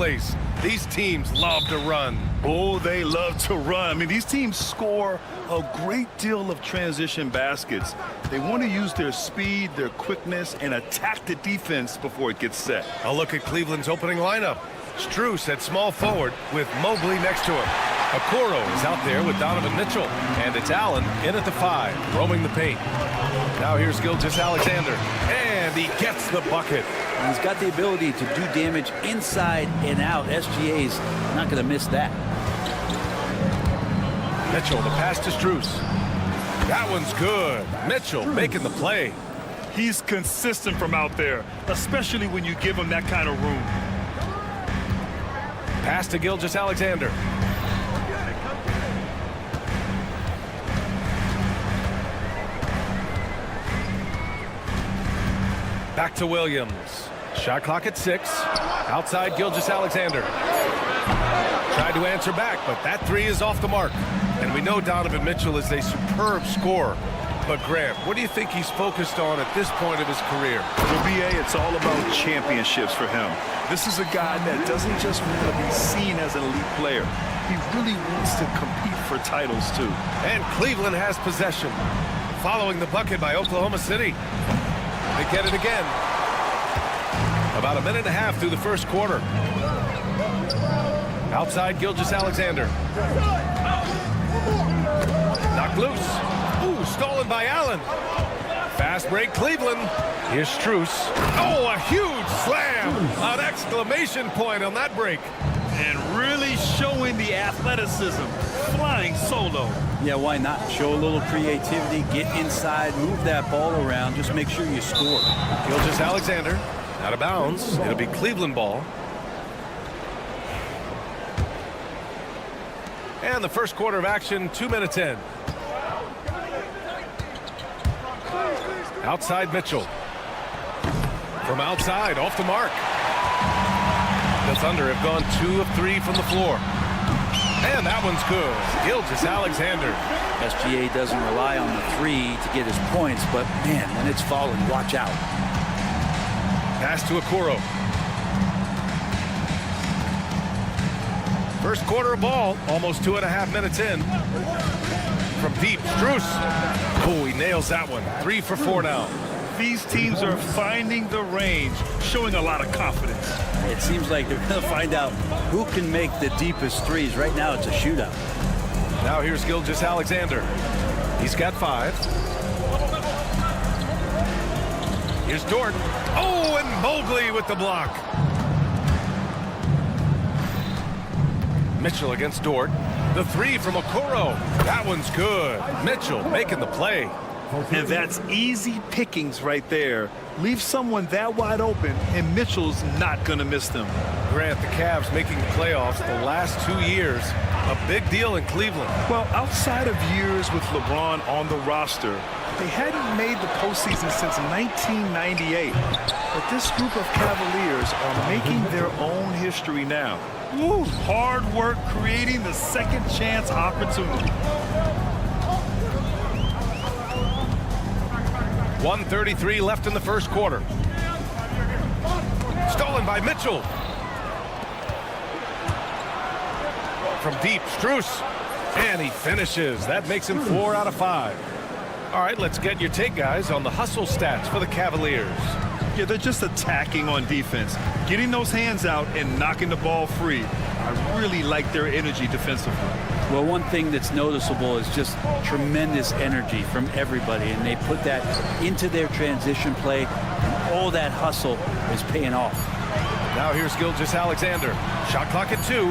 place. These teams love to run. Oh, they love to run. I mean, these teams score a great deal of transition baskets. They want to use their speed, their quickness, and attack the defense before it gets set. A look at Cleveland's opening lineup. Strus at small forward with Mobley next to him. Okoro is out there with Donovan Mitchell. And it's Allen in at the 5, roaming the paint. Now here's Gilgeous-Alexander. And he gets the bucket. He's got the ability to do damage inside and out. SGA's not going to miss that. Mitchell, the pass to Strus. That one's good. Mitchell making the play. He's consistent from out there, especially when you give him that kind of room. Pass to Gilgeous-Alexander. Back to Williams. Shot clock at 6. Outside Gilgeous-Alexander. Tried to answer back, but that 3 is off the mark. And we know Donovan Mitchell is a superb scorer. But Grant, what do you think he's focused on at this point of his career? For BA, it's all about championships for him. This is a guy that doesn't just want to be seen as an elite player. He really wants to compete for titles, too. And Cleveland has possession. Following the bucket by Oklahoma City. They get it again. About a minute and a half through the first quarter. Outside Gilgeous-Alexander. Knocked loose. Ooh, stolen by Allen. Fast break Cleveland. Here's Strus. Oh, a huge slam. An exclamation point on that break. And really showing the athleticism. Flying solo. Yeah, why not? Show a little creativity, get inside, move that ball around, just make sure you score. Gilgeous-Alexander out of bounds. It'll be Cleveland ball. And the first quarter of action, 2 minutes in. Outside Mitchell. From outside, off the mark. The Thunder have gone 2 of 3 from the floor. And that one's good. Gilgeous-Alexander. SGA doesn't rely on the 3 to get his points, but man, when it's falling, watch out. Pass to Okoro. First quarter of ball, almost 2.5 minutes in. From deep, Strus. Oh, he nails that one. 3 for 4 now. These teams are finding the range, showing a lot of confidence. It seems like they're going to find out who can make the deepest threes. Right now, it's a shootout. Now here's Gilgeous-Alexander. He's got 5. Here's Dort. Oh, and Mobley with the block. Mitchell against Dort. The 3 from Okoro. That one's good. Mitchell making the play. And that's easy pickings right there. Leave someone that wide open, and Mitchell's not going to miss them. Grant, the Cavs making the playoffs the last 2 years. A big deal in Cleveland. Well, outside of years with LeBron on the roster, they hadn't made the postseason since 1998. But this group of Cavaliers are making their own history now. Ooh, hard work creating the second chance opportunity. 1:33 left in the first quarter. Stolen by Mitchell. From deep, Strus. And he finishes. That makes him 4 out of 5. All right, let's get your take, guys, on the hustle stats for the Cavaliers. Yeah, they're just attacking on defense, getting those hands out and knocking the ball free. I really like their energy defensively. Well, one thing that's noticeable is just tremendous energy from everybody, and they put that into their transition play, and all that hustle is paying off. Now here's Gilgeous-Alexander. Shot clock at 2.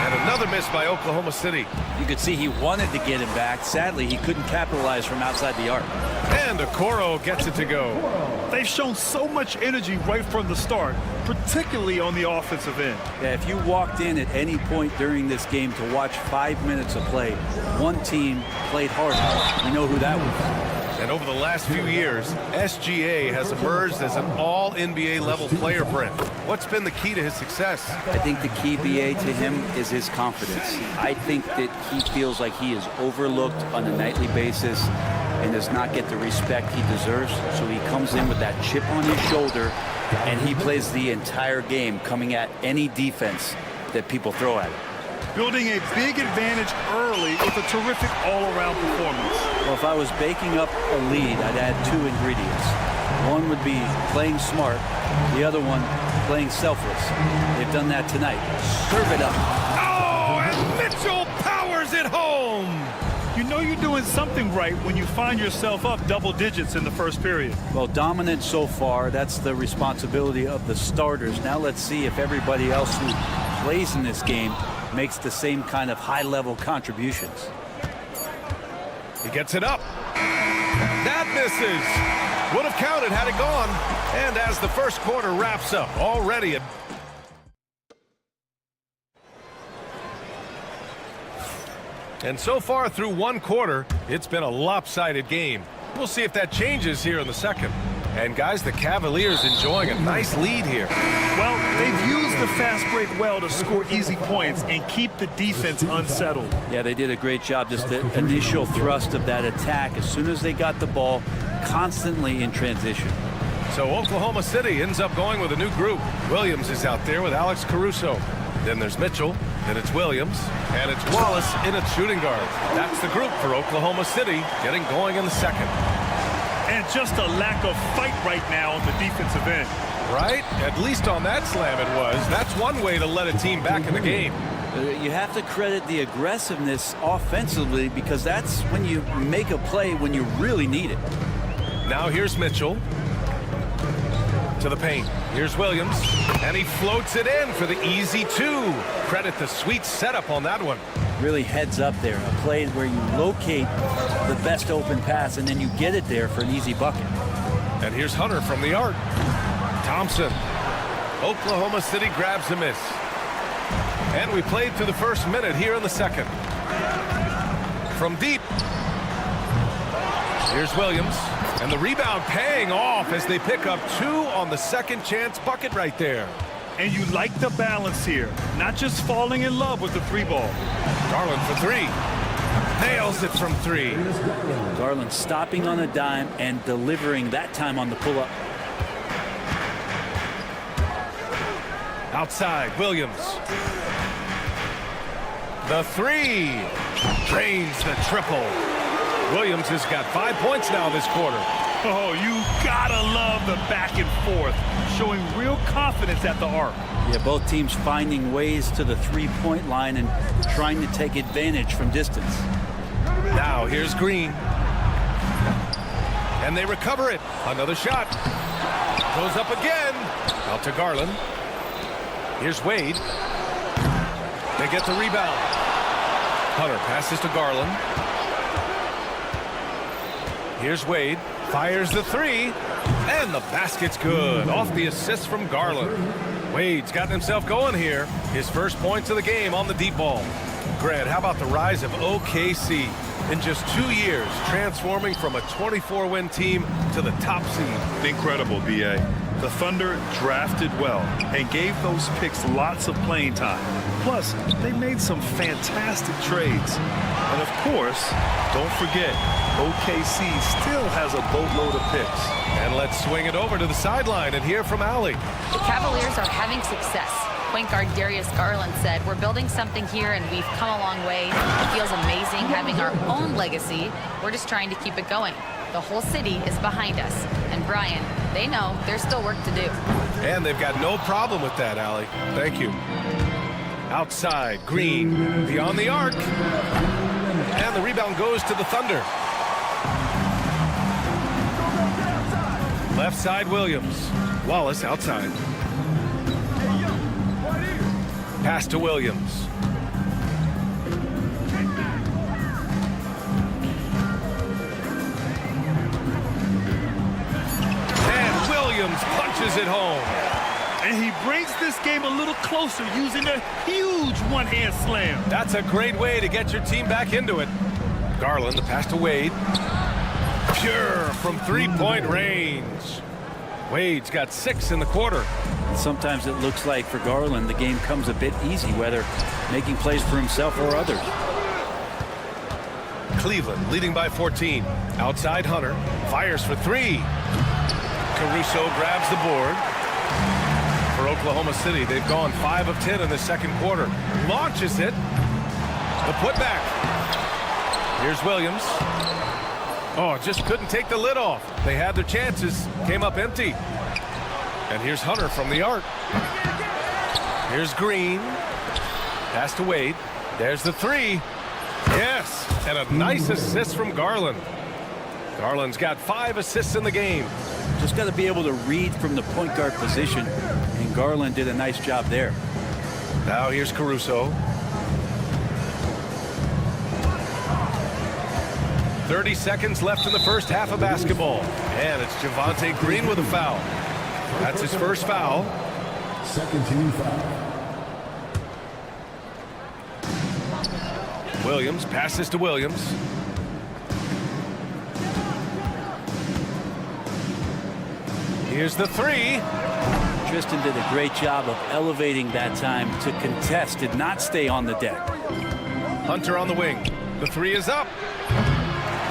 And another miss by Oklahoma City. You could see he wanted to get him back. Sadly, he couldn't capitalize from outside the arc. And Okoro gets it to go. They've shown so much energy right from the start, particularly on the offensive end. Yeah, if you walked in at any point during this game to watch 5 minutes of play, one team played harder. You know who that was. And over the last few years, SGA has emerged as an all-NBA level player, Brent. What's been the key to his success? I think the key, BA, to him is his confidence. I think that he feels like he is overlooked on a nightly basis and does not get the respect he deserves. So he comes in with that chip on his shoulder and he plays the entire game, coming at any defense that people throw at him. Building a big advantage early with a terrific all-around performance. Well, if I was baking up a lead, I'd add 2 ingredients. One would be playing smart, the other one playing selfless. They've done that tonight. Serve it up. Oh, and Mitchell powers it home. You know you're doing something right when you find yourself up double digits in the first period. Well, dominant so far. That's the responsibility of the starters. Now let's see if everybody else who plays in this game makes the same kind of high-level contributions. He gets it up. That misses. Would have counted had it gone. And as the first quarter wraps up, already a... And so far through one quarter, it's been a lopsided game. We'll see if that changes here in the second. And guys, the Cavaliers enjoying a nice lead here. Well, they've used the fast break well to score easy points and keep the defense unsettled. Yeah, they did a great job. Just the initial thrust of that attack, as soon as they got the ball, constantly in transition. So Oklahoma City ends up going with a new group. Williams is out there with Alex Caruso. Then there's Mitchell, then it's Williams, and it's Wallace in at shooting guard. That's the group for Oklahoma City getting going in the second. And just a lack of fight right now on the defensive end. Right? At least on that slam it was. That's one way to let a team back in the game. You have to credit the aggressiveness offensively, because that's when you make a play when you really need it. Now here's Mitchell to the paint. Here's Williams, and he floats it in for the easy 2. Credit the sweet setup on that one. Really heads up there, a play where you locate the best open pass and then you get it there for an easy bucket. And here's Hunter from the arc. Thompson. Oklahoma City grabs a miss. And we played through the first minute here in the second. From deep. Here's Williams. And the rebound paying off as they pick up 2 on the second chance bucket right there. And you like the balance here. Not just falling in love with the 3-ball. Garland for 3. Nails it from 3. Garland stopping on a dime and delivering that time on the pull-up. Outside, Williams. The 3. Drains the triple. Williams has got 5 points now this quarter. Oh, you gotta love the back and forth, showing real confidence at the arc. Yeah, both teams finding ways to the 3-point line and trying to take advantage from distance. Now here's Green. And they recover it. Another shot. Goes up again. Out to Garland. Here's Wade. They get the rebound. Hunter passes to Garland. Here's Wade. Fires the 3. And the basket's good. Off the assist from Garland. Wade's gotten himself going here. His first points of the game on the deep ball. Grant, how about the rise of OKC? In just 2 years, transforming from a 24-win team to the top seed. Incredible, B.A. The Thunder drafted well and gave those picks lots of playing time. Plus, they made some fantastic trades. And of course, don't forget, OKC still has a boatload of picks. And let's swing it over to the sideline and hear from Allie. The Cavaliers are having success. Point guard Darius Garland said, "We're building something here and we've come a long way. It feels amazing having our own legacy. We're just trying to keep it going. The whole city is behind us." And Brian, they know there's still work to do. And they've got no problem with that, Allie. Thank you. Outside, Green beyond the arc. And the rebound goes to the Thunder. Left side, Williams. Wallace outside. Pass to Williams. And Williams punches it home. And he brings this game a little closer using a huge one-hand slam. That's a great way to get your team back into it. Garland, the pass to Wade. Pure from 3-point range. Wade's got 6 in the quarter. Sometimes it looks like for Garland the game comes a bit easy, whether making plays for himself or others. Cleveland leading by 14. Outside Hunter. Fires for 3. Caruso grabs the board. Oklahoma City. They've gone 5 of 10 in the second quarter. Launches it. The putback. Here's Williams. Oh, just couldn't take the lid off. They had their chances. Came up empty. And here's Hunter from the arc. Here's Green. Pass to Wade. There's the three. Yes. And a nice assist from Garland. Garland's got 5 assists in the game. Just got to be able to read from the point guard position, and Garland did a nice job there. Now here's Caruso. 30 seconds left in the first half of basketball. And it's Javonte Green with a foul. That's his first foul. Second team foul. Williams passes to Williams. Here's the three. Tristan did a great job of elevating that time to contest, did not stay on the deck. Hunter on the wing. The three is up.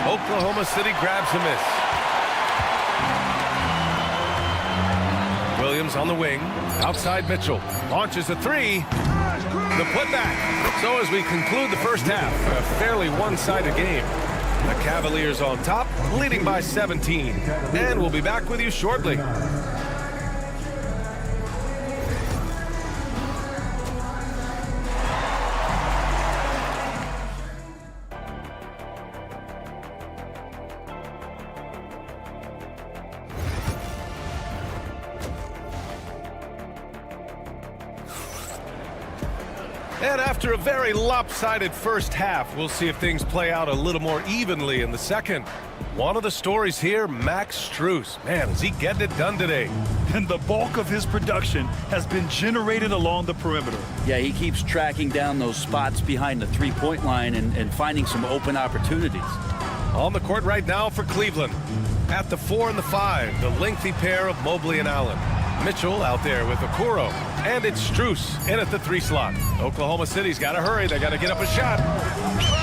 Oklahoma City grabs a miss. Williams on the wing. Outside Mitchell. Launches a three. The putback. So as we conclude the first half, a fairly one-sided game. The Cavaliers on top, leading by 17. And we'll be back with you shortly. And after a very lopsided first half, we'll see if things play out a little more evenly in the second. One of the stories here, Max Strus. Man, is he getting it done today? And the bulk of his production has been generated along the perimeter. Yeah, he keeps tracking down those spots behind the three-point line and finding some open opportunities. On the court right now for Cleveland. At the 4 and the 5, the lengthy pair of Mobley and Allen. Mitchell out there with Okoro. And it's Strus in at the 3 slot. Oklahoma City's got to hurry. They got to get up a shot.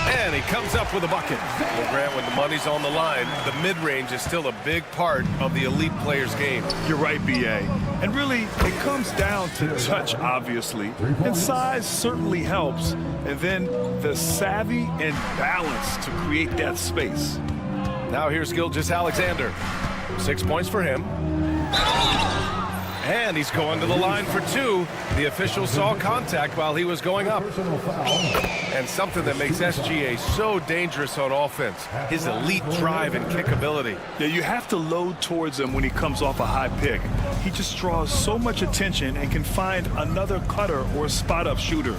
And he comes up with a bucket. Well, Grant, when the money's on the line, the mid-range is still a big part of the elite player's game. You're right, B.A. And really, it comes down to touch, obviously. And size certainly helps. And then the savvy and balance to create that space. Now here's Gilgeous-Alexander. 6 points for him. And he's going to the line for 2. The official saw contact while he was going up. And something that makes SGA so dangerous on offense, his elite drive and kick ability. Yeah, you have to load towards him when he comes off a high pick. He just draws so much attention and can find another cutter or spot-up shooter.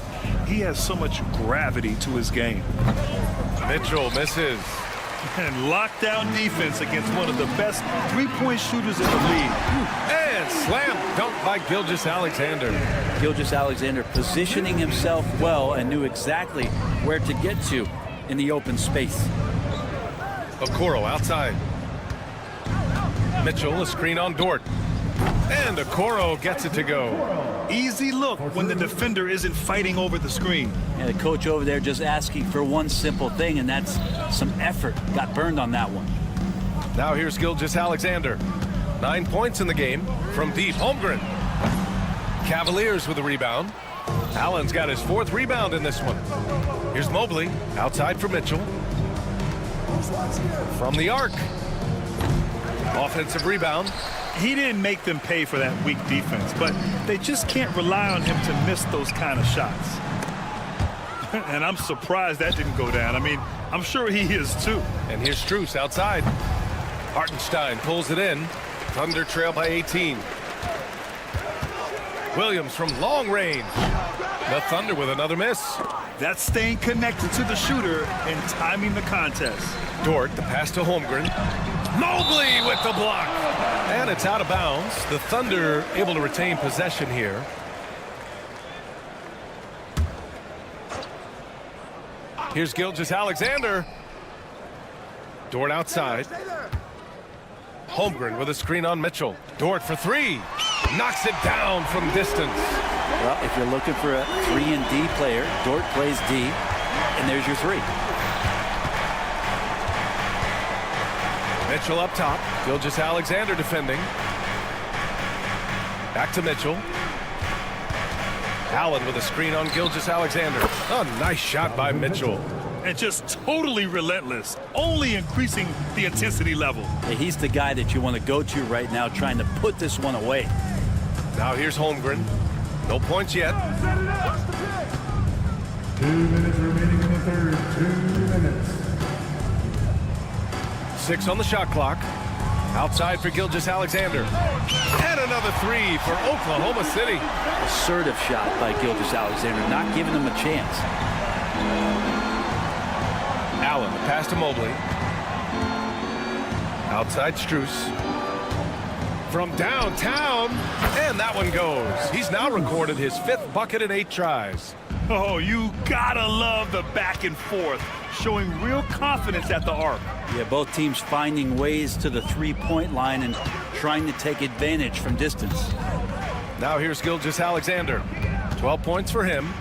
He has so much gravity to his game. Mitchell misses. And lockdown defense against one of the best three-point shooters in the league. And slam dunk by Gilgeous-Alexander. Gilgeous-Alexander positioning himself well and knew exactly where to get to in the open space. Okoro outside. Mitchell, a screen on Dort. And Okoro gets it to go. Easy look when the defender isn't fighting over the screen. And the coach over there just asking for one simple thing, and that's some effort. Got burned on that one. Now here's Gilgeous-Alexander. 9 points in the game from deep. Holmgren. Cavaliers with a rebound. Allen's got his 4th rebound in this one. Here's Mobley outside for Mitchell. From the arc. Offensive rebound. He didn't make them pay for that weak defense, but they just can't rely on him to miss those kind of shots. And I'm surprised that didn't go down. I mean, I'm sure he is too. And here's Strus outside. Hartenstein pulls it in. Thunder trail by 18. Williams from long range. The Thunder with another miss. That's staying connected to the shooter and timing the contest. Dort, the pass to Holmgren. Mobley with the block. And it's out of bounds. The Thunder able to retain possession here. Here's Gilgeous-Alexander. Dort outside. Holmgren with a screen on Mitchell. Dort for 3. Knocks it down from distance. Well, if you're looking for a 3-and-D player, Dort plays D, and there's your 3. Mitchell up top. Gilgeous-Alexander defending. Back to Mitchell. Allen with a screen on Gilgeous-Alexander. A nice shot by Mitchell. And just totally relentless, only increasing the intensity level. Yeah, he's the guy that you want to go to right now, trying to put this one away. Now here's Holmgren. No points yet. 2 minutes remaining in the third. 2 minutes. 6 on the shot clock. Outside for Gilgeous-Alexander. And another 3 for Oklahoma City. Assertive shot by Gilgeous-Alexander, not giving him a chance. Allen, the pass to Mobley. Outside Strus. From downtown, and that one goes. He's now recorded his 5th bucket in 8 tries. Oh, you gotta love the back and forth, showing real confidence at the arc. Yeah, both teams finding ways to the three-point line and trying to take advantage from distance. Now here's Gilgeous-Alexander. 12 points for him.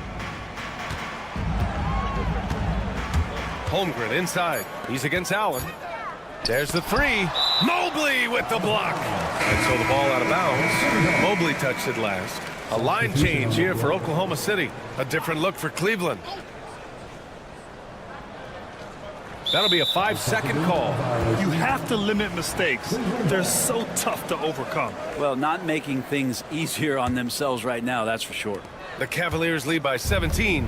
Holmgren inside. He's against Allen. There's the 3. Mobley with the block. And so the ball out of bounds. Mobley touched it last. A line change here for Oklahoma City. A different look for Cleveland. That'll be a 5-second call. You have to limit mistakes. They're so tough to overcome. Well, not making things easier on themselves right now, that's for sure. The Cavaliers lead by 17.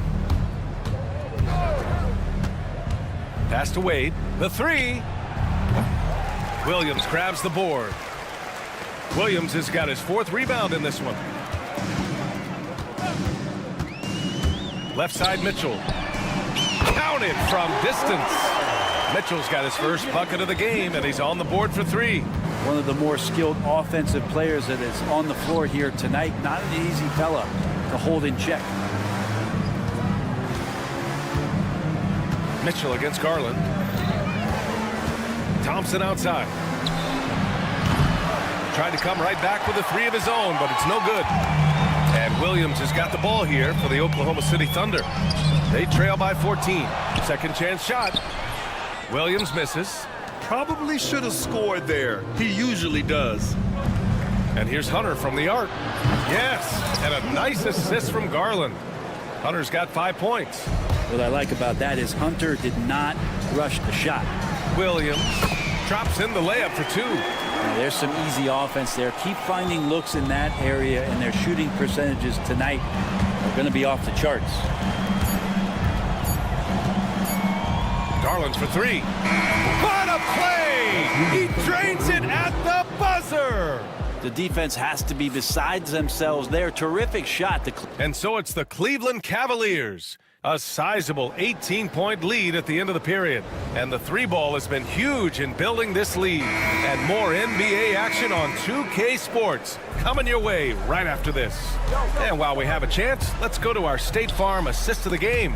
Pass to Wade. The 3. Williams grabs the board. Williams has got his 4th rebound in this one. Left side Mitchell. Counted from distance. Mitchell's got his first bucket of the game, and he's on the board for 3. One of the more skilled offensive players that is on the floor here tonight. Not an easy fella to hold in check. Mitchell against Garland. Thompson outside. Tried to come right back with a 3 of his own, but it's no good. And Williams has got the ball here for the Oklahoma City Thunder. They trail by 14. Second chance shot. Williams misses. Probably should have scored there. He usually does. And here's Hunter from the arc. Yes, and a nice assist from Garland. Hunter's got 5 points. What I like about that is Hunter did not rush the shot. Williams drops in the layup for 2. Now, there's some easy offense there. Keep finding looks in that area, and their shooting percentages tonight are going to be off the charts. Garland's for 3. What a play! He drains it at the buzzer! The defense has to be besides themselves there. Terrific shot. And so it's the Cleveland Cavaliers. A sizable 18-point lead at the end of the period. And the 3-ball has been huge in building this lead. And more NBA action on 2K Sports coming your way right after this. And while we have a chance, let's go to our State Farm assist of the game.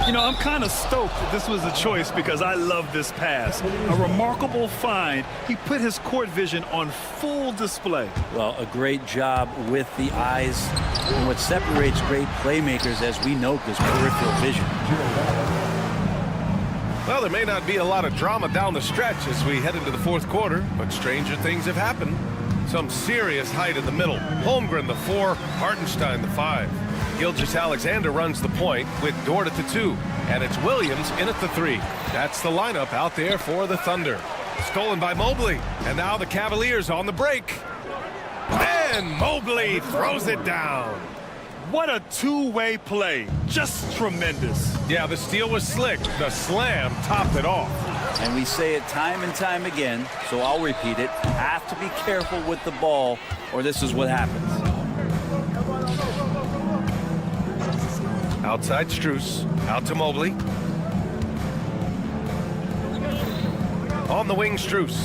You know, I'm kind of stoked that this was a choice because I love this pass. A remarkable find. He put his court vision on full display. Well, a great job with the eyes. And what separates great playmakers, as we know, is peripheral vision. Well, there may not be a lot of drama down the stretch as we head into the 4th quarter, but stranger things have happened. Some serious height in the middle. Holmgren, the 4, Hartenstein, the 5. Gilgeous-Alexander runs the point with Dort at the 2, and it's Williams in at the 3. That's the lineup out there for the Thunder. Stolen by Mobley, and now the Cavaliers on the break. And Mobley throws it down. What a two-way play. Just tremendous. Yeah, the steal was slick. The slam topped it off. And we say it time and time again, so I'll repeat it. You have to be careful with the ball, or this is what happens. Outside Strus, out to Mobley. On the wing, Strus.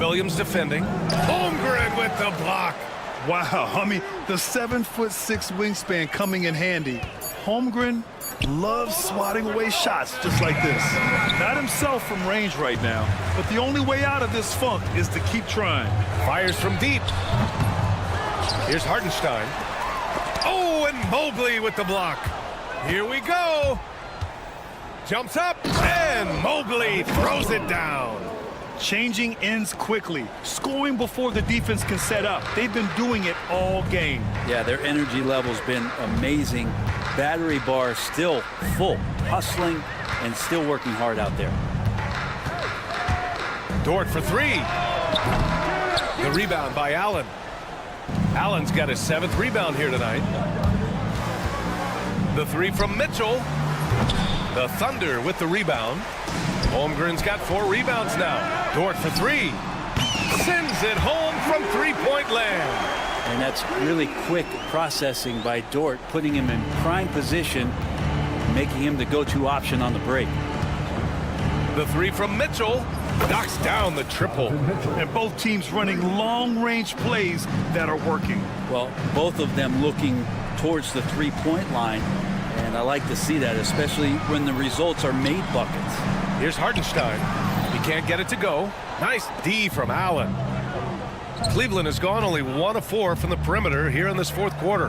Williams defending. Holmgren with the block. Wow, I mean, the 7'6" wingspan coming in handy. Holmgren loves swatting away shots just like this. Not himself from range right now, but the only way out of this funk is to keep trying. Fires from deep. Here's Hartenstein. Oh, and Mobley with the block. Here we go. Jumps up, and Mobley throws it down. Changing ends quickly, scoring before the defense can set up. They've been doing it all game. Yeah, their energy level's been amazing. Battery bar still full, hustling and still working hard out there. Dort for three. The rebound by Allen. Allen's got his 7th rebound here tonight. The three from Mitchell. The Thunder with the rebound. Holmgren's got 4 rebounds now. Dort for three. Sends it home from three-point land. And that's really quick processing by Dort, putting him in prime position, making him the go-to option on the break. The three from Mitchell knocks down the triple. And both teams running long-range plays that are working. Well, both of them looking towards the three-point line, and I like to see that, especially when the results are made buckets. Here's Hartenstein. He can't get it to go. Nice D from Allen. Cleveland has gone only 1 of 4 from the perimeter here in this 4th quarter.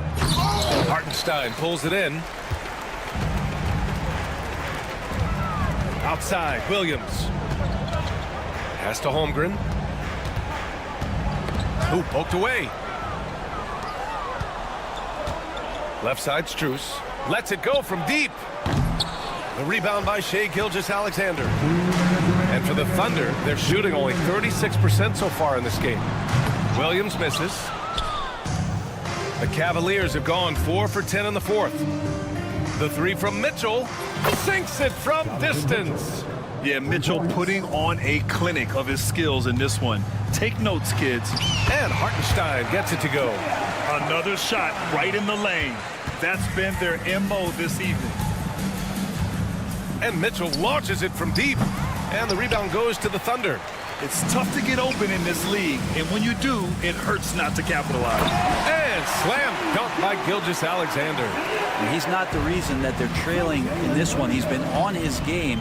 Hartenstein pulls it in. Outside, Williams. Pass to Holmgren. Ooh, poked away. Left side, Strus. Lets it go from deep. The rebound by Shai Gilgeous-Alexander. And for the Thunder, they're shooting only 36% so far in this game. Williams misses. The Cavaliers have gone 4 for 10 in the 4th. The three from Mitchell sinks it from distance. Yeah, Mitchell putting on a clinic of his skills in this one. Take notes, kids. And Hartenstein gets it to go. Another shot right in the lane. That's been their MO this evening. And Mitchell launches it from deep. And the rebound goes to the Thunder. It's tough to get open in this league, and when you do, it hurts not to capitalize. And slam dunk by Gilgeous-Alexander. And he's not the reason that they're trailing in this one. He's been on his game.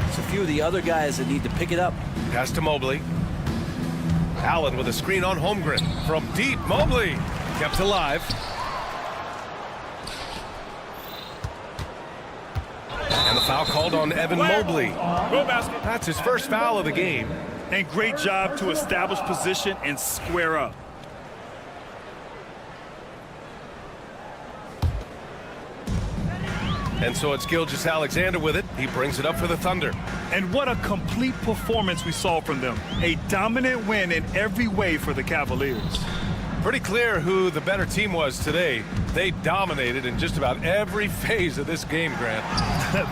It's a few of the other guys that need to pick it up. Pass to Mobley. Allen with a screen on Holmgren. From deep, Mobley kept alive. And the foul called on Evan Mobley. Go basket. That's his first foul of the game. And great job to establish position and square up. And so it's Gilgeous-Alexander with it. He brings it up for the Thunder. And what a complete performance we saw from them. A dominant win in every way for the Cavaliers. Pretty clear who the better team was today. They dominated in just about every phase of this game, Grant.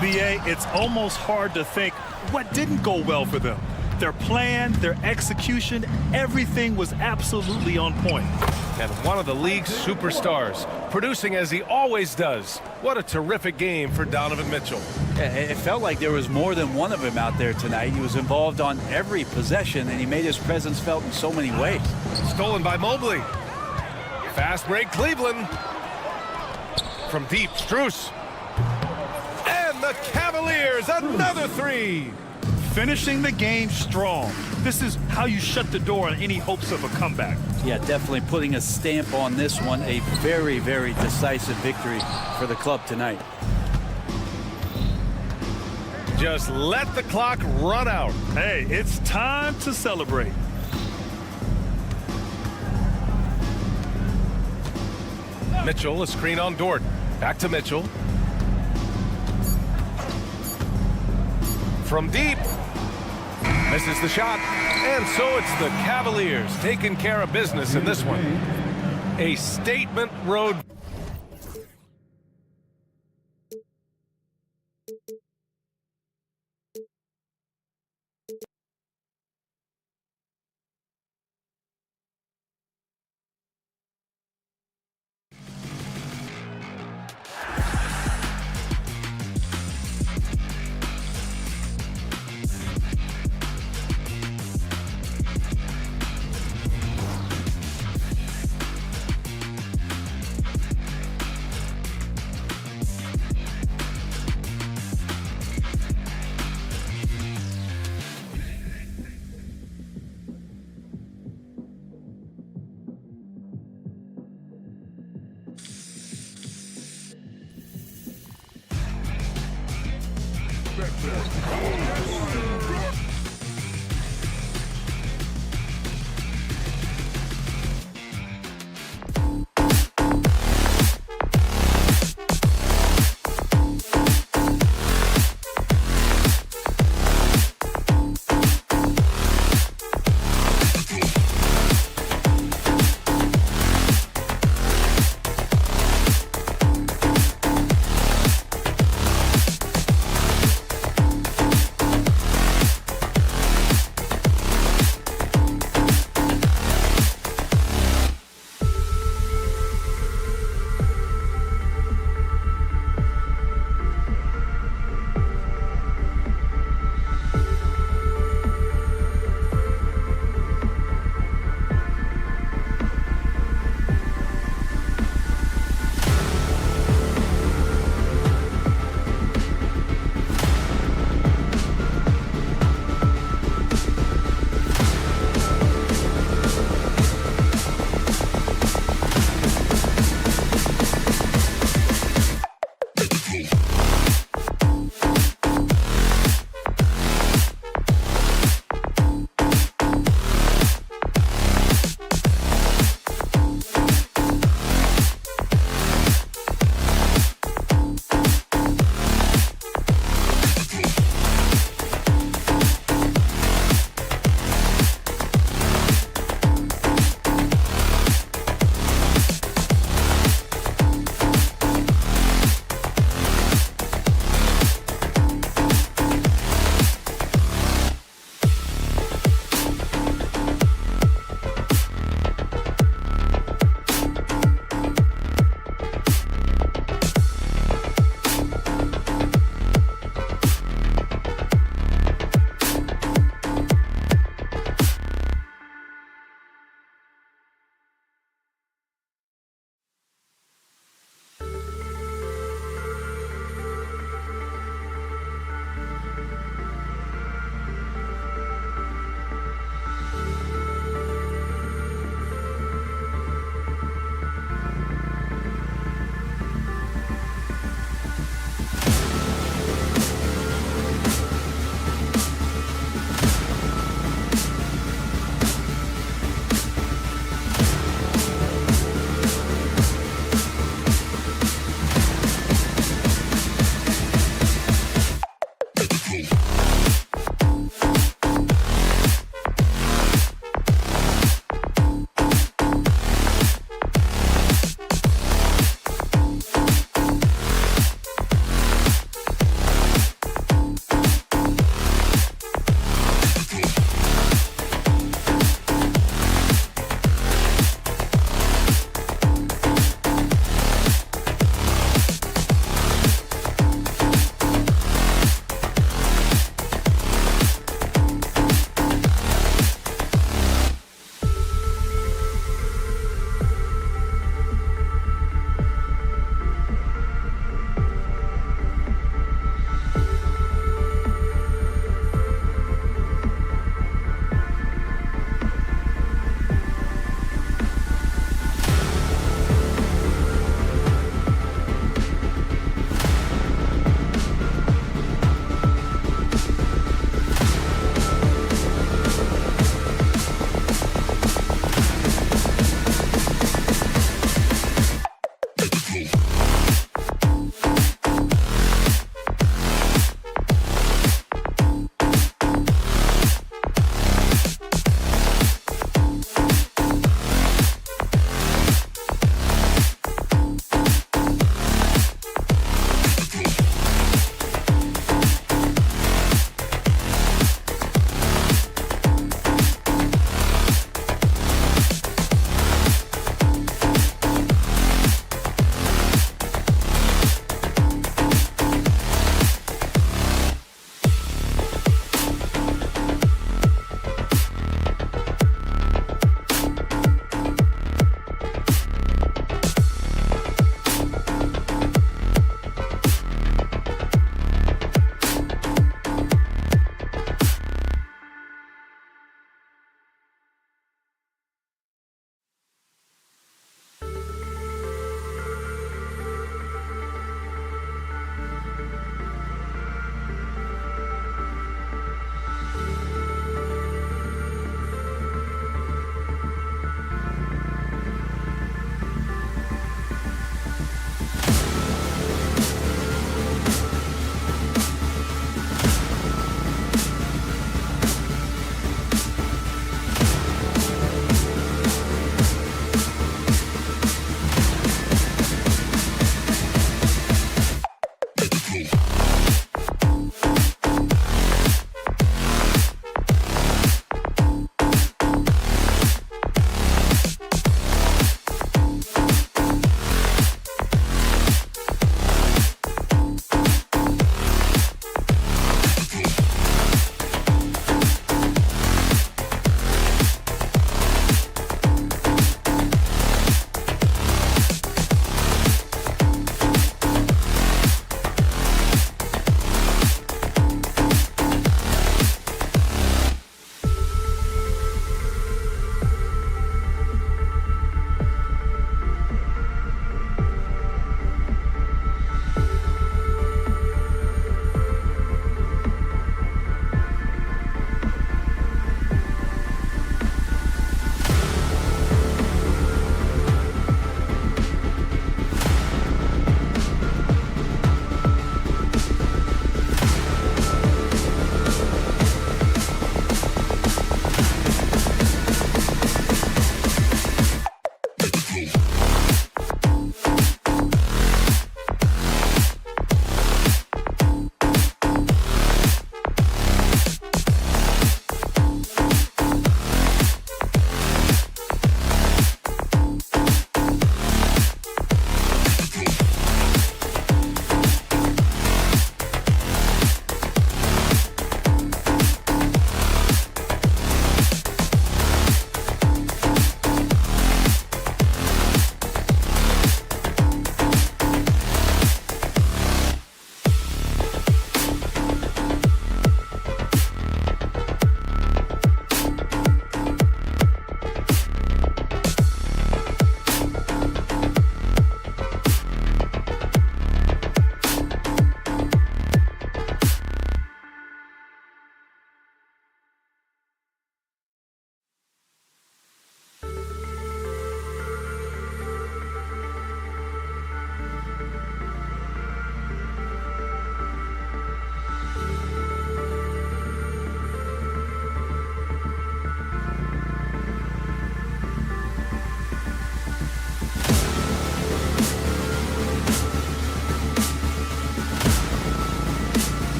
BA, it's almost hard to think what didn't go well for them. Their plan, their execution, everything was absolutely on point. And one of the league's superstars, producing as he always does. What a terrific game for Donovan Mitchell. It felt like there was more than one of him out there tonight. He was involved on every possession, and he made his presence felt in so many ways. Stolen by Mobley. Fast break, Cleveland. From deep, Strus. And the Cavaliers, another three. Finishing the game strong. This is how you shut the door on any hopes of a comeback. Yeah, definitely putting a stamp on this one. A very, very decisive victory for the club tonight. Just let the clock run out. Hey, it's time to celebrate. Mitchell, a screen on Dort. Back to Mitchell. From deep. Misses the shot. And so it's the Cavaliers taking care of business in this one. A statement road.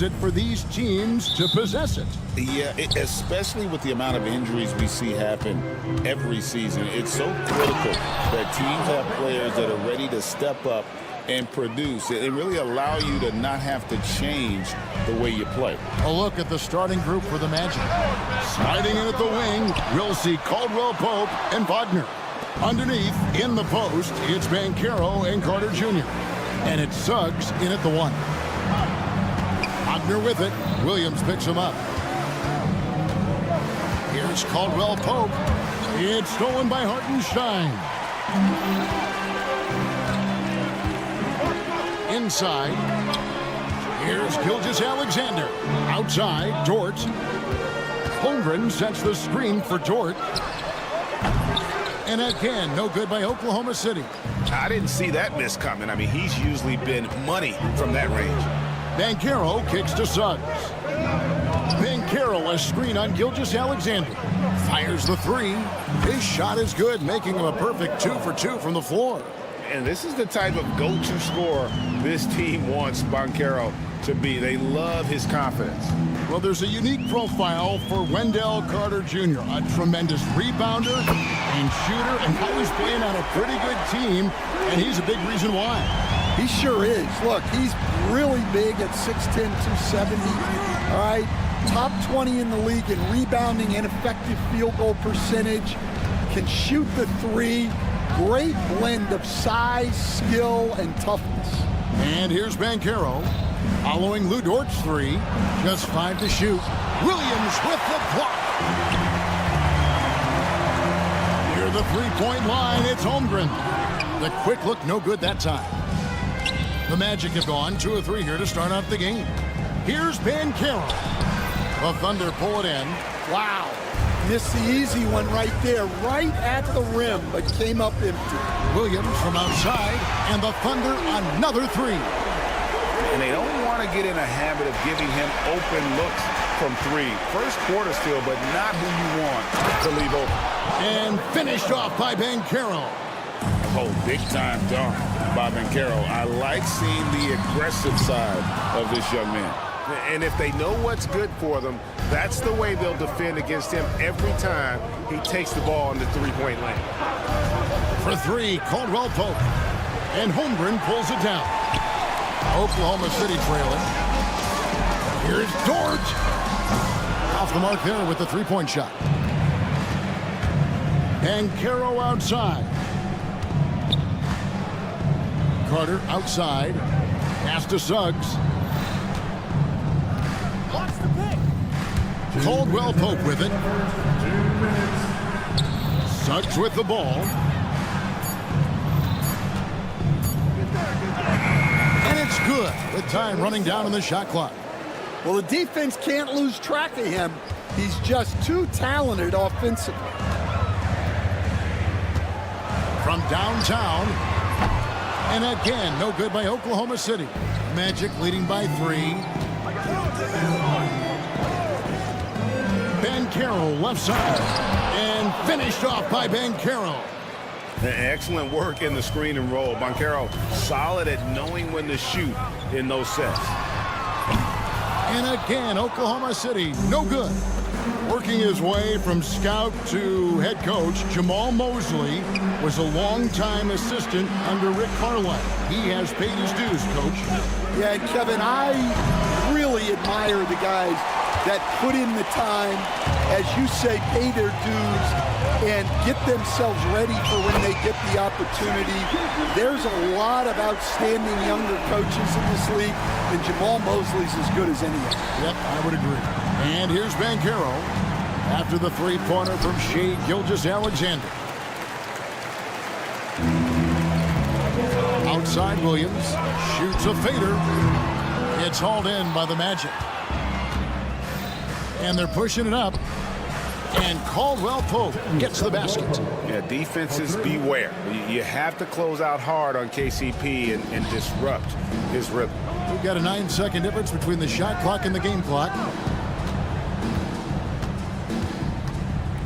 it for these teams to possess it. Yeah, especially with the amount of injuries we see happen every season. It's so critical that teams have players that are ready to step up and produce and really allow you to not have to change the way you play. A look at the starting group for the Magic. Sliding in at the wing, we'll see Caldwell Pope and Wagner. Underneath, in the post, it's Banchero and Carter Jr. And it's Suggs in at the 1. Wagner with it. Williams picks him up. Here's Caldwell Pope. It's stolen by Hartenstein. Inside. Here's Gilgeous-Alexander. Outside, Dort. Holmgren sets the screen for Dort. And again, no good by Oklahoma City. I didn't see that miss coming. I mean, he's usually been money from that range. Banchero kicks to Suggs. Banchero a screen on Gilgeous-Alexander. Fires the 3. His shot is good, making him a perfect 2 for 2 from the floor. And this is the type of go-to scorer this team wants Banchero to be. They love his confidence. Well, there's a unique profile for Wendell Carter Jr., a tremendous rebounder and shooter, and now he's playing on a pretty good team, and he's a big reason why. He sure is. Look, he's really big at 6'10", 270. All right, top 20 in the league in rebounding and effective field goal percentage. Can shoot the 3. Great blend of size, skill, and toughness. And here's Banchero. Following Lou Dort's 3. Just 5 to shoot. Williams with the block. Near the three-point line, it's Holmgren. The quick look, no good that time. The Magic have gone 2 of 3 here to start off the game. Here's Banchero. The Thunder pull it in. Wow. Missed the easy one right there, right at the rim, but came up empty. Williams from outside, and the Thunder another 3. And they don't want to get in a habit of giving him open looks from 3. First quarter still, but not who you want to leave open. And finished off by Banchero. Oh, big-time dunk by Banchero. I like seeing the aggressive side of this young man. And if they know what's good for them, that's the way they'll defend against him every time he takes the ball in the three-point lane. For 3, Caldwell Pope. And Holmgren pulls it down. Oklahoma City trailing. Here's Dort. Off the mark there with the three-point shot. Banchero outside. Carter outside. Pass to Suggs. Caldwell Pope with it. 2 minutes. Suggs with the ball. And it's good with time running down on the shot clock. Well, the defense can't lose track of him. He's just too talented offensively. From downtown. And again, no good by Oklahoma City. Magic leading by 3. Banchero left side. And finished off by Banchero. Excellent work in the screen and roll. Banchero solid at knowing when to shoot in those sets. And again, Oklahoma City, no good. Working his way from scout to head coach, Jamal Mosley was a longtime assistant under Rick Carlisle. He has paid his dues, Coach. Yeah, and Kevin, I really admire the guys that put in the time, as you say, pay their dues, and get themselves ready for when they get the opportunity. There's a lot of outstanding younger coaches in this league, and Jamal Mosley's as good as anyone. Yep, I would agree. And here's Banchero after the three-pointer from Shai Gilgeous-Alexander. Outside Williams shoots a fader. It's hauled in by the Magic. And they're pushing it up. And Caldwell Pope gets the basket. Yeah, defenses beware. You have to close out hard on KCP and disrupt his rhythm. We've got a 9-second difference between the shot clock and the game clock.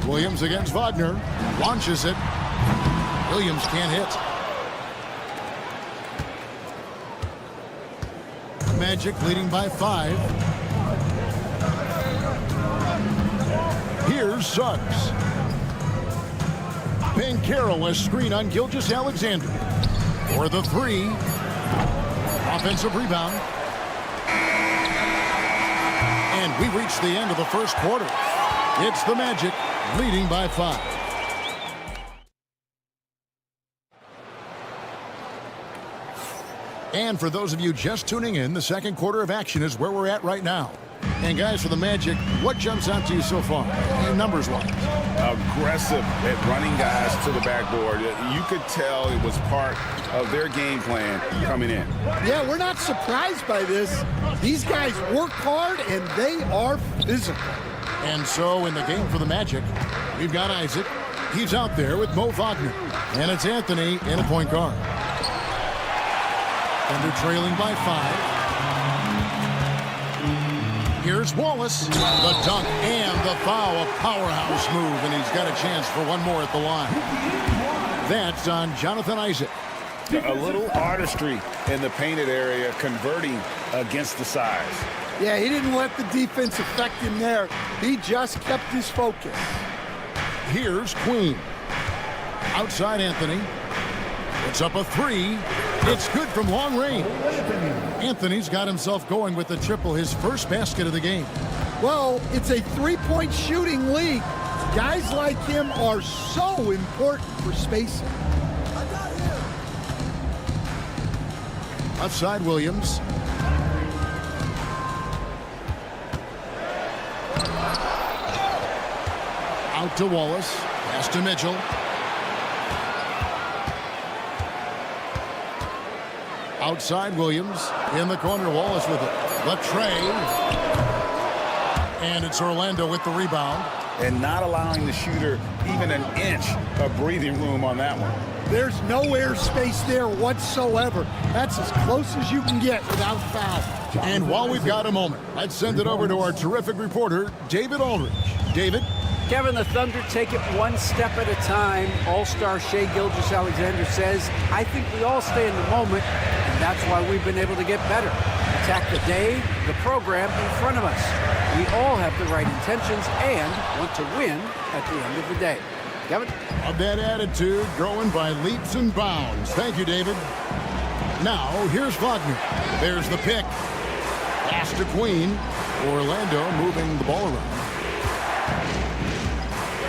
Williams against Wagner. Launches it. Williams can't hit. Magic leading by 5. Here's Suggs. Carroll, a screen on Gilgeous-Alexander. For the 3. Offensive rebound. And we reach the end of the first quarter. It's the Magic leading by 5. And for those of you just tuning in, the second quarter of action is where we're at right now. And guys, for the Magic, what jumps out to you so far, numbers-wise? Aggressive at running guys to the backboard. You could tell it was part of their game plan coming in. Yeah, we're not surprised by this. These guys work hard, and they are physical. And so in the game for the Magic, we've got Isaac. He's out there with Mo Wagner. And it's Anthony in a point guard. Thunder trailing by 5. Here's Wallace. The dunk and the foul. A powerhouse move, and he's got a chance for one more at the line. That's on Jonathan Isaac. A little artistry in the painted area, converting against the size. Yeah, he didn't let the defense affect him there. He just kept his focus. Here's Queen. Outside Anthony. It's up a 3. It's good from long range. Anthony's got himself going with the triple, his first basket of the game. Well, it's a three-point shooting league. Guys like him are so important for spacing. Outside Williams. Out to Wallace. Pass to Mitchell. Outside Williams. In the corner, Wallace with it. The tray. And it's Orlando with the rebound. And not allowing the shooter even an inch of breathing room on that one. There's no airspace there whatsoever. That's as close as you can get without foul. And while we've got a moment, let's send it over to our terrific reporter, David Aldridge. David? Kevin, the Thunder take it one step at a time. All-star Shai Gilgeous-Alexander says, I think we all stay in the moment, and that's why we've been able to get better. Attack the day, the program in front of us. We all have the right intentions and want to win at the end of the day. Kevin? Of that attitude, growing by leaps and bounds. Thank you, David. Now, here's Wagner. There's the pick. Pass to Queen. Orlando moving the ball around.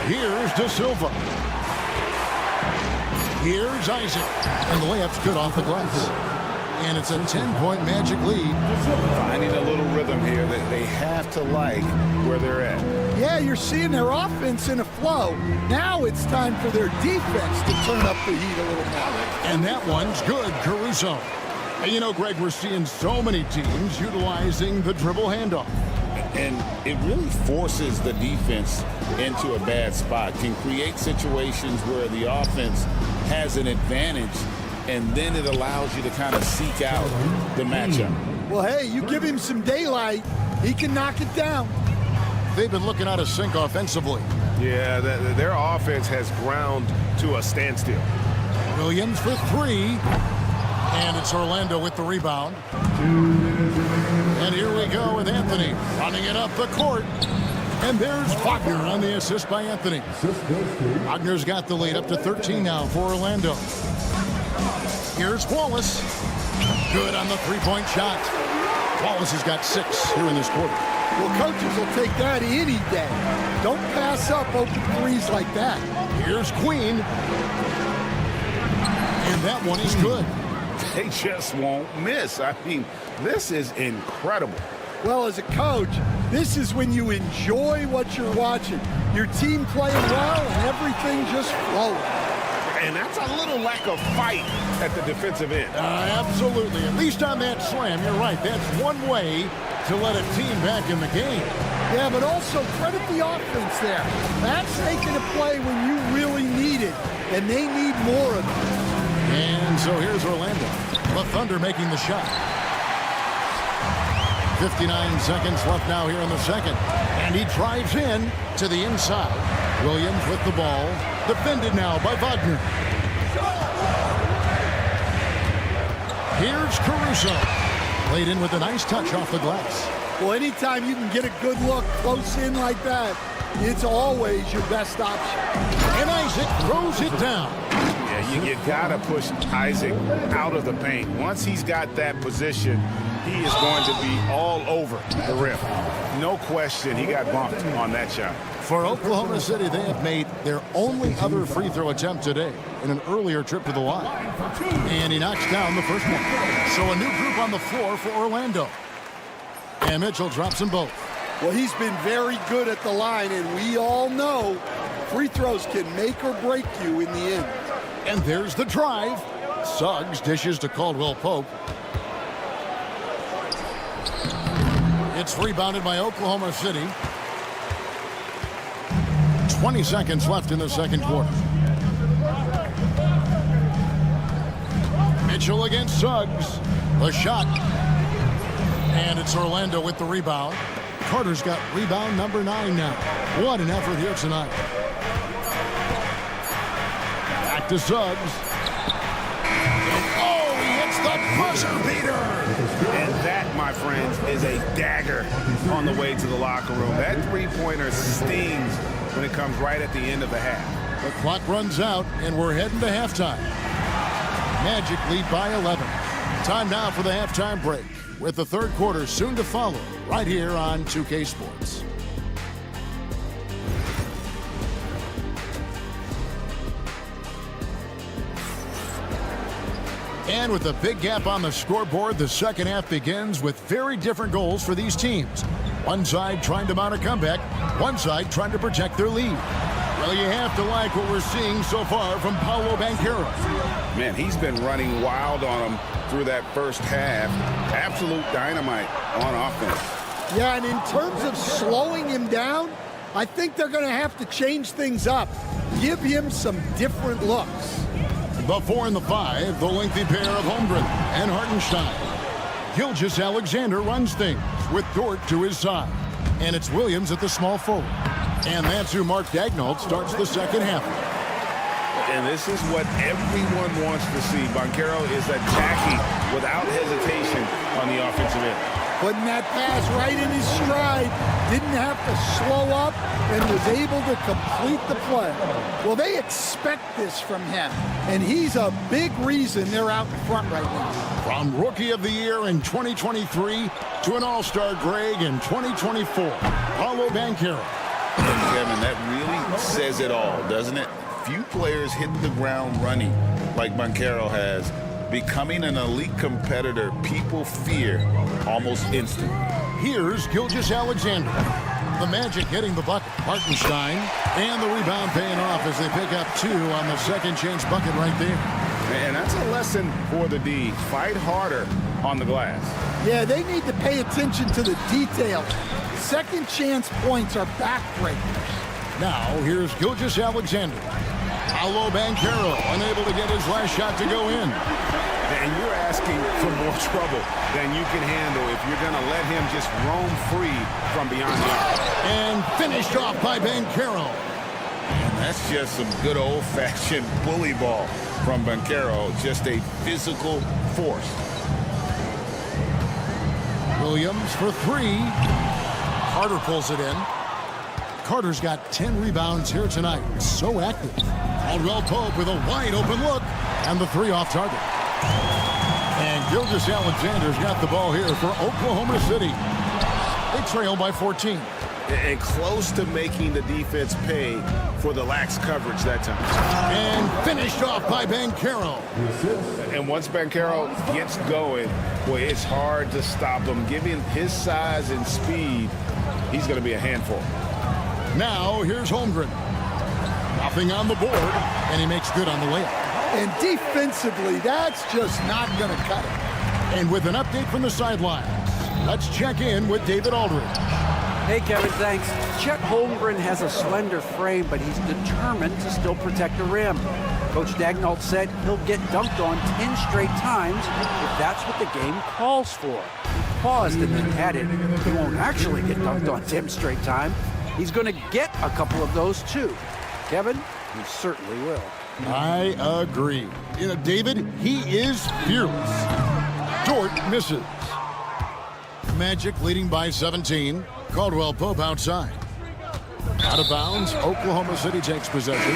Here's De Silva. Here's Isaac. And the layup's good off the glass. And it's a 10-point Magic lead. Finding a little rhythm here that they have to like where they're at. Yeah, you're seeing their offense in a flow. Now it's time for their defense to turn up the heat a little more. And that one's good, Caruso. And you know, Greg, we're seeing so many teams utilizing the dribble handoff. And it really forces the defense into a bad spot. Can create situations where the offense has an advantage, and then it allows you to kind of seek out the matchup. Well, hey, you give him some daylight, he can knock it down. They've been looking out of sync offensively. Yeah, their offense has ground to a standstill. Williams for 3. And it's Orlando with the rebound. And here we go with Anthony running it up the court. And there's Wagner on the assist by Anthony. Wagner's got the lead up to 13 now for Orlando. Here's Wallace. Good on the three-point shot. Wallace has got 6 here in this quarter. Well, coaches will take that any day. Don't pass up open threes like that. Here's Queen. And that one is good. They just won't miss. I mean, this is incredible. Well, as a coach, this is when you enjoy what you're watching. Your team playing well and everything just flowing. And that's a little lack of fight at the defensive end. Absolutely. At least on that slam, you're right. That's one way to let a team back in the game. Yeah, but also credit the offense there. That's taking a play when you really need it, and they need more of it. And so here's Orlando. The Thunder making the shot. 59 seconds left now here in the second. And he drives in to the inside. Williams with the ball. Defended now by Wagner. Here's Caruso. Played in with a nice touch off the glass. Well, anytime you can get a good look close in like that, it's always your best option. And Isaac throws it down. Yeah, you got to push Isaac out of the paint. Once he's got that position, he is going to be all over the rim. No question, he got bumped on that shot. For Oklahoma City, they have made their only other free throw attempt today in an earlier trip to the line. And he knocks down the first one. So a new group on the floor for Orlando. And Mitchell drops them both. Well, he's been very good at the line, and we all know free throws can make or break you in the end. And there's the drive. Suggs dishes to Caldwell Pope. It's rebounded by Oklahoma City. 20 seconds left in the second quarter. Mitchell against Suggs. The shot. And it's Orlando with the rebound. Carter's got rebound number 9 now. What an effort here tonight. Back to Suggs. Oh, he hits the buzzer beater. And that, my friends, is a dagger on the way to the locker room. That three-pointer stings when it comes right at the end of the half. The clock runs out, and we're heading to halftime. Magic lead by 11. Time now for the halftime break, with the third quarter soon to follow, right here on 2K Sports. And with a big gap on the scoreboard, the second half begins with very different goals for these teams. One side trying to mount a comeback, one side trying to protect their lead. Well, you have to like what we're seeing so far from Paolo Banchero. Man, he's been running wild on him through that first half. Absolute dynamite on offense. Yeah, and in terms of slowing him down, I think they're going to have to change things up. Give him some different looks. The 4 and the 5, the lengthy pair of Holmgren and Hartenstein. Gilgeous-Alexander runs things with Dort to his side. And it's Williams at the small forward. And that's who Mark Daigneault starts the second half. And this is what everyone wants to see. Banchero is attacking without hesitation on the offensive end. Putting that pass right in his stride, didn't have to slow up, and was able to complete the play. Well, they expect this from him, and he's a big reason they're out in front right now. From Rookie of the Year in 2023 to an All-Star Greg in 2024, Paolo Banchero. And Kevin, that really says it all, doesn't it? Few players hit the ground running like Banchero has. Becoming an elite competitor, people fear almost instantly. Here's Gilgeous-Alexander. The Magic getting the bucket. Hartenstein, and the rebound paying off as they pick up 2 on the second chance bucket right there. And that's a lesson for the D. Fight harder on the glass. Yeah, they need to pay attention to the details. Second chance points are backbreakers. Now, here's Gilgeous-Alexander. Paolo Banchero unable to get his last shot to go in. And you're asking for more trouble than you can handle if you're going to let him just roam free from beyond the arc. And finished off by Banchero. And that's just some good old-fashioned bully ball from Banchero. Just a physical force. Williams for 3. Carter pulls it in. Carter's got 10 rebounds here tonight. So active. Caldwell Pope with a wide open look. And the 3 off target. And Gilgeous-Alexander's got the ball here for Oklahoma City. They trail by 14. And close to making the defense pay for the lax coverage that time. And finished off by Banchero. And once Banchero gets going, boy, it's hard to stop him. Given his size and speed, he's going to be a handful. Now, here's Holmgren. Nothing on the board, and he makes good on the layup. And defensively, that's just not going to cut it. And with an update from the sidelines, let's check in with David Aldridge. Hey, Kevin, thanks. Chet Holmgren has a slender frame, but he's determined to still protect the rim. Coach Daigneault said he'll get dunked on 10 straight times if that's what the game calls for. He paused and then added, he won't actually get dunked on 10 straight times. He's going to get a couple of those, too. Kevin, he certainly will. I agree. David, he is fearless. Dort misses. Magic leading by 17. Caldwell Pope outside. Out of bounds. Oklahoma City takes possession.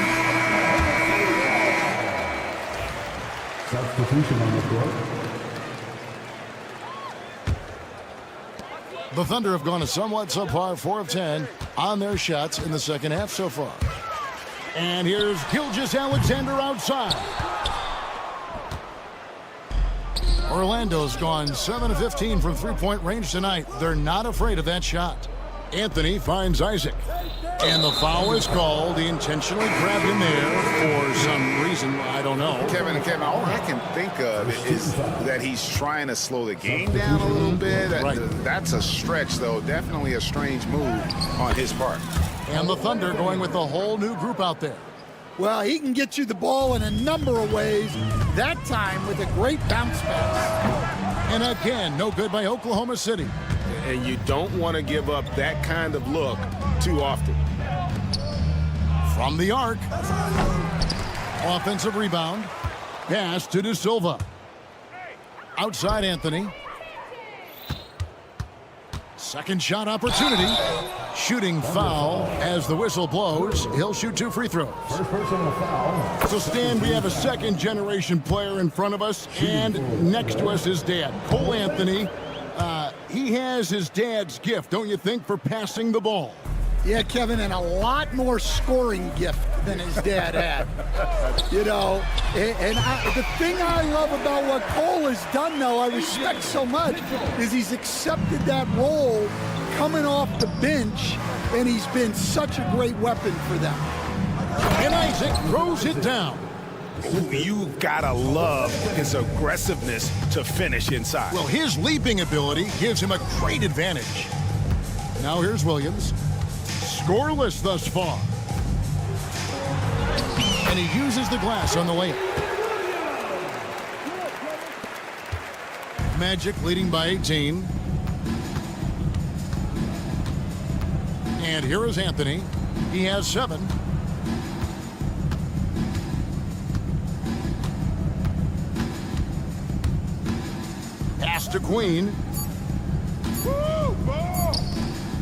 Substitution on the court. The Thunder have gone a somewhat subpar 4 of 10 on their shots in the second half so far. And here's Gilgeous-Alexander outside. Orlando's gone 7 of 15 from three-point range tonight. They're not afraid of that shot. Anthony finds Isaac. And the foul is called. He intentionally grabbed him there for some reason. I don't know. Kevin, all I can think of is that he's trying to slow the game down a little bit. Right. That's a stretch, though. Definitely a strange move on his part. And the Thunder going with a whole new group out there. Well, he can get you the ball in a number of ways. That time with a great bounce pass. And again, no good by Oklahoma City. And you don't want to give up that kind of look too often. From the arc. Offensive rebound. Pass to De Silva. Outside Anthony. Second shot opportunity. Shooting foul as the whistle blows. He'll shoot 2 free throws. First personal foul. So, Stan, we have a second-generation player in front of us, and next to us is Dad. Cole Anthony. He has his dad's gift, don't you think, for passing the ball? Yeah, Kevin, and a lot more scoring gift than his dad had. You know, the thing I love about what Cole has done, though, I respect so much, is he's accepted that role coming off the bench, and he's been such a great weapon for them. And Isaac throws it down. You gotta love his aggressiveness to finish inside. Well, his leaping ability gives him a great advantage. Now here's Williams. Scoreless thus far. And he uses the glass on the layup. Magic leading by 18. And here is Anthony. He has 7. Pass to Queen.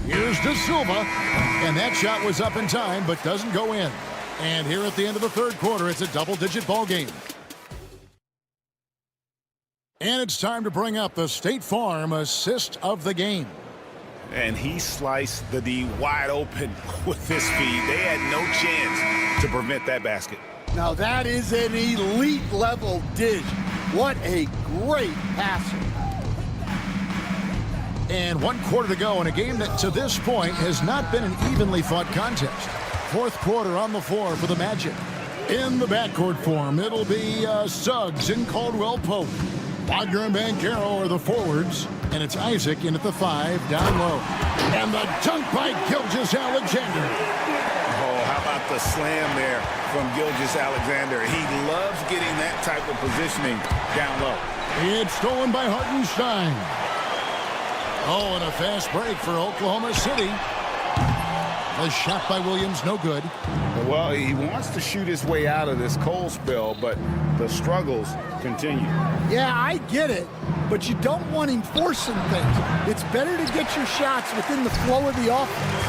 Here's De Silva. And that shot was up in time, but doesn't go in. And here at the end of the third quarter, it's a double-digit ball game. And it's time to bring up the State Farm assist of the game. And he sliced the D wide open with his feed. They had no chance to prevent that basket. Now that is an elite level dish. What a great passer. And 1 quarter to go in a game that to this point has not been an evenly fought contest. Fourth quarter on the floor for the Magic. In the backcourt form, it'll be Suggs and Caldwell Pope. Wagner and Banchero are the forwards. And it's Isaac in at the 5, down low. And the dunk by Gilgeous-Alexander. Oh, how about the slam there from Gilgeous-Alexander? He loves getting that type of positioning down low. It's stolen by Hartenstein. Oh, and a fast break for Oklahoma City. The shot by Williams, no good. Well, he wants to shoot his way out of this cold spell, but the struggles continue. Yeah, I get it, but you don't want him forcing things. It's better to get your shots within the flow of the offense.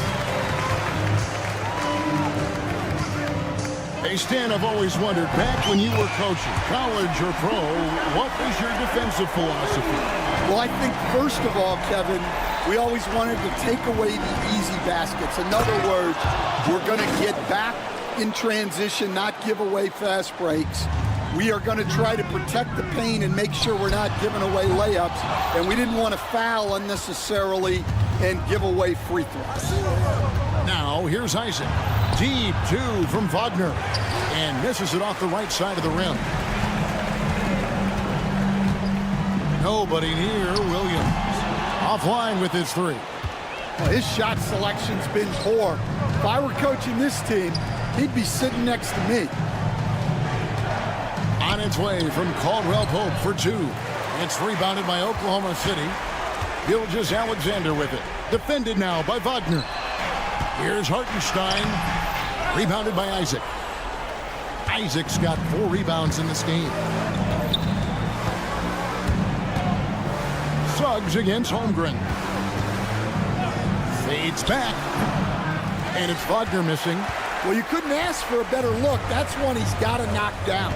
Hey, Stan, I've always wondered, back when you were coaching, college or pro, what was your defensive philosophy? Well, I think, first of all, Kevin, we always wanted to take away the easy baskets. In other words, we're going to get back in transition, not give away fast breaks. We are going to try to protect the paint and make sure we're not giving away layups. And we didn't want to foul unnecessarily and give away free throws. Now, here's Isaac. Deep 2 from Wagner. And misses it off the right side of the rim. Nobody near Williams. Offline with his 3. Well, his shot selection's been poor. If I were coaching this team, he'd be sitting next to me. On its way from Caldwell Pope for 2. It's rebounded by Oklahoma City. Gilgeous-Alexander with it. Defended now by Wagner. Here's Hartenstein. Rebounded by Isaac. Isaac's got 4 rebounds in this game. Suggs against Holmgren. Fades back. And it's Wagner missing. Well, you couldn't ask for a better look. That's one he's got to knock down.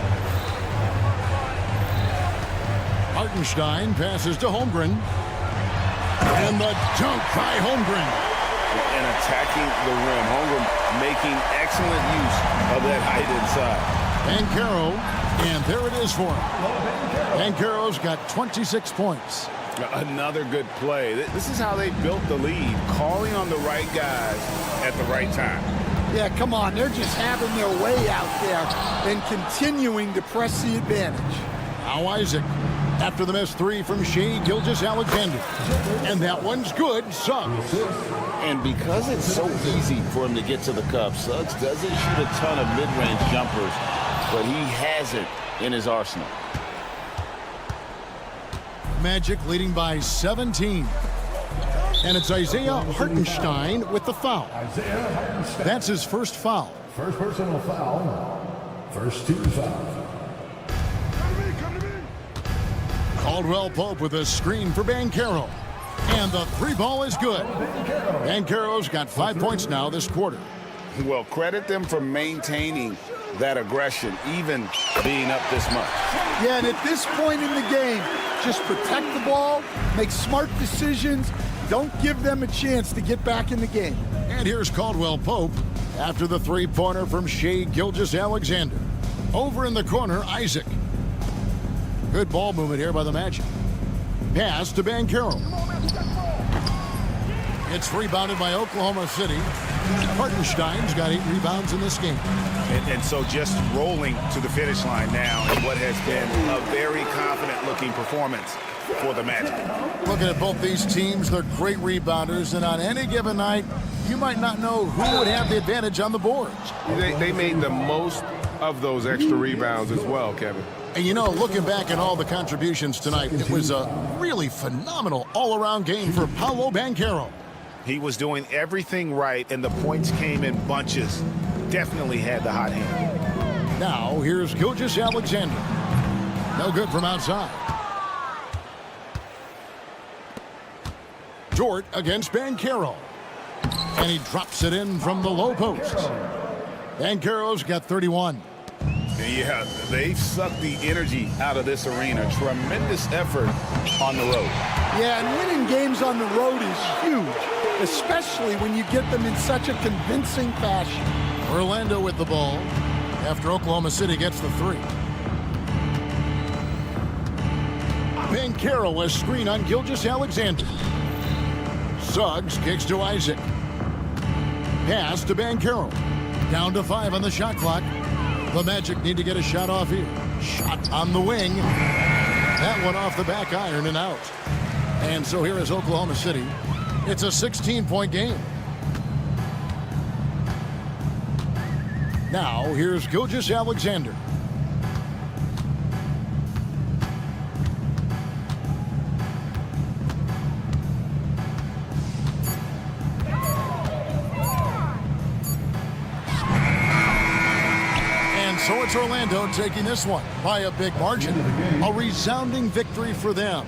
Hartenstein passes to Holmgren. And the dunk by Holmgren. And attacking the rim. Holmgren making excellent use of that height inside. Banchero, and there it is for him. Banchero's got 26 points. Another good play. This is how they built the lead, calling on the right guys at the right time. Yeah, come on. They're just having their way out there and continuing to press the advantage. Now Isaac, after the missed three from Shea Gilgeous-Alexander. And that one's good. Suggs. And because it's so easy for him to get to the cup, Suggs doesn't shoot a ton of mid-range jumpers, but he has it in his arsenal. Magic leading by 17. And it's Isaiah Hartenstein with the foul. That's his first foul. First personal foul. First team foul. Caldwell Pope with a screen for Banchero. And the three ball is good. Banchero's got 5 points now this quarter. Well, credit them for maintaining that aggression, even being up this much. Yeah, and at this point in the game, just protect the ball, make smart decisions, don't give them a chance to get back in the game. And here's Caldwell Pope after the three-pointer from Shea Gilgeous-Alexander. Over in the corner, Isaac. Good ball movement here by the Magic. Pass to Banchero. It's rebounded by Oklahoma City. Hartenstein's got 8 rebounds in this game. And so just rolling to the finish line now in what has been a very confident-looking performance for the Magic. Looking at both these teams, they're great rebounders, and on any given night, you might not know who would have the advantage on the boards. They made the most of those extra rebounds as well, Kevin. And you know, looking back at all the contributions tonight, it was a really phenomenal all-around game for Paolo Banchero. He was doing everything right, and the points came in bunches. Definitely had the hot hand. Now, here's Gilgeous-Alexander. No good from outside. Dort against Banchero. And he drops it in from the low post. Banchero's got 31. Yeah, they've sucked the energy out of this arena. Tremendous effort on the road. Yeah, and winning games on the road is huge, especially when you get them in such a convincing fashion. Orlando with the ball after Oklahoma City gets the three. Banchero a screen on Gilgeous-Alexander. Suggs kicks to Isaac. Pass to Banchero. Down to 5 on the shot clock. The Magic need to get a shot off here. Shot on the wing. That one off the back iron and out. And so here is Oklahoma City. It's a 16-point game. Now, here's Gilgeous-Alexander. And so it's Orlando taking this one by a big margin. A resounding victory for them.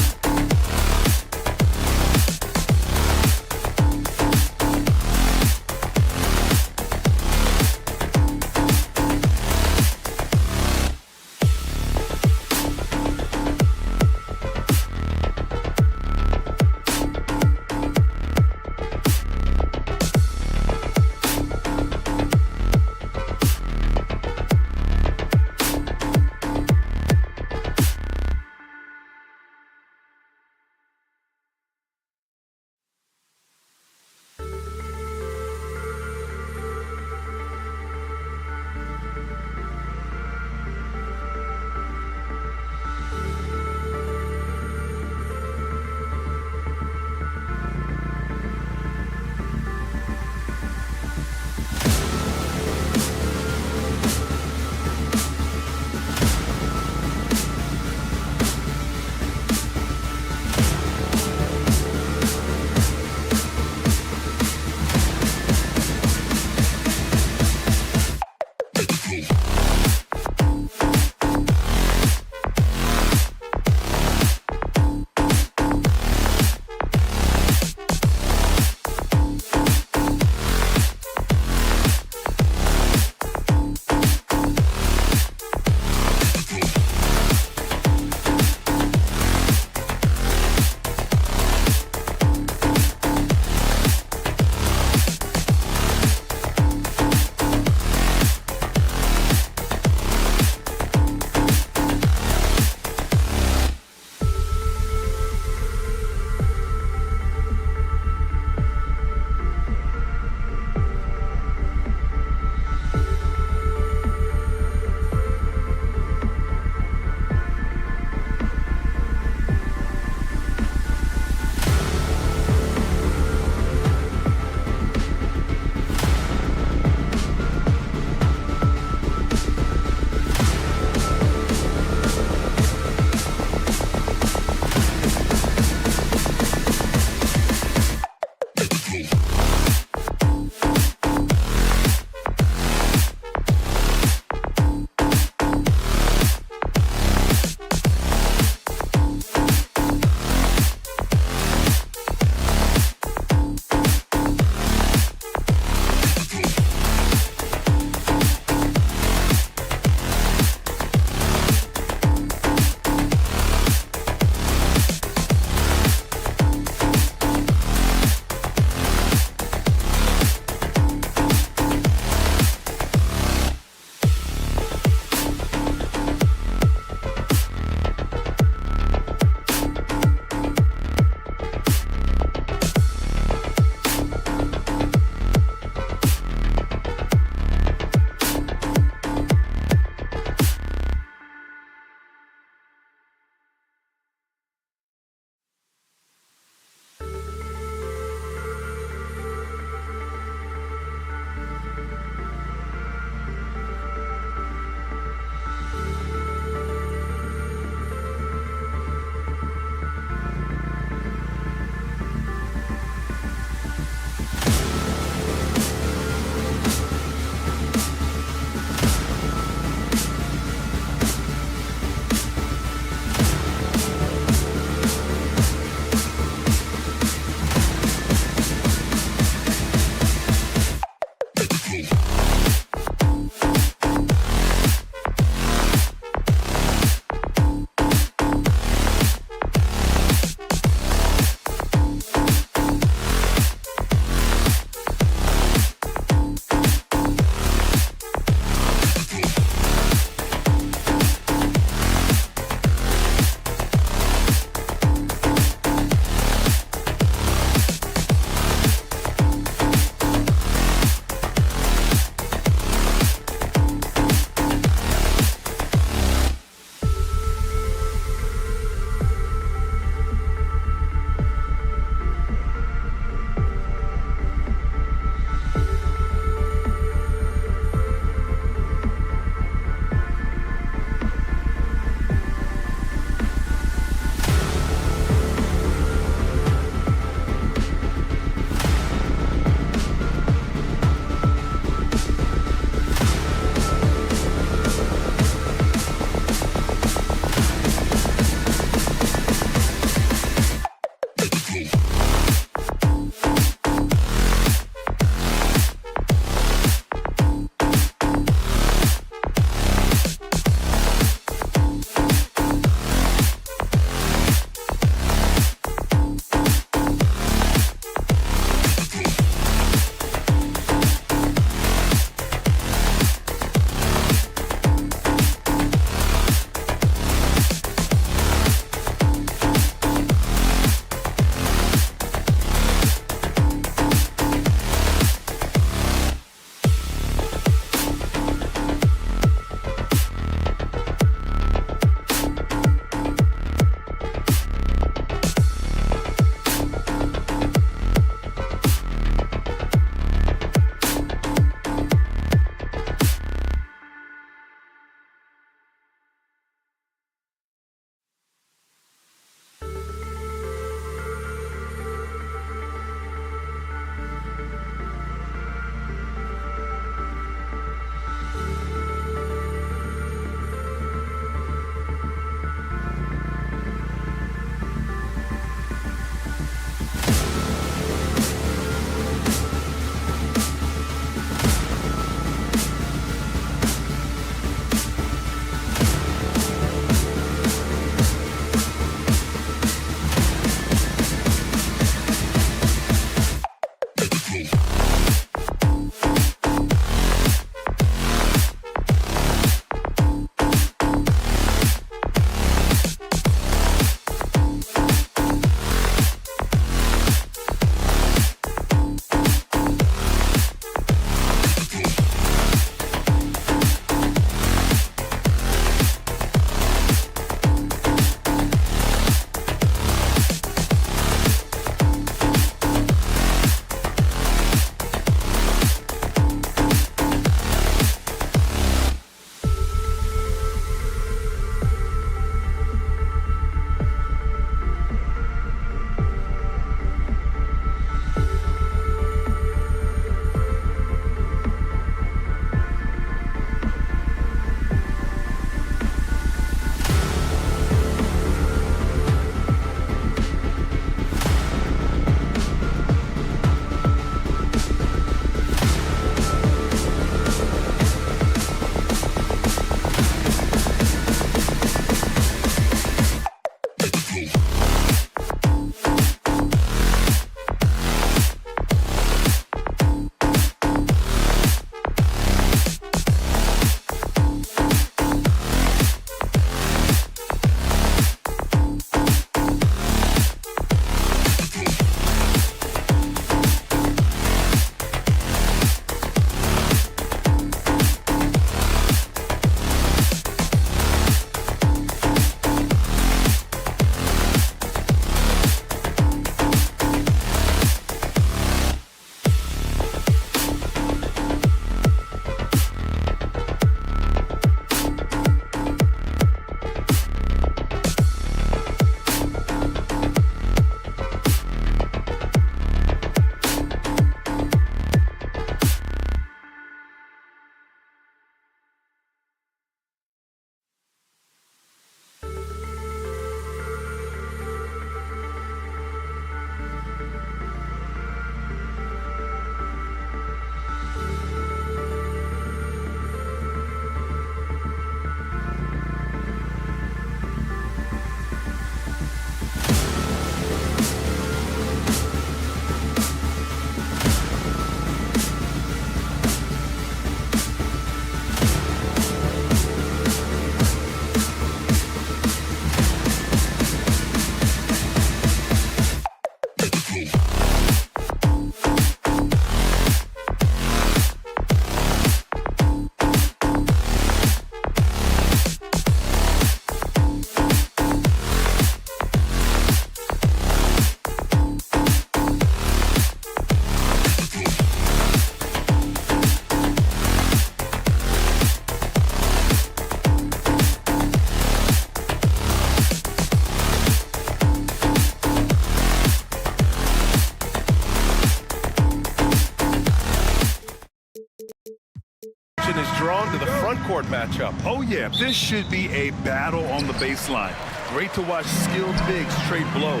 drawn to the front court matchup. Oh, yeah, this should be a battle on the baseline. Great to watch skilled bigs trade blows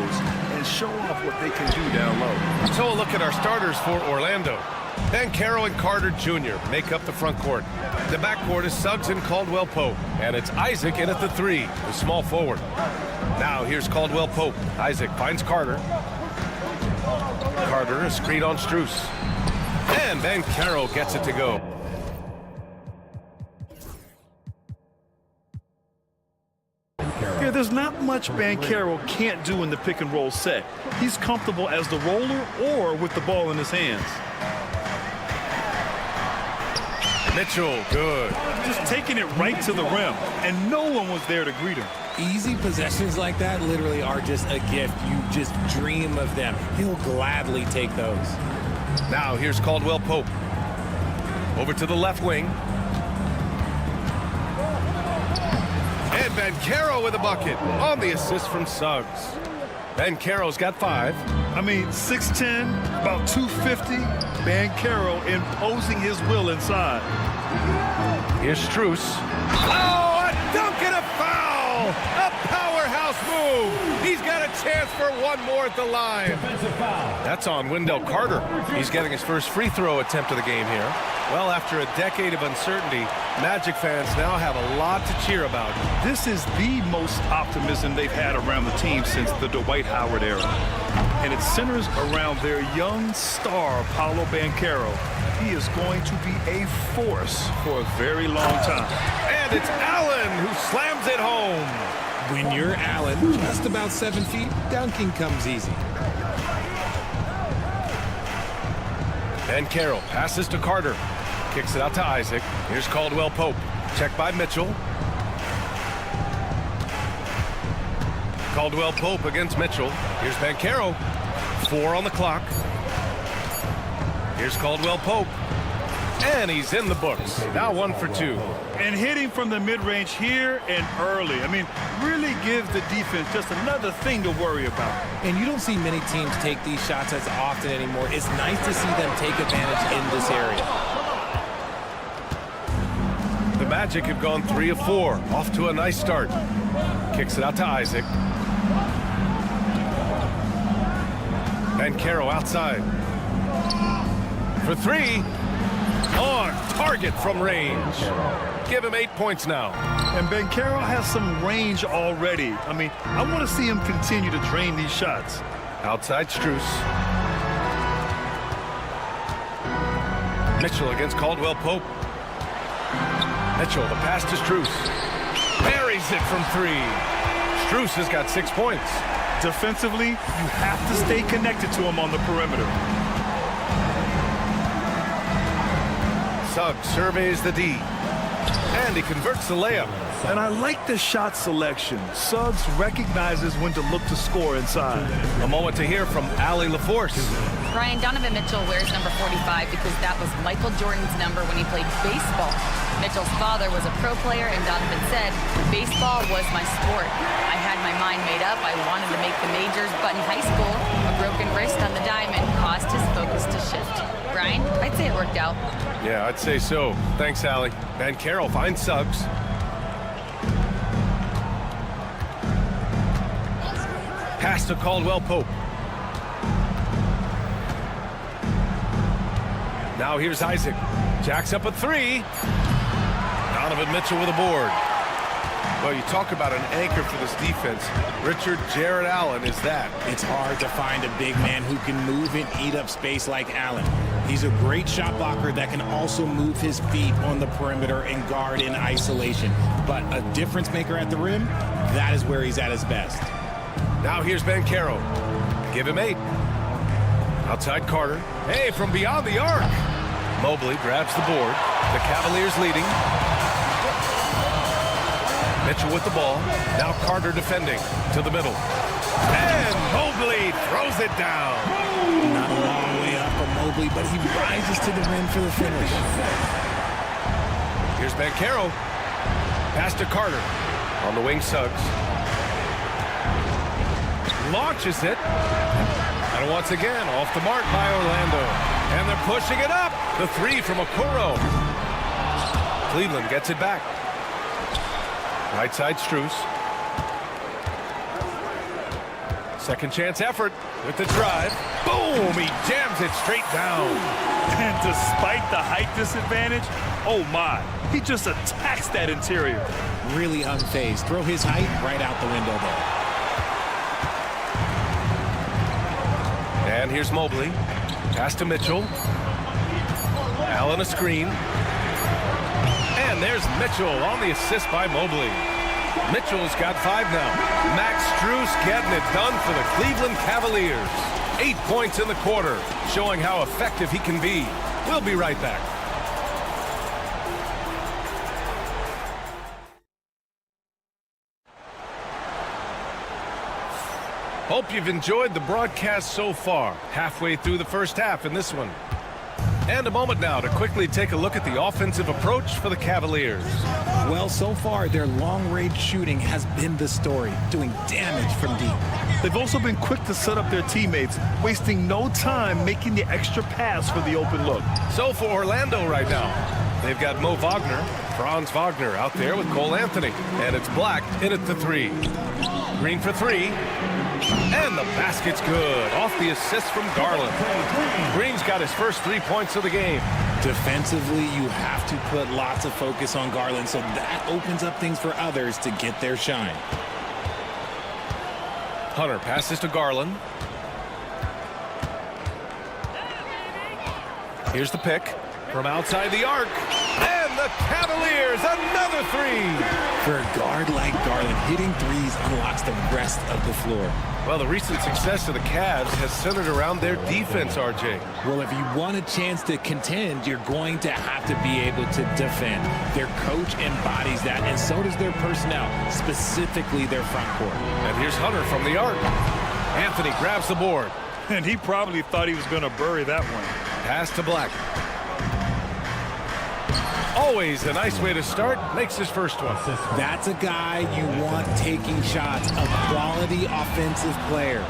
and show off what they can do down low. So a look at our starters for Orlando. Banchero and Carter Jr. make up the front court. The backcourt is Suggs and Caldwell Pope. And it's Isaac in at the 3, the small forward. Now here's Caldwell Pope. Isaac finds Carter. Carter, a screen on Strus. And Banchero gets it to go. Yeah, there's not much Banchero can't do in the pick and roll set. He's comfortable as the roller or with the ball in his hands. Mitchell, good. Just taking it right to the rim, and no one was there to greet him. Easy possessions like that literally are just a gift. You just dream of them. He'll gladly take those. Now here's Caldwell Pope. Over to the left wing. And Banchero with a bucket on the assist from Suggs. Banchero's got 5. I mean, 6'10", about 250. Banchero imposing his will inside. Here's Strus. Oh, a dunk and a foul! A powerhouse move! He's got a chance for one more at the line. That's on Wendell Carter. He's getting his first free throw attempt of the game here. Well, after a decade of uncertainty, Magic fans now have a lot to cheer about. This is the most optimism they've had around the team since the Dwight Howard era. And it centers around their young star, Paolo Banchero. He is going to be a force for a very long time. And it's Allen who slams it home. When you're Allen, just about 7 feet, dunking comes easy. Banchero passes to Carter. Kicks it out to Isaac. Here's Caldwell Pope. Checked by Mitchell. Caldwell Pope against Mitchell. Here's Banchero. 4 on the clock. Here's Caldwell Pope. And he's in the books. Now 1 for 2. And hitting from the mid-range here and early. I mean, really give the defense just another thing to worry about. And you don't see many teams take these shots as often anymore. It's nice to see them take advantage in this area. The Magic have gone 3 of 4. Off to a nice start. Kicks it out to Isaac. Banchero outside. For 3. On target from range. Give him 8 points now. And Banchero has some range already. I mean, I want to see him continue to drain these shots. Outside Strus. Mitchell against Caldwell Pope. Mitchell, the pass to Strus. Buries it from 3. Strus has got 6 points. Defensively, you have to stay connected to him on the perimeter. Suggs surveys the D. And he converts the layup. And I like the shot selection. Suggs recognizes when to look to score inside. A moment to hear from Allie LaForce. Brian, Donovan Mitchell wears number 45 because that was Michael Jordan's number when he played baseball. Mitchell's father was a pro player, and Donovan said, baseball was my sport. I had my mind made up. I wanted to make the majors, but in high school, a broken wrist on the diamond caused his focus to shift. Brian, I'd say it worked out. Yeah, I'd say so. Thanks, Allie. Banchero finds Suggs. Pass to Caldwell Pope. Now here's Isaac. Jacks up a 3. Donovan Mitchell with a board. Well, you talk about an anchor for this defense. Richard Jared Allen is that. It's hard to find a big man who can move and eat up space like Allen. He's a great shot blocker that can also move his feet on the perimeter and guard in isolation. But a difference maker at the rim, that is where he's at his best. Now here's Banchero. Give him 8. Outside Carter. Hey, from beyond the arc. Mobley grabs the board. The Cavaliers leading. Mitchell with the ball. Now Carter defending to the middle. And Mobley throws it down. Not a long way up for Mobley, but he rises to the rim for the finish. Here's Banchero. Pass to Carter. On the wing, Suggs. Launches it. And once again, off the mark by Orlando. And they're pushing it up. The 3 from Okoro. Cleveland gets it back. Right side, Strus. Second chance effort with the drive. Boom! He jams it straight down. And despite the height disadvantage, oh my, he just attacks that interior. Really unfazed. Throw his height right out the window there. And here's Mobley. Pass to Mitchell. Allen a screen. And there's Mitchell on the assist by Mobley. Mitchell's got 5 now. Max Strus getting it done for the Cleveland Cavaliers. 8 points in the quarter, showing how effective he can be. We'll be right back. Hope you've enjoyed the broadcast so far. Halfway through the first half in this one. And a moment now to quickly take a look at the offensive approach for the Cavaliers. Well, so far, their long-range shooting has been the story, doing damage from deep. They've also been quick to set up their teammates, wasting no time making the extra pass for the open look. So for Orlando right now, they've got Franz Wagner out there with Cole Anthony. And it's Black in at the 3. Green for 3. And the basket's good. Off the assist from Garland. Green's got his first 3 points of the game. Defensively, you have to put lots of focus on Garland, so that opens up things for others to get their shine. Hunter passes to Garland. Here's the pick from outside the arc. And the Cavaliers, another 3. For a guard like Garland, hitting threes unlocks the rest of the floor. Well, the recent success of the Cavs has centered around their defense, RJ. Well, if you want a chance to contend, you're going to have to be able to defend. Their coach embodies that, and so does their personnel, specifically their front court. And here's Hunter from the arc. Anthony grabs the board. And he probably thought he was going to bury that one. Pass to Black. Always a nice way to start. Makes his first one. That's a guy you want taking shots, a quality offensive player.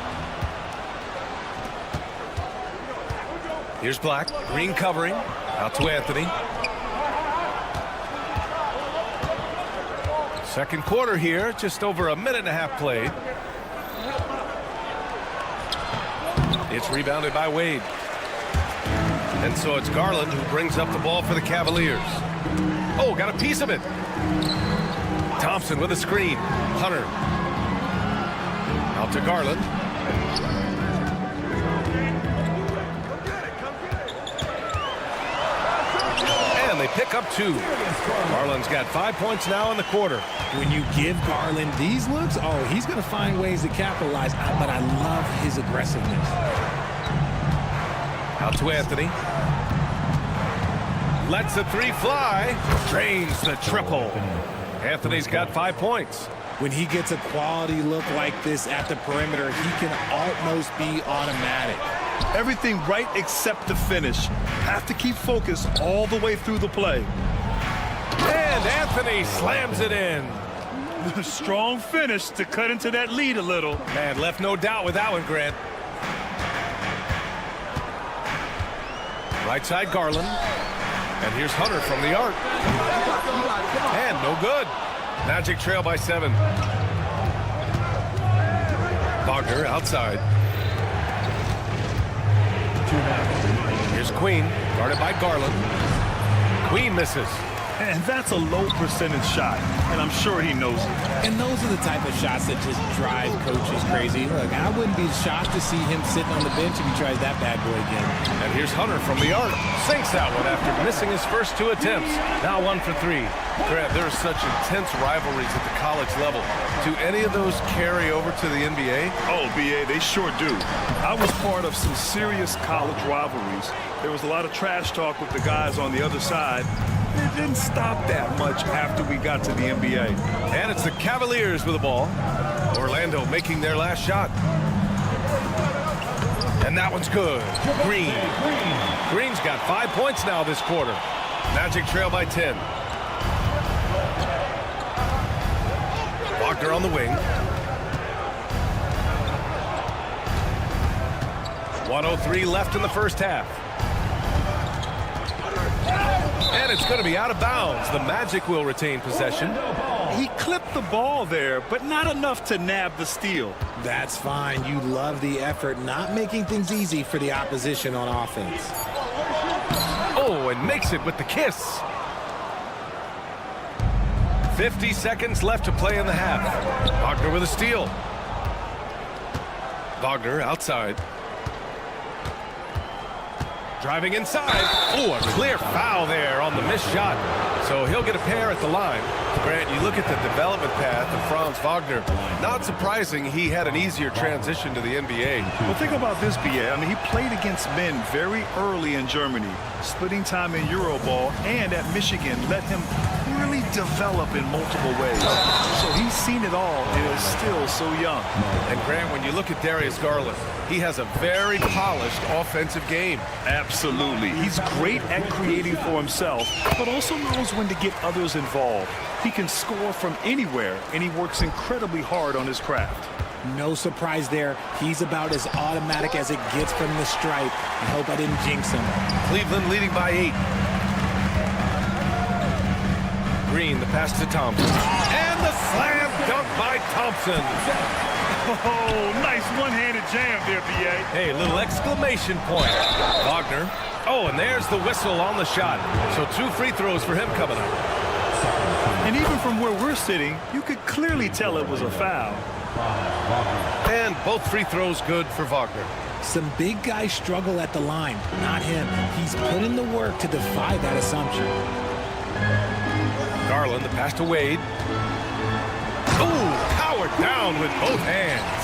Here's Black. Green covering. Out to Anthony. Second quarter here. Just over a minute and a half played. It's rebounded by Wade. And so it's Garland who brings up the ball for the Cavaliers. Oh, got a piece of it. Thompson with a screen. Hunter. Out to Garland. And they pick up 2. Garland's got 5 points now in the quarter. When you give Garland these looks, oh, he's going to find ways to capitalize, but I love his aggressiveness. Out to Anthony. Lets the 3 fly. Drains the triple. Anthony's got 5 points. When he gets a quality look like this at the perimeter, he can almost be automatic. Everything right except the finish. Have to keep focused all the way through the play. And Anthony slams it in. Strong finish to cut into that lead a little. Man, left no doubt with that one, Grant. Right side, Garland. And here's Hunter from the arc. And no good. Magic trail by 7. Wagner outside. Here's Queen, guarded by Garland. Queen misses. And that's a low percentage shot, and I'm sure he knows it. And those are the type of shots that just drive coaches crazy. Look, I wouldn't be shocked to see him sitting on the bench if he tries that bad boy again. And here's Hunter from the arc. Sinks that one after missing his first 2 attempts. Now 1 for 3. Grant, there are such intense rivalries at the college level. Do any of those carry over to the NBA? Oh, BA, they sure do. I was part of some serious college rivalries. There was a lot of trash talk with the guys on the other side. It didn't stop that much after we got to the NBA. And it's the Cavaliers with the ball. Orlando making their last shot. And that one's good. Green. Green's got 5 points now this quarter. Magic trail by 10. Wagner on the wing. 1:03 left in the first half. And it's going to be out of bounds. The Magic will retain possession. He clipped the ball there, but not enough to nab the steal. That's fine. You love the effort, not making things easy for the opposition on offense. Oh, and makes it with the kiss. 50 seconds left to play in the half. Wagner with a steal. Wagner outside. Driving inside. Oh, a clear foul there on the missed shot. So he'll get a pair at the line. Grant, you look at the development path of Franz Wagner. Not surprising he had an easier transition to the NBA. Well, think about this, B.A. I mean, he played against men very early in Germany, splitting time in Euroball, and at Michigan let him really develop in multiple ways. So he's seen it all and is still so young. And Grant, when you look at Darius Garland, he has a very polished offensive game. Absolutely. He's great at creating for himself, but also knows when to get others involved. He can score from anywhere, and he works incredibly hard on his craft. No surprise there. He's about as automatic as it gets from the stripe. I hope I didn't jinx him. Cleveland leading by 8. Green, the pass to Thompson. And the slam dunk by Thompson. Oh, nice one-handed jam there, B.A. Hey, little exclamation point. Wagner. Oh, and there's the whistle on the shot. So 2 free throws for him coming up. And even from where we're sitting, you could clearly tell it was a foul. And both free throws good for Wagner. Some big guys struggle at the line, not him. He's put in the work to defy that assumption. Garland, the pass to Wade. Oh, powered down with both hands.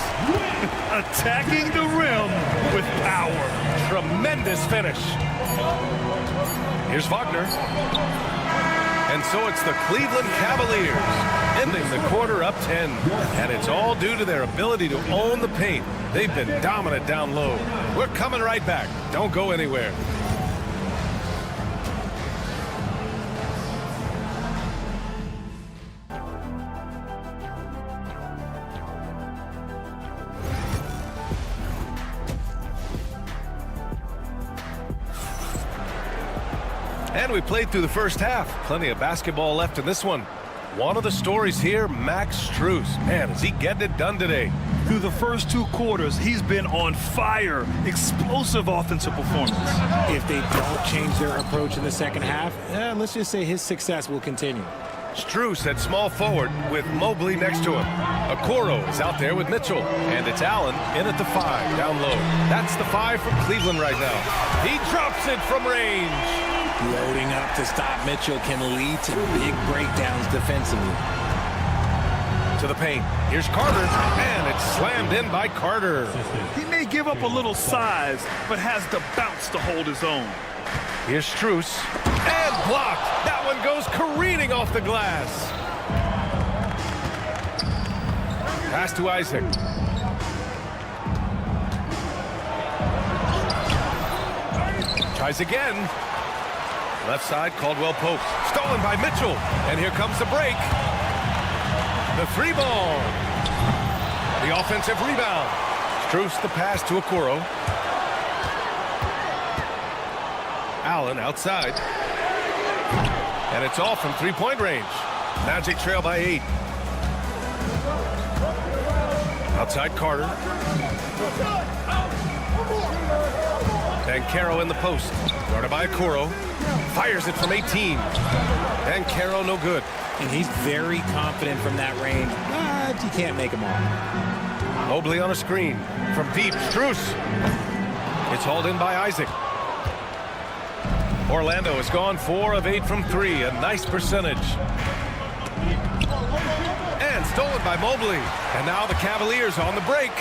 Attacking the rim with power. Tremendous finish. Here's Wagner. And so it's the Cleveland Cavaliers ending the quarter up 10. And it's all due to their ability to own the paint. They've been dominant down low. We're coming right back. Don't go anywhere. And we played through the first half. Plenty of basketball left in this one. One of the stories here, Max Strus. Man, is he getting it done today. Through the first 2 quarters, he's been on fire. Explosive offensive performance. If they don't change their approach in the second half, let's just say his success will continue. Strus at small forward with Mobley next to him. Okoro is out there with Mitchell. And it's Allen in at the 5, down low. That's the 5 from Cleveland right now. He drops it from range. Loading up to stop Mitchell can lead to big breakdowns defensively. To the paint. Here's Carter. And it's slammed in by Carter. He may give up a little size, but has the bounce to hold his own. Here's Strus. And blocked. That one goes careening off the glass. Pass to Isaac. Tries again. Left side, Caldwell Pope. Stolen by Mitchell. And here comes the break. The 3 ball. The offensive rebound. Strus the pass to Okoro. Allen outside. And it's off from 3-point range. Magic trail by 8. Outside Carter. And Caro in the post. Guarded by Okoro. Fires it from 18. And Caro no good. And he's very confident from that range, but you can't make him all. Mobley on a screen. From deep, Strus. It's hauled in by Isaac. Orlando has gone 4 of 8 from 3. A nice percentage. And stolen by Mobley. And now the Cavaliers on the break.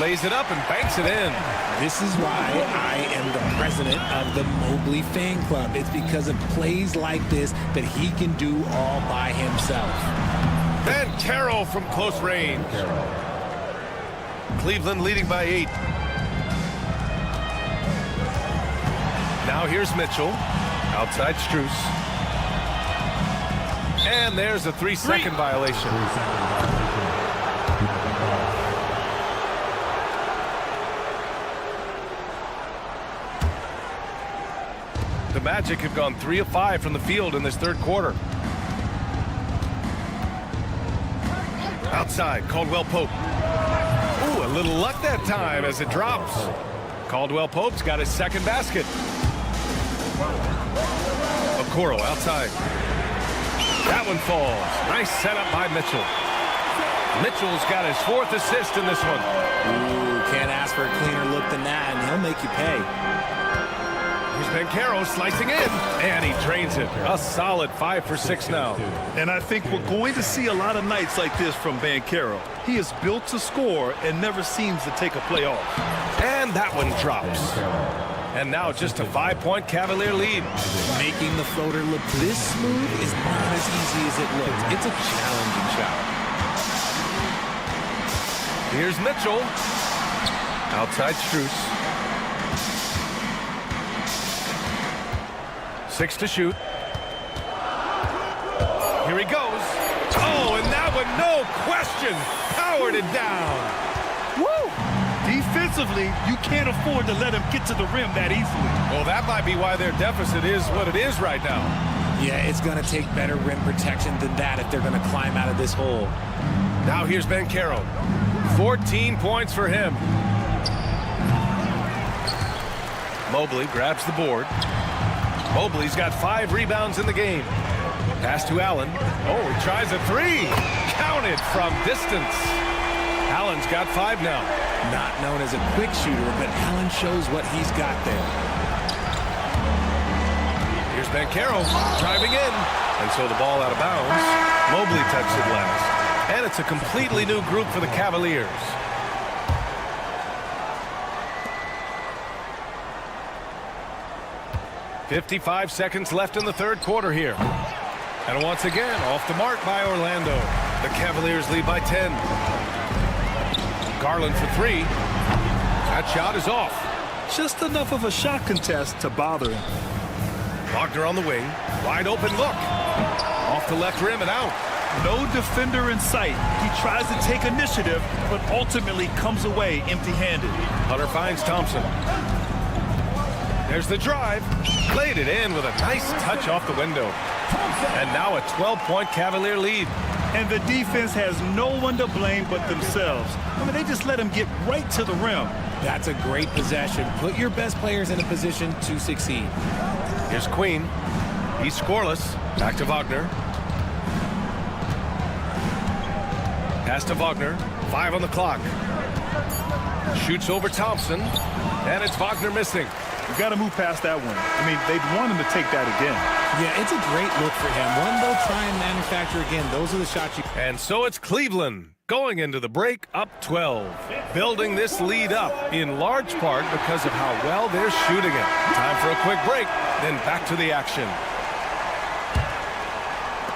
Lays it up and banks it in. This is why I am the president of the Mobley fan club. It's because of plays like this that he can do all by himself. And Caro from close range. Cleveland leading by 8. Now here's Mitchell. Outside Strus. And there's a 3-second violation. The Magic have gone 3 of 5 from the field in this third quarter. Outside, Caldwell Pope. Ooh, a little luck that time as it drops. Caldwell Pope's got his second basket. Okoro outside. That one falls. Nice setup by Mitchell. Mitchell's got his 4th assist in this one. Ooh, can't ask for a cleaner look than that, and he'll make you pay. Here's Banchero slicing in, and he drains it. A solid 5 for 6 now. And I think we're going to see a lot of nights like this from Banchero. He is built to score and never seems to take a play off. And that one drops. And now just a 5-point Cavalier lead. Making the floater look this smooth is not as easy as it looks. It's a challenging shot. Here's Mitchell. Outside Strus. 6 to shoot. Here he goes. Oh, and that one, no question, powered it down. Woo! Defensively, you can't afford to let him get to the rim that easily. Well, that might be why their deficit is what it is right now. Yeah, it's going to take better rim protection than that if they're going to climb out of this hole. Now here's Banchero. 14 points for him. Mobley grabs the board. Mobley's got 5 rebounds in the game. Pass to Allen. Oh, he tries a 3. Counted from distance. Allen's got 5 now. Not known as a quick shooter, but Allen shows what he's got there. Here's Banchero driving in. And so the ball out of bounds. Mobley touched it last. And it's a completely new group for the Cavaliers. .55 seconds left in the third quarter here. And once again, off the mark by Orlando. The Cavaliers lead by 10. Garland for 3. That shot is off. Just enough of a shot contest to bother him. Wagner on the wing. Wide open look. Off the left rim and out. No defender in sight. He tries to take initiative, but ultimately comes away empty-handed. Hunter finds Thompson. There's the drive. Played it in with a nice touch off the window. And now a 12-point Cavalier lead. And the defense has no one to blame but themselves. I mean, they just let him get right to the rim. That's a great possession. Put your best players in a position to succeed. Here's Queen. He's scoreless. Back to Wagner. Pass to Wagner. 5 on the clock. Shoots over Thompson. And it's Wagner missing. You've got to move past that one. I mean, they'd want him to take that again. Yeah, it's a great look for him. One they'll try and manufacture again. Those are the shots you... And so it's Cleveland going into the break up 12. Building this lead up in large part because of how well they're shooting it. Time for a quick break, then back to the action.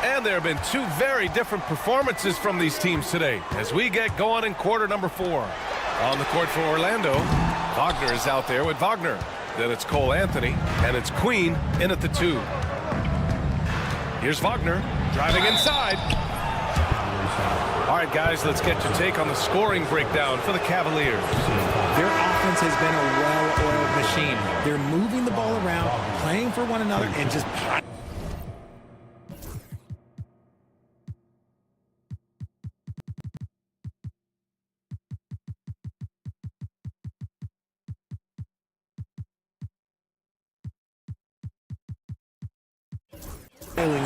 And there have been 2 very different performances from these teams today as we get going in quarter number 4. On the court for Orlando, Wagner is out there with Wagner. Then it's Cole Anthony, and it's Queen in at the 2. Here's Wagner driving inside. All right, guys, let's get your take on the scoring breakdown for the Cavaliers. Their offense has been a well-oiled machine. They're moving the ball around, playing for one another, and just...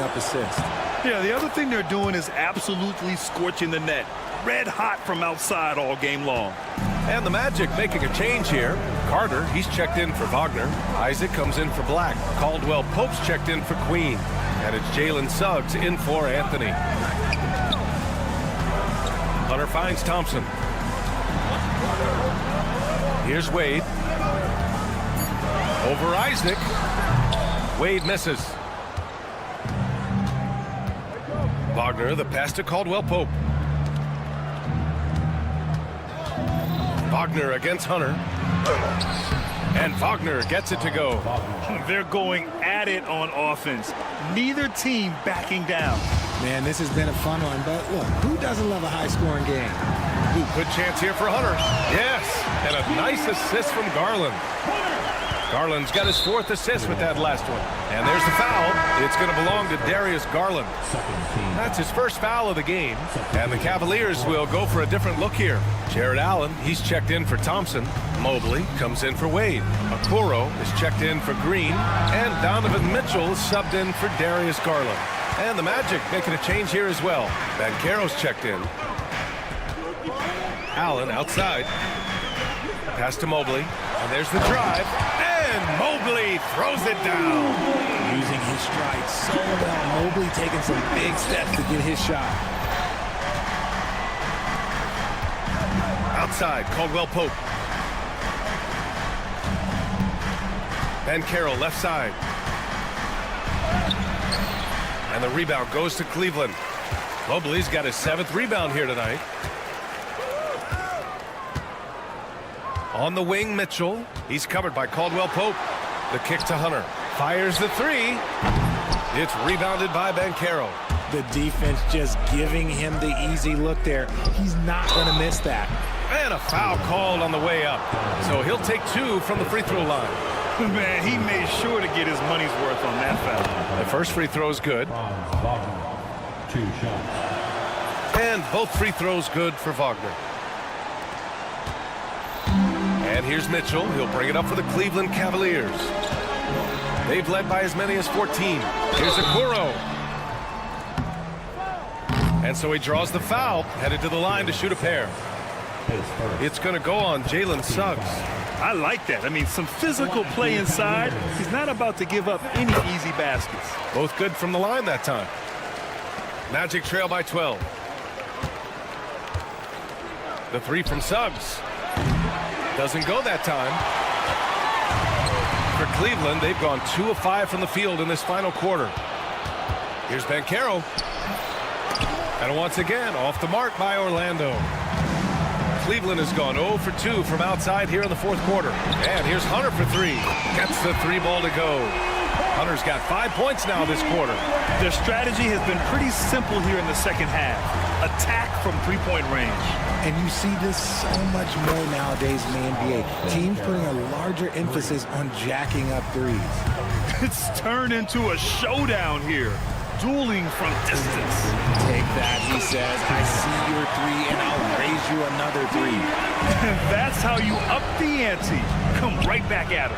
up assist. Yeah, the other thing they're doing is absolutely scorching the net. Red hot from outside all game long. And the Magic making a change here. Carter, he's checked in for Wagner. Isaac comes in for Black. Caldwell Pope's checked in for Queen. And it's Jalen Suggs in for Anthony. Hunter finds Thompson. Here's Wade. Over Isaac. Wade misses. Wagner, the pass to Caldwell Pope. Wagner against Hunter. And Wagner gets it to go. They're going at it on offense. Neither team backing down. Man, this has been a fun one, but look, who doesn't love a high-scoring game? Ooh, good chance here for Hunter. Yes, and a nice assist from Garland. Garland's got his 4th assist with that last one. And there's the foul. It's going to belong to Darius Garland. That's his first foul of the game. And the Cavaliers will go for a different look here. Jared Allen, he's checked in for Thompson. Mobley comes in for Wade. Okoro is checked in for Green. And Donovan Mitchell is subbed in for Darius Garland. And the Magic making a change here as well. Banchero's checked in. Allen outside. Pass to Mobley. And there's the drive. And Mobley throws it down. Using his stride so well. Mobley taking some big steps to get his shot. Outside, Caldwell Pope. Banchero left side. And the rebound goes to Cleveland. Mobley's got his 7th rebound here tonight. On the wing, Mitchell. He's covered by Caldwell Pope. The kick to Hunter. Fires the 3. It's rebounded by Banchero. The defense just giving him the easy look there. He's not going to miss that. And a foul called on the way up. So he'll take 2 from the free throw line. Man, he made sure to get his money's worth on that foul. The first free throw is good. 2 shots. And both free throws good for Wagner. And here's Mitchell. He'll bring it up for the Cleveland Cavaliers. They've led by as many as 14. Here's Okoro. And so he draws the foul, headed to the line to shoot a pair. It's going to go on Jalen Suggs. I like that. I mean, some physical play inside. He's not about to give up any easy baskets. Both good from the line that time. Magic trail by 12. The 3 from Suggs. Doesn't go that time. For Cleveland, they've gone 2 of 5 from the field in this final quarter. Here's Banchero. And once again, off the mark by Orlando. Cleveland has gone 0 for 2 from outside here in the 4th quarter. And here's Hunter for 3. Gets the 3 ball to go. Hunter's got 5 points now this quarter. Their strategy has been pretty simple here in the second half. Attack from 3-point range. And you see this so much more nowadays in the NBA. Teams putting a larger emphasis on jacking up threes. It's turned into a showdown here. Dueling from distance. Take that, he says. I see your 3 and I'll raise you another 3. That's how you up the ante. Come right back at him.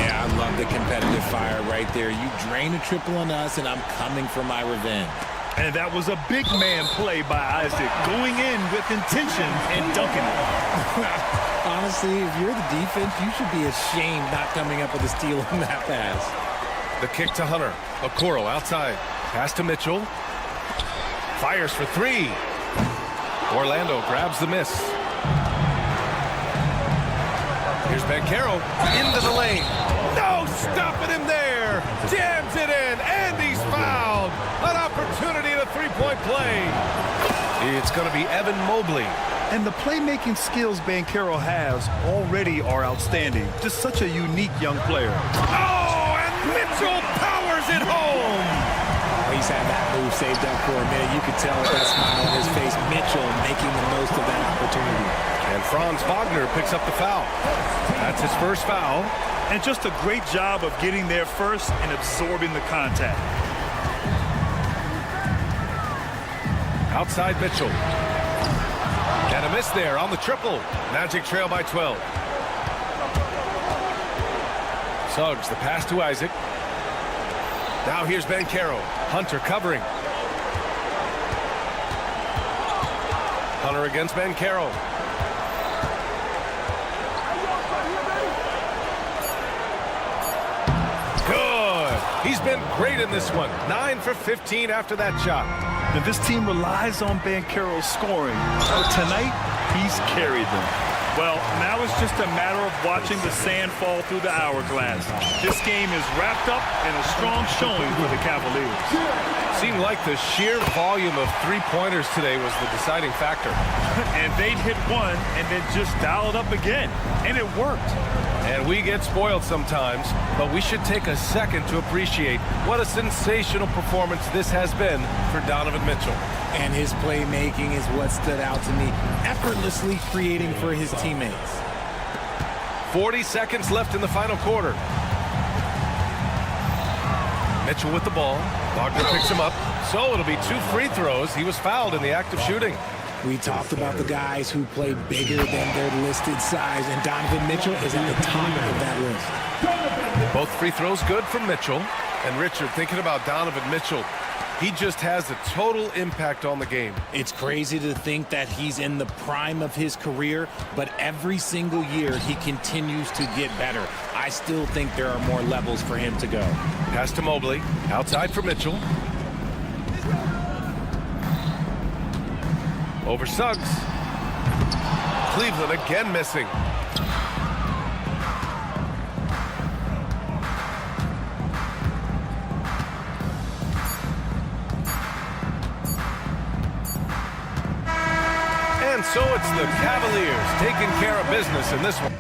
Yeah, I love the competitive fire right there. You drain a triple on us and I'm coming for my revenge. And that was a big man play by Isaac, going in with intention and dunking it. Honestly, if you're the defense, you should be ashamed not coming up with a steal on that pass. The kick to Hunter. Okoro outside. Pass to Mitchell. Fires for 3. Orlando grabs the miss. Here's Banchero into the lane. No stopping him there. Jams it in, and he's fouled. An opportunity at a 3-point play. It's going to be Evan Mobley. And the playmaking skills Banchero has already are outstanding. Just such a unique young player. Oh, and Mitchell powers it home. He's had that move saved up for a minute. You could tell with that smile on his face, Mitchell making the most of that opportunity. And Franz Wagner picks up the foul. That's his first foul. And just a great job of getting there first and absorbing the contact. Outside Mitchell. And a miss there on the triple. Magic trail by 12. Suggs, the pass to Isaac. Now here's Banchero. Hunter covering. Hunter against Banchero. Good. He's been great in this one. 9 for 15 after that shot. And this team relies on Banchero's scoring. But tonight, he's carried them. Well, now it's just a matter of watching the sand fall through the hourglass. This game is wrapped up in a strong showing for the Cavaliers. Seemed like the sheer volume of three-pointers today was the deciding factor. And they'd hit one and then just dial it up again. And it worked. And we get spoiled sometimes, but we should take a second to appreciate what a sensational performance this has been for Donovan Mitchell. And his playmaking is what stood out to me, effortlessly creating for his teammates. 40 seconds left in the final quarter. Mitchell with the ball. Wagner picks him up. So it'll be 2 free throws. He was fouled in the act of shooting. We talked about the guys who play bigger than their listed size, and Donovan Mitchell is at the top of that list. Both free throws good from Mitchell. And Richard, thinking about Donovan Mitchell, he just has a total impact on the game. It's crazy to think that he's in the prime of his career, but every single year he continues to get better. I still think there are more levels for him to go. Pass to Mobley. Outside for Mitchell. Over Suggs. Cleveland again missing. And so it's the Cavaliers taking care of business in this one.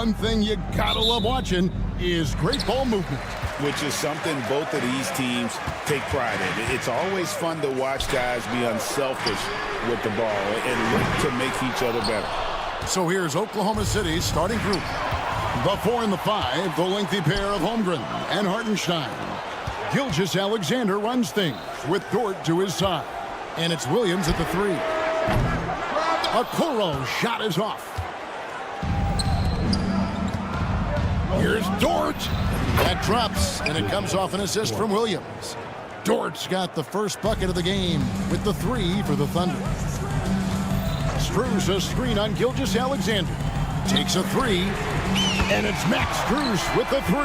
one thing you gotta love watching is great ball movement. Which is something both of these teams take pride in. It's always fun to watch guys be unselfish with the ball and look to make each other better. So here's Oklahoma City's starting group. The 4 and the 5, the lengthy pair of Holmgren and Hartenstein. Gilgeous-Alexander runs things with Dort to his side. And it's Williams at the 3. Okoro's shot is off. Here's Dort. That drops, and it comes off an assist from Williams. Dort's got the first bucket of the game with the 3 for the Thunder. Strus a screen on Gilgeous-Alexander. Takes a 3, and it's Max Strus with the 3.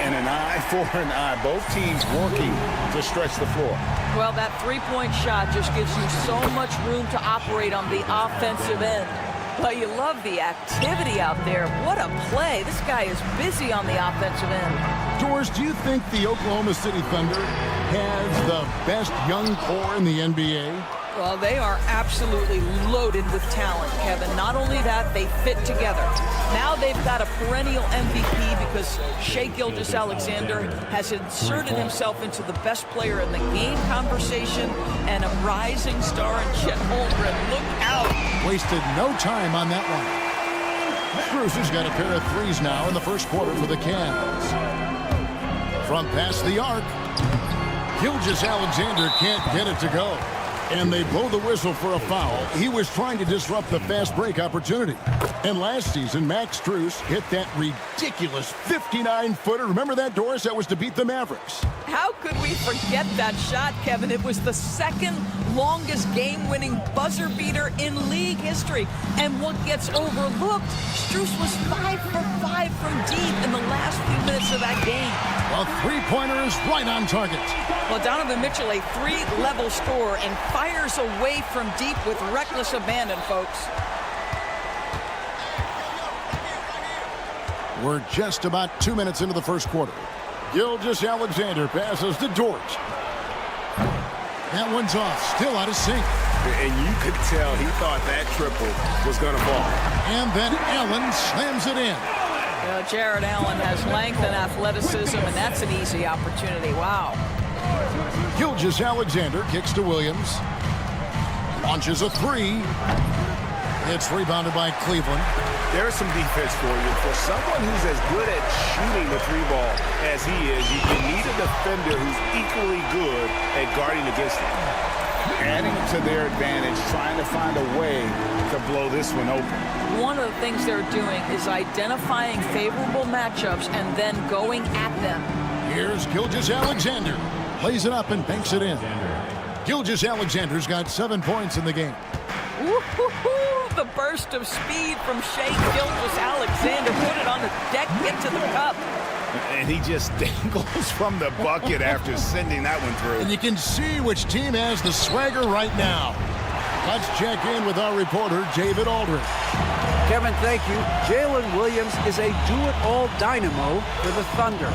And an eye for an eye. Both teams working to stretch the floor. Well, that three-point shot just gives you so much room to operate on the offensive end. But you love the activity out there. What a play. This guy is busy on the offensive end. Doris, do you think the Oklahoma City Thunder has the best young core in the NBA? Well, they are absolutely loaded with talent, Kevin. Not only that, they fit together. Now they've got a perennial MVP because Shai Gilgeous-Alexander has inserted himself into the best player in the game conversation and a rising star in Chet Holmgren. Look out. Wasted no time on that one. Strus has got a pair of 3s now in the first quarter for the Cavs. From past the arc, Gilgeous-Alexander can't get it to go. And they blow the whistle for a foul. He was trying to disrupt the fast break opportunity. And last season, Max Strus hit that ridiculous 59-footer. Remember that, Doris? That was to beat the Mavericks. How could we forget that shot, Kevin? It was the second longest game-winning buzzer beater in league history. And what gets overlooked, Strus was 5 for 5 from deep in the last few minutes of that game. A three-pointer is right on target. Well, Donovan Mitchell, a 3-level scorer, and fires away from deep with reckless abandon, folks. We're just about 2 minutes into the first quarter. Gilgeous-Alexander passes to Dort. That one's off, still out of sync. And you could tell he thought that triple was going to fall. And then Allen slams it in. Jared Allen has length and athleticism, and that's an easy opportunity. Wow. Gilgeous-Alexander kicks to Williams. Launches a 3. It's rebounded by Cleveland. There's some defense for you. For someone who's as good at shooting the 3-ball as he is, you need a defender who's equally good at guarding against him. Adding to their advantage, trying to find a way to blow this one open. One of the things they're doing is identifying favorable matchups and then going at them. Here's Gilgeous-Alexander. Plays it up and banks it in. Gilgeous-Alexander's got 7 points in the game. Woo-hoo-hoo! The burst of speed from Shai Gilgeous-Alexander. Put it on the deck, get to the cup. And he just dangles from the bucket after sending that one through. And you can see which team has the swagger right now. Let's check in with our reporter, David Aldridge. Kevin, thank you. Jalen Williams is a do-it-all dynamo for the Thunder.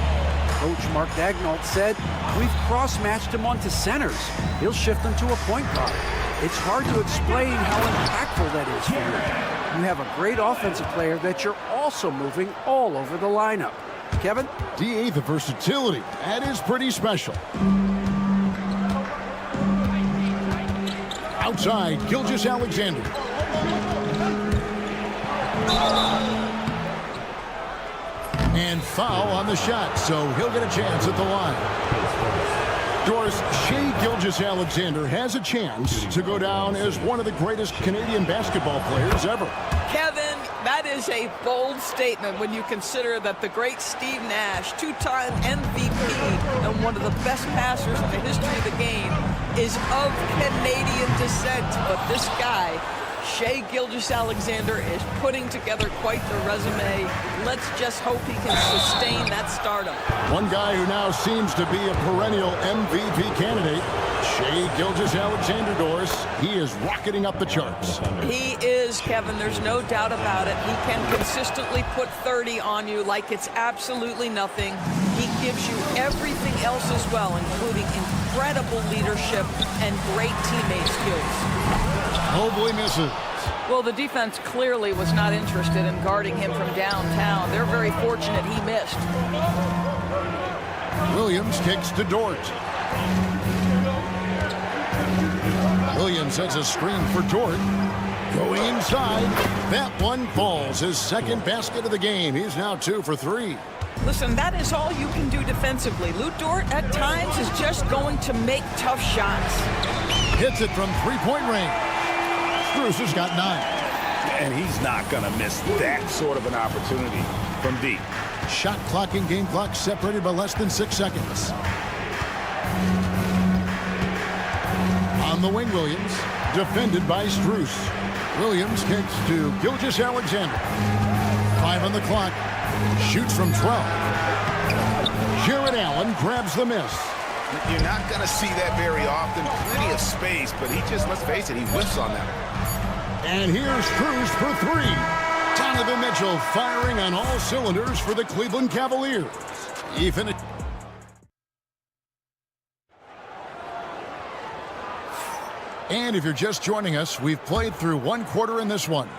Coach Mark Daigneault said, we've cross-matched him onto centers. He'll shift him to a point guard. It's hard to explain how impactful that is for you. You have a great offensive player that you're also moving all over the lineup. Kevin? DA, the versatility. That is pretty special. Outside, Gilgeous-Alexander. And foul on the shot, so he'll get a chance at the line. Doris, Shai Gilgeous-Alexander has a chance to go down as one of the greatest Canadian basketball players ever. Kevin, that is a bold statement when you consider that the great Steve Nash, 2-time MVP and one of the best passers in the history of the game, is of Canadian descent. But this guy, Shai Gilgeous-Alexander, is putting together quite the resume. Let's just hope he can sustain that stardom. One guy who now seems to be a perennial MVP candidate, Shai Gilgeous-Alexander, Doris. He is rocketing up the charts. He is, Kevin. There's no doubt about it. He can consistently put 30 on you like it's absolutely nothing. He gives you everything else as well, including incredible leadership and great teammate skills. Mobley misses. Well, the defense clearly was not interested in guarding him from downtown. They're very fortunate he missed. Williams kicks to Dort. Williams sets a screen for Dort. Going inside. That one falls. His second basket of the game. He's now 2 for 3. Listen, that is all you can do defensively. Lou Dort, at times, is just going to make tough shots. Hits it from three-point range. Strus has got 9. And he's not going to miss that sort of an opportunity from deep. Shot clock and game clock separated by less than 6 seconds. On the wing, Williams, defended by Strus. Williams kicks to Gilgeous-Alexander. 5 on the clock. Shoots from 12. Jared Allen grabs the miss. You're not going to see that very often. Plenty of space, but he just, let's face it, he whiffs on that. And here's Strus for 3. Donovan Mitchell firing on all cylinders for the Cleveland Cavaliers. He finished. And if you're just joining us, we've played through 1 quarter in this one.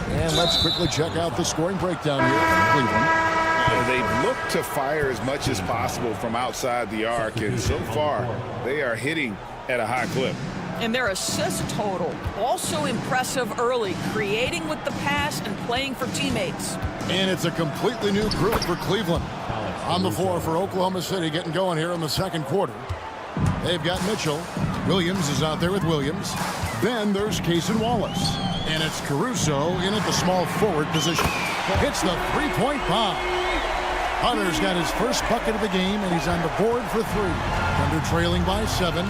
And let's quickly check out the scoring breakdown here from Cleveland. They've looked to fire as much as possible from outside the arc, and so far, they are hitting at a high clip. And their assist total, also impressive early, creating with the pass and playing for teammates. And it's a completely new group for Cleveland. On the floor for Oklahoma City, getting going here in the second quarter. They've got Mitchell. Williams is out there with Williams. Then there's Cason Wallace. And it's Caruso in at the small forward position. Hits the three-point bomb. Hunter's got his first bucket of the game, and he's on the board for 3. Thunder trailing by 7.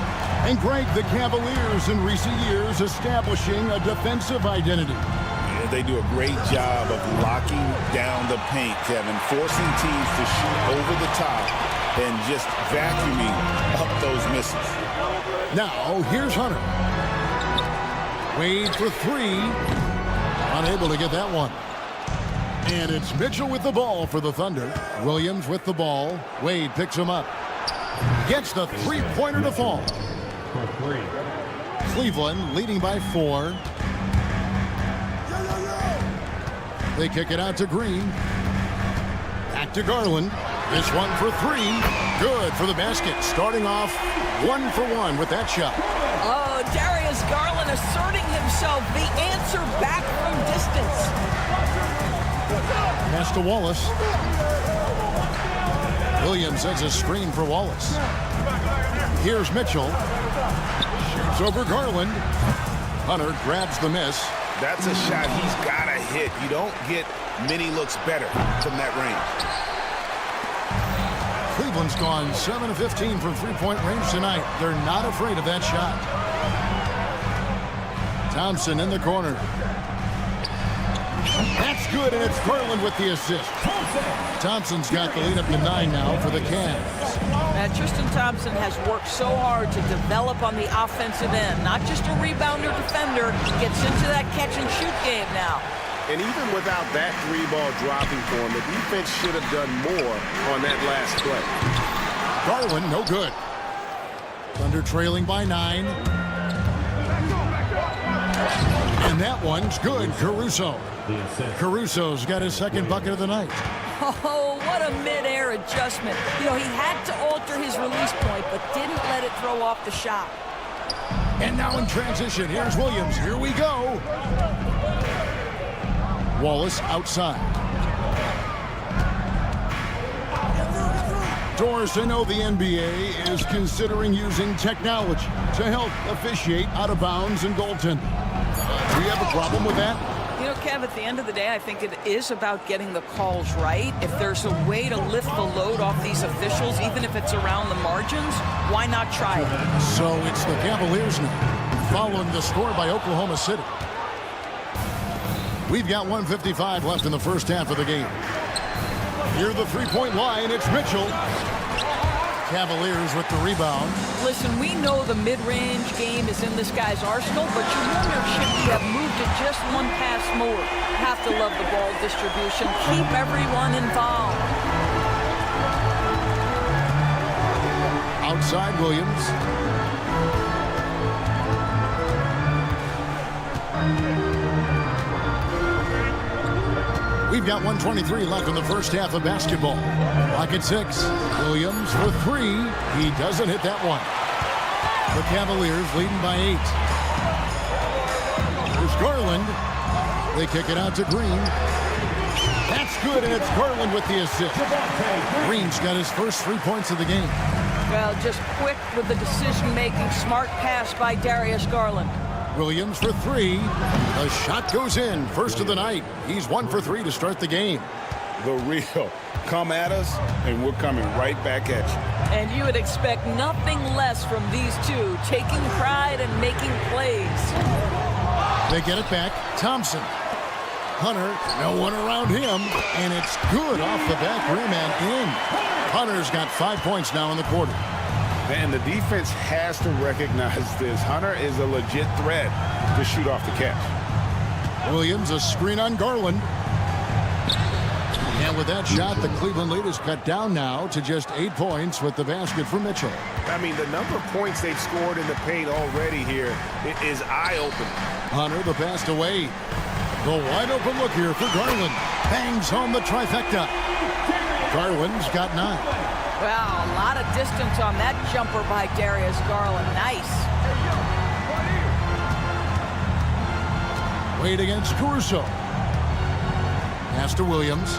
And Greg, the Cavaliers in recent years establishing a defensive identity. Yeah, they do a great job of locking down the paint, Kevin, forcing teams to shoot over the top and just vacuuming up those misses. Now, here's Hunter. Wade for 3. Unable to get that one. And it's Mitchell with the ball for the Thunder. Williams with the ball. Wade picks him up. Gets the three-pointer to fall. Cleveland leading by 4. They kick it out to Green. Back to Garland. This one for 3. Good for the basket. Starting off 1 for 1 with that shot. Oh, Darius Garland asserting himself. The answer back from distance. Pass to Wallace. Williams sets a screen for Wallace. Here's Mitchell. Shoots over Garland. Hunter grabs the miss. That's a shot he's got to hit. You don't get many looks better from that range. Cleveland's gone 7 of 15 from three-point range tonight. They're not afraid of that shot. Thompson in the corner. That's good, and it's Garland with the assist. Thompson's got the lead up to 9 now for the Cavs. Tristan Thompson has worked so hard to develop on the offensive end. Not just a rebounder defender, gets into that catch-and-shoot game now. And even without that 3-ball dropping for him, the defense should have done more on that last play. Garland, no good. Thunder trailing by 9. And that one's good. Caruso. Caruso's got his second bucket of the night. Oh, what a mid-air adjustment. You know, he had to alter his release point, but didn't let it throw off the shot. And now in transition, here's Williams. Here we go. Wallace outside. Doris, I know the NBA is considering using technology to help officiate out of bounds and goaltending. Do you have a problem with that? You know, Kev, at the end of the day, I think it is about getting the calls right. If there's a way to lift the load off these officials, even if it's around the margins, why not try it? So it's the Cavaliers now, following the score by Oklahoma City. We've got 1:55 left in the first half of the game. Near the three-point line, it's Mitchell. Cavaliers with the rebound. Listen, we know the mid-range game is in this guy's arsenal, but you wonder should he have moved it just one pass more. Have to love the ball distribution. Keep everyone involved. Outside Williams. We've got 1:23 left in the first half of basketball. Clock at 6. Williams for 3. He doesn't hit that one. The Cavaliers leading by 8. Here's Garland. They kick it out to Green. That's good, and it's Garland with the assist. Green's got his first 3 points of the game. Well, just quick with the decision-making. Smart pass by Darius Garland. Williams for 3. The shot goes in. First of the night. He's 1 for 3 to start the game. The real. Come at us, and we're coming right back at you. And you would expect nothing less from these two, taking pride and making plays. They get it back. Thompson. Hunter, no one around him, and it's good off the back rim and in. Hunter's got 5 points now in the quarter. And the defense has to recognize this. Hunter is a legit threat to shoot off the catch. Williams, a screen on Garland. And with that shot, the Cleveland lead is cut down now to just 8 points with the basket for Mitchell. I mean, the number of points they've scored in the paint already here is eye-opening. Hunter, the pass to Wade. The wide-open look here for Garland. Bangs home the trifecta. Garland's got 9. Wow, a lot of distance on that jumper by Darius Garland. Nice. Wade against Caruso. Pass to Williams.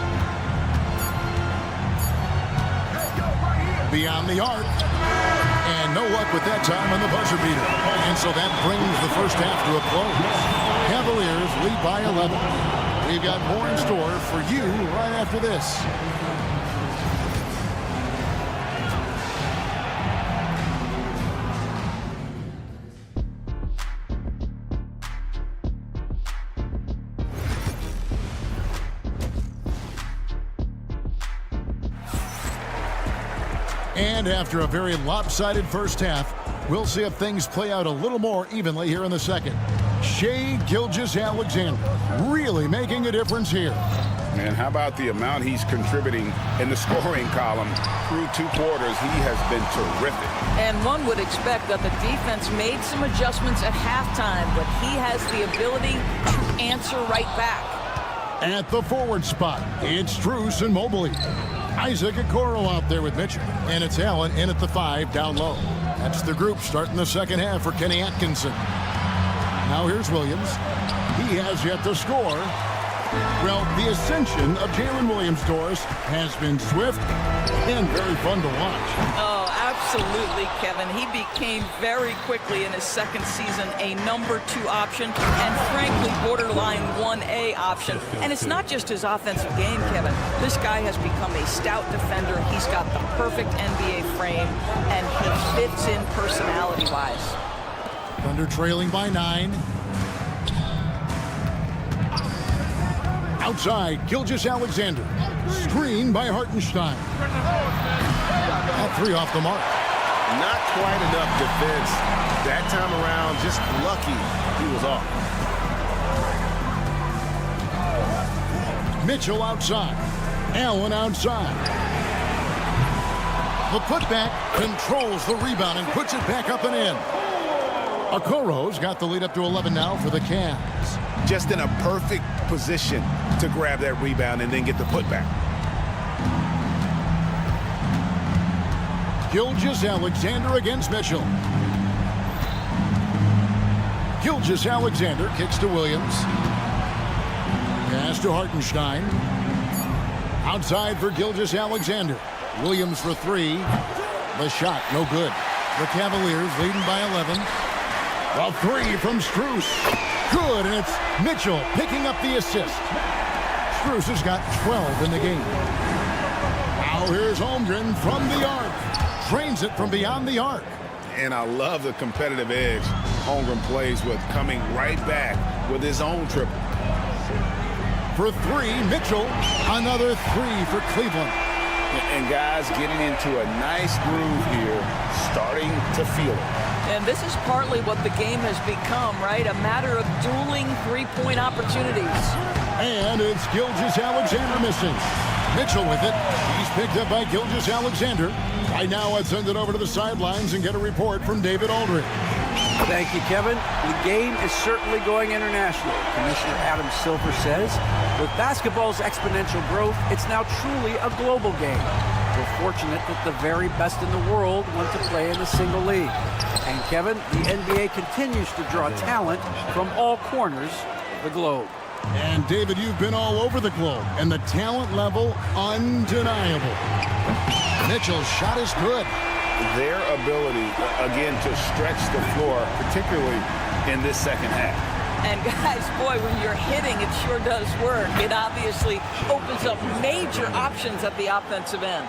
Beyond the arc. And no luck with that time on the buzzer beater. And so that brings the first half to a close. Cavaliers lead by 11. We've got more in store for you right after this. And after a very lopsided first half, we'll see if things play out a little more evenly here in the second. Shai Gilgeous-Alexander really making a difference here. Man, how about the amount he's contributing in the scoring column through 2 quarters? He has been terrific. And one would expect that the defense made some adjustments at halftime, but he has the ability to answer right back. At the forward spot, it's Strus and Mobley. Isaac Okoro out there with Mitchell. And it's Allen in at the 5 down low. That's the group starting the second half for Kenny Atkinson. Now here's Williams. He has yet to score. Well, the ascension of Jalen Williams, Doris, has been swift and very fun to watch. Oh, absolutely, Kevin. He became very quickly in his second season a number 2 option and frankly borderline 1A option. And it's not just his offensive game, Kevin. This guy has become a stout defender. He's got the perfect NBA frame and he fits in personality-wise. Thunder trailing by 9. Outside, Gilgeous-Alexander. Screen by Hartenstein. That 3 off the mark. Not quite enough defense. That time around, just lucky he was off. Mitchell outside. Allen outside. The putback controls the rebound and puts it back up and in. Okoro's got the lead up to 11 now for the Cavs. Just in a perfect position to grab that rebound and then get the putback. Gilgeous-Alexander against Mitchell. Gilgeous-Alexander kicks to Williams. Pass to Hartenstein. Outside for Gilgeous-Alexander. Williams for 3. The shot, no good. The Cavaliers leading by 11. A 3 from Strus. Good, and it's Mitchell picking up the assist. Strus has got 12 in the game. Now here's Holmgren from the arc. Trains it from beyond the arc. And I love the competitive edge Holmgren plays with, coming right back with his own triple. For 3, Mitchell. Another 3 for Cleveland. And guys getting into a nice groove here, starting to feel it. And this is partly what the game has become, right? A matter of dueling 3-point opportunities. And it's Gilgeous-Alexander missing. Mitchell with it. He's picked up by Gilgeous-Alexander. Right now, let's send it over to the sidelines and get a report from David Aldridge. Thank you, Kevin. The game is certainly going international. Commissioner Adam Silver says, with basketball's exponential growth, it's now truly a global game. We're fortunate that the very best in the world want to play in a single league. And Kevin, the NBA continues to draw talent from all corners of the globe. And David, you've been all over the globe, and the talent level undeniable. Mitchell's shot is good. Their ability, again, to stretch the floor, particularly in this second half. And guys, boy, when you're hitting, it sure does work. It obviously opens up major options at the offensive end.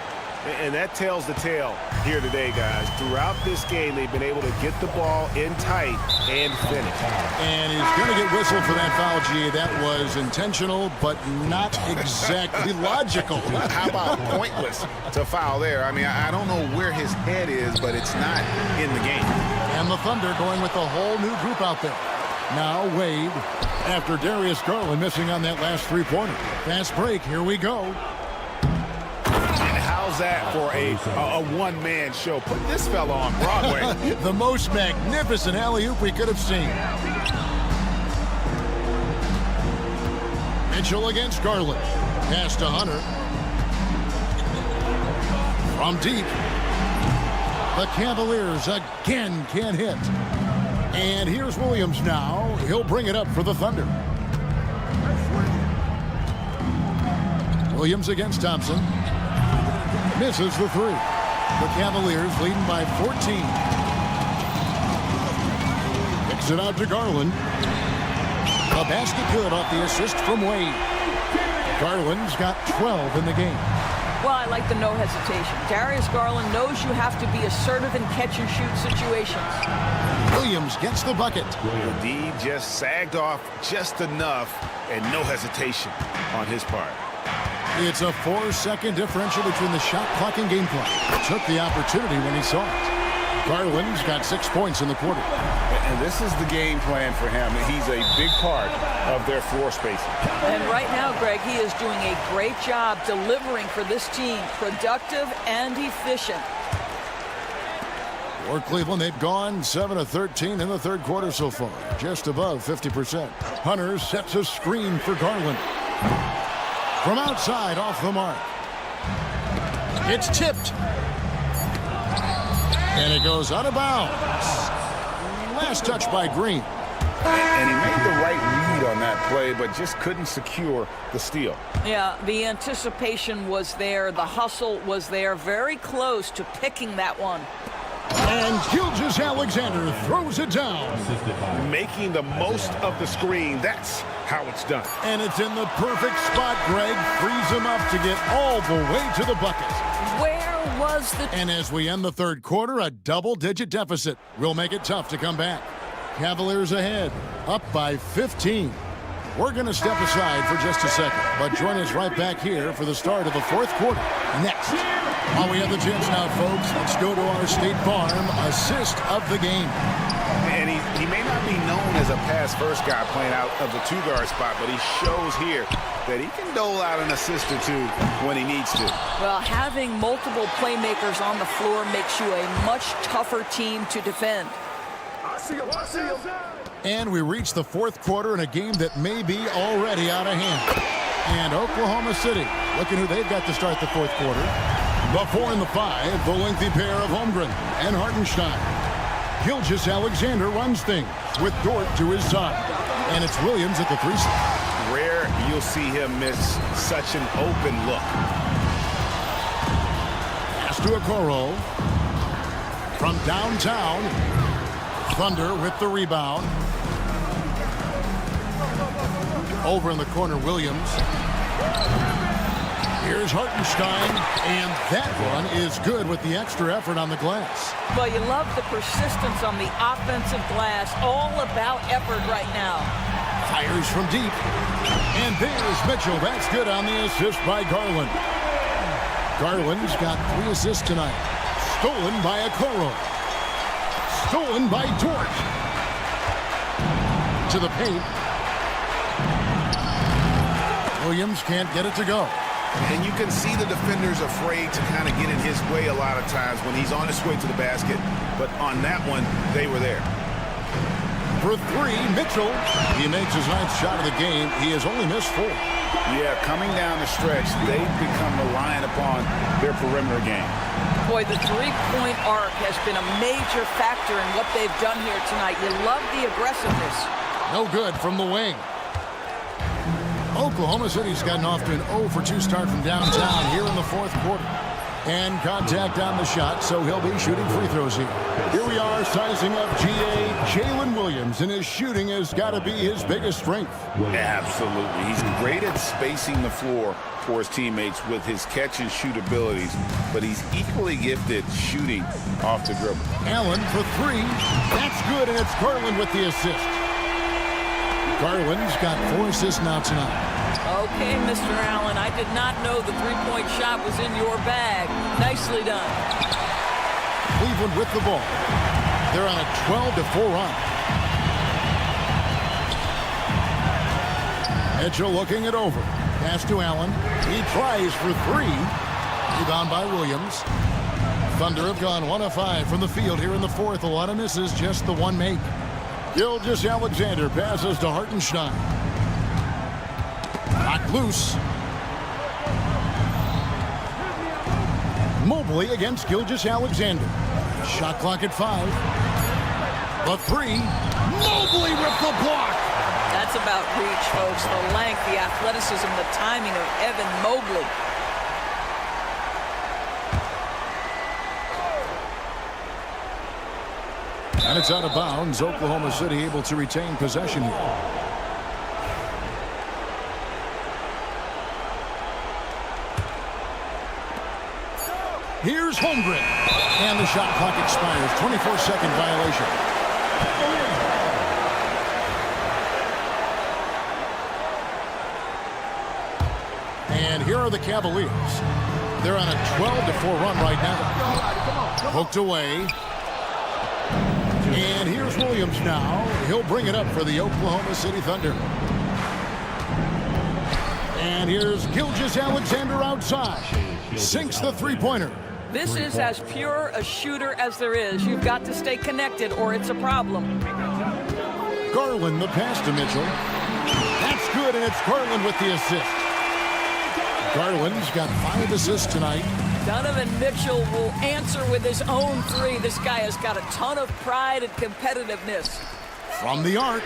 And that tells the tale here today, guys. Throughout this game, they've been able to get the ball in tight and finish. And he's going to get whistled for that foul, G. That was intentional, but not exactly logical. How about pointless to foul there? I mean, I don't know where his head is, but it's not in the game. And the Thunder going with a whole new group out there. Now Wade, after Darius Garland missing on that last three-pointer. Fast break, here we go. How's that for a one-man show? Put this fella on Broadway. The most magnificent alley-oop we could have seen. Mitchell against Garland. Pass to Hunter. From deep. The Cavaliers again can't hit. And here's Williams now. He'll bring it up for the Thunder. Williams against Thompson. Misses the three. The Cavaliers leading by 14. Kicks it out to Garland. A basket good off the assist from Wade. Garland's got 12 in the game. Well, I like the no hesitation. Darius Garland knows you have to be assertive in catch-and-shoot situations. Williams gets the bucket. The D just sagged off just enough, and no hesitation on his part. It's a 4-second differential between the shot clock and game clock. Took the opportunity when he saw it. Garland's got 6 points in the quarter. And this is the game plan for him. He's a big part of their floor spacing. And right now, Greg, he is doing a great job delivering for this team. Productive and efficient. For Cleveland, they've gone 7 of 13 in the third quarter so far. Just above 50%. Hunter sets a screen for Garland. From outside, off the mark. It's tipped. And it goes out of bounds. Last touch by Green. And he made the right read on that play, but just couldn't secure the steal. Yeah, the anticipation was there. The hustle was there. Very close to picking that one. And Gilgeous-Alexander throws it down. Making the most of the screen. That's how it's done. And it's in the perfect spot, Greg. Frees him up to get all the way to the bucket. Where was the... And as we end the third quarter, a double-digit deficit will make it tough to come back. Cavaliers ahead, up by 15. We're going to step aside for just a second, but join us right back here for the start of the fourth quarter next. While we have the chance now, folks, let's go to our State Farm assist of the game. And he may not be known as a pass-first guy playing out of the two-guard spot, but he shows here that he can dole out an assist or two when he needs to. Well, having multiple playmakers on the floor makes you a much tougher team to defend. And we reach the fourth quarter in a game that may be already out of hand. And Oklahoma City, looking who they've got to start the fourth quarter. The 4 and the 5, the lengthy pair of Holmgren and Hartenstein. Gilgeous-Alexander runs things with Dort to his side. And it's Williams at the 3 spot. Rare you'll see him miss such an open look. Pass to Okoro. From downtown, Thunder with the rebound. Over in the corner, Williams. Here's Hartenstein, and that one is good with the extra effort on the glass. Well, you love the persistence on the offensive glass. All about effort right now. Fires from deep. And there's Mitchell. That's good on the assist by Garland. Garland's got 3 assists tonight. Stolen by Okoro. Stolen by Dort. To the paint. Williams can't get it to go. And you can see the defenders afraid to kind of get in his way a lot of times when he's on his way to the basket. But on that one, they were there. for three. Mitchell. He makes his ninth shot of the game. He has only missed 4. Yeah, coming down the stretch, they've become reliant upon their perimeter game. Boy, the three-point arc has been a major factor in what they've done here tonight. You love the aggressiveness. No good from the wing. Oklahoma City's gotten off to an 0 for 2 start from downtown here in the 4th quarter. And contact on the shot, so he'll be shooting free throws here. Here we are sizing up GA Jalen Williams, and his shooting has got to be his biggest strength. Absolutely. He's great at spacing the floor for his teammates with his catch-and-shoot abilities, but he's equally gifted shooting off the dribble. Allen for 3. That's good, and it's Garland with the assist. Garland's got 4 assists now tonight. Okay, Mr. Allen, I did not know the three-point shot was in your bag. Nicely done. Cleveland with the ball. They're on a 12-4 run. Mitchell looking it over. Pass to Allen. He tries for 3. Rebound by Williams. Thunder have gone 1 of 5 from the field here in the 4th. A lot of misses, just the 1 make. Gilgeous-Alexander passes to Hartenstein. Knocked loose. Mobley against Gilgeous-Alexander. Shot clock at 5. The 3. Mobley with the block. That's about reach, folks. The length, the athleticism, the timing of Evan Mobley. And it's out of bounds. Oklahoma City able to retain possession here. Here's Holmgren. And the shot clock expires. 24-second violation. And here are the Cavaliers. They're on a 12-4 run right now. Poked away. And here's Williams now. He'll bring it up for the Oklahoma City Thunder. And here's Gilgeous-Alexander outside. Sinks the three-pointer. This is as pure a shooter as there is. You've got to stay connected or it's a problem. Garland the pass to Mitchell. That's good, and it's Garland with the assist. Garland's got 5 assists tonight. Donovan Mitchell will answer with his own 3. This guy has got a ton of pride and competitiveness. From the arc.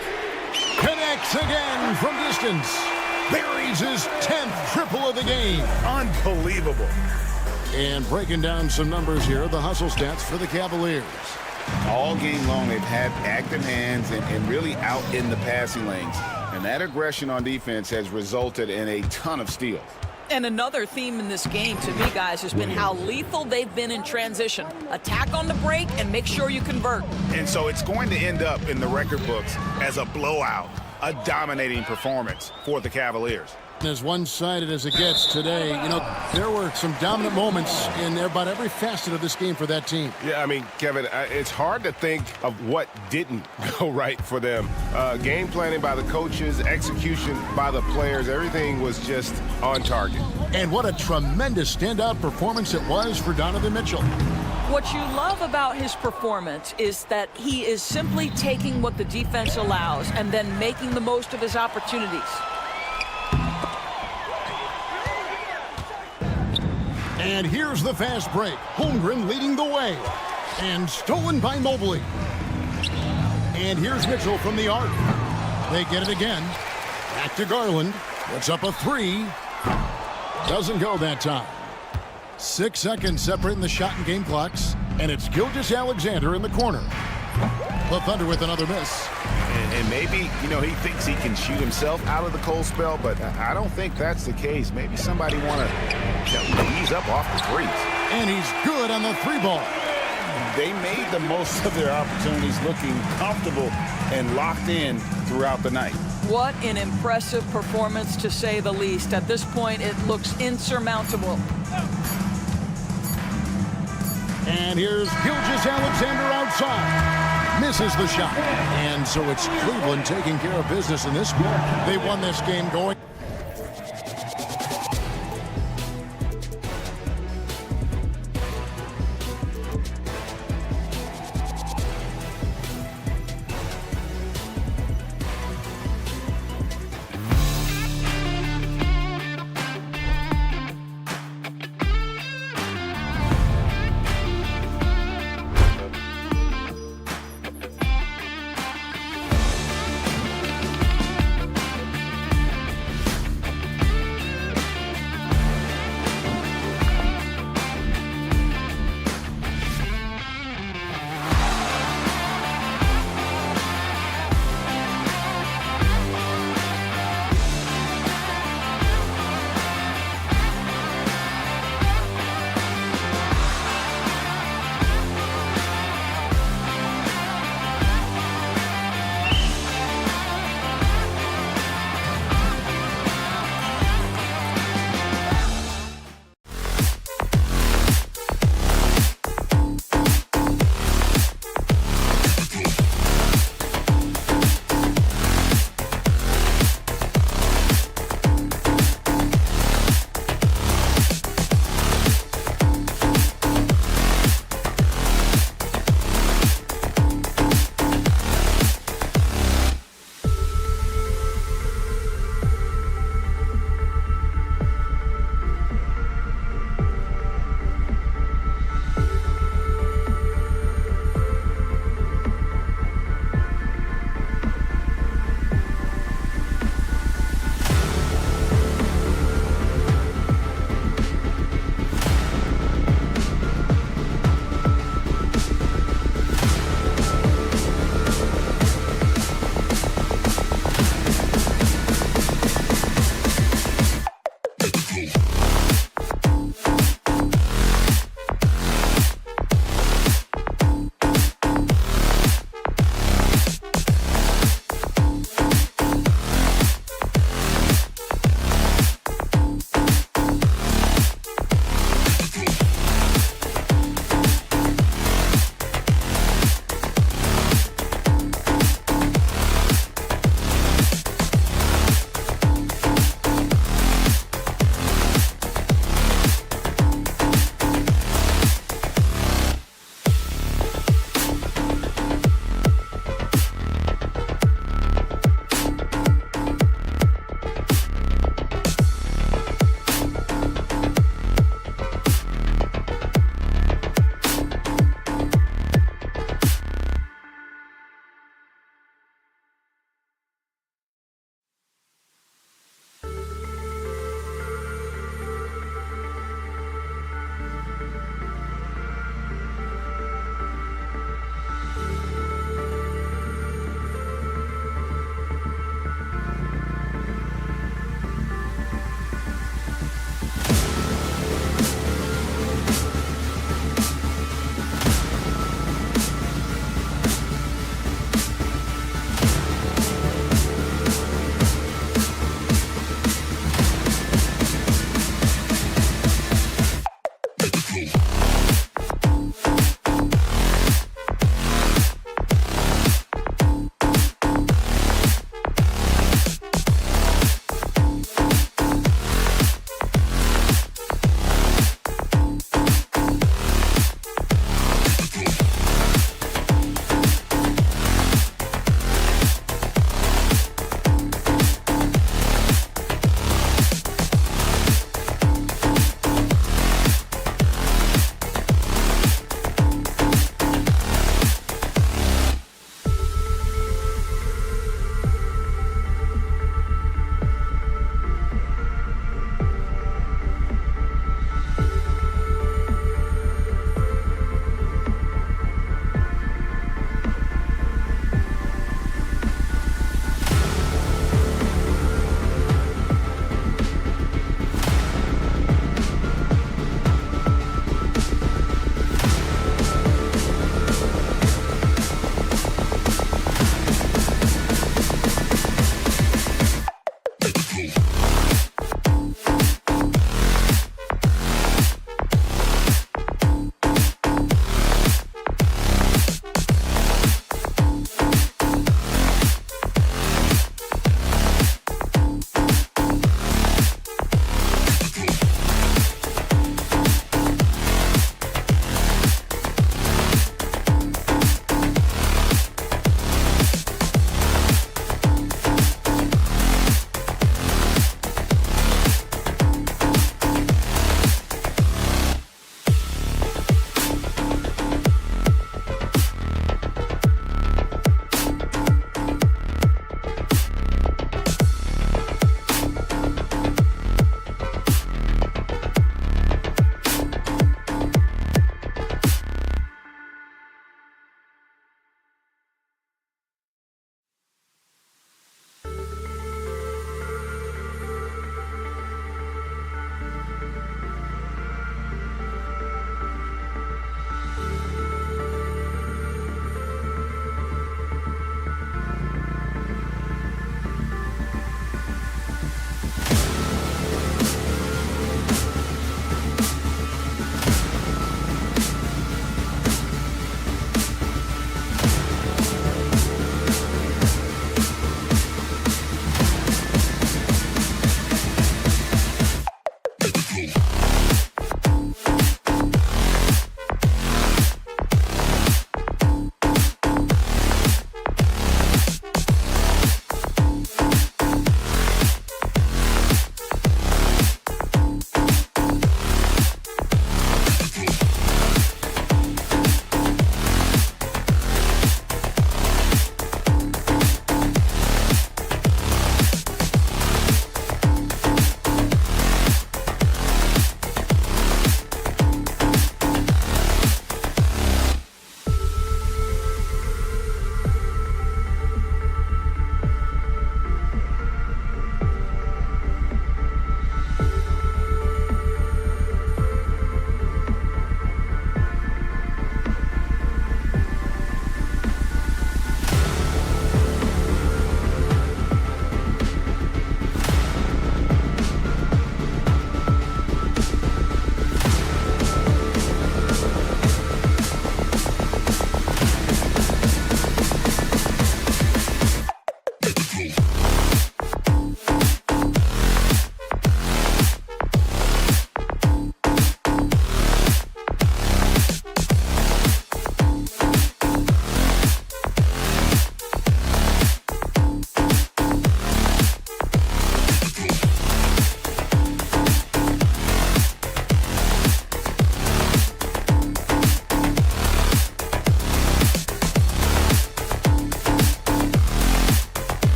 Connects again from distance. Buries his 10th triple of the game. Unbelievable. And breaking down some numbers here, the hustle stats for the Cavaliers. All game long, they've had active hands and really out in the passing lanes. And that aggression on defense has resulted in a ton of steals. And another theme in this game, to me, guys, has been how lethal they've been in transition. Attack on the break and make sure you convert. And so it's going to end up in the record books as a blowout, a dominating performance for the Cavaliers. As one-sided as it gets today, you know, there were some dominant moments in about every facet of this game for that team. Yeah, I mean, Kevin, it's hard to think of what didn't go right for them. Game planning by the coaches, execution by the players, everything was just on target. And what a tremendous standout performance it was for Donovan Mitchell. What you love about his performance is that he is simply taking what the defense allows and then making the most of his opportunities. And here's the fast break. Holmgren leading the way. And stolen by Mobley. And here's Mitchell from the arc. They get it again. Back to Garland. Puts up a 3. Doesn't go that time. 6 seconds separating the shot and game clocks. And it's Gilgeous-Alexander in the corner. The Thunder with another miss. And maybe, you know, he thinks he can shoot himself out of the cold spell, but I don't think that's the case. Maybe somebody want to ease up off the threes. And he's good on the 3-ball. They made the most of their opportunities, looking comfortable and locked in throughout the night. What an impressive performance, to say the least. At this point, it looks insurmountable. And here's Gilgeous-Alexander outside. Misses the shot. And so it's Cleveland taking care of business in this one. They won this game going.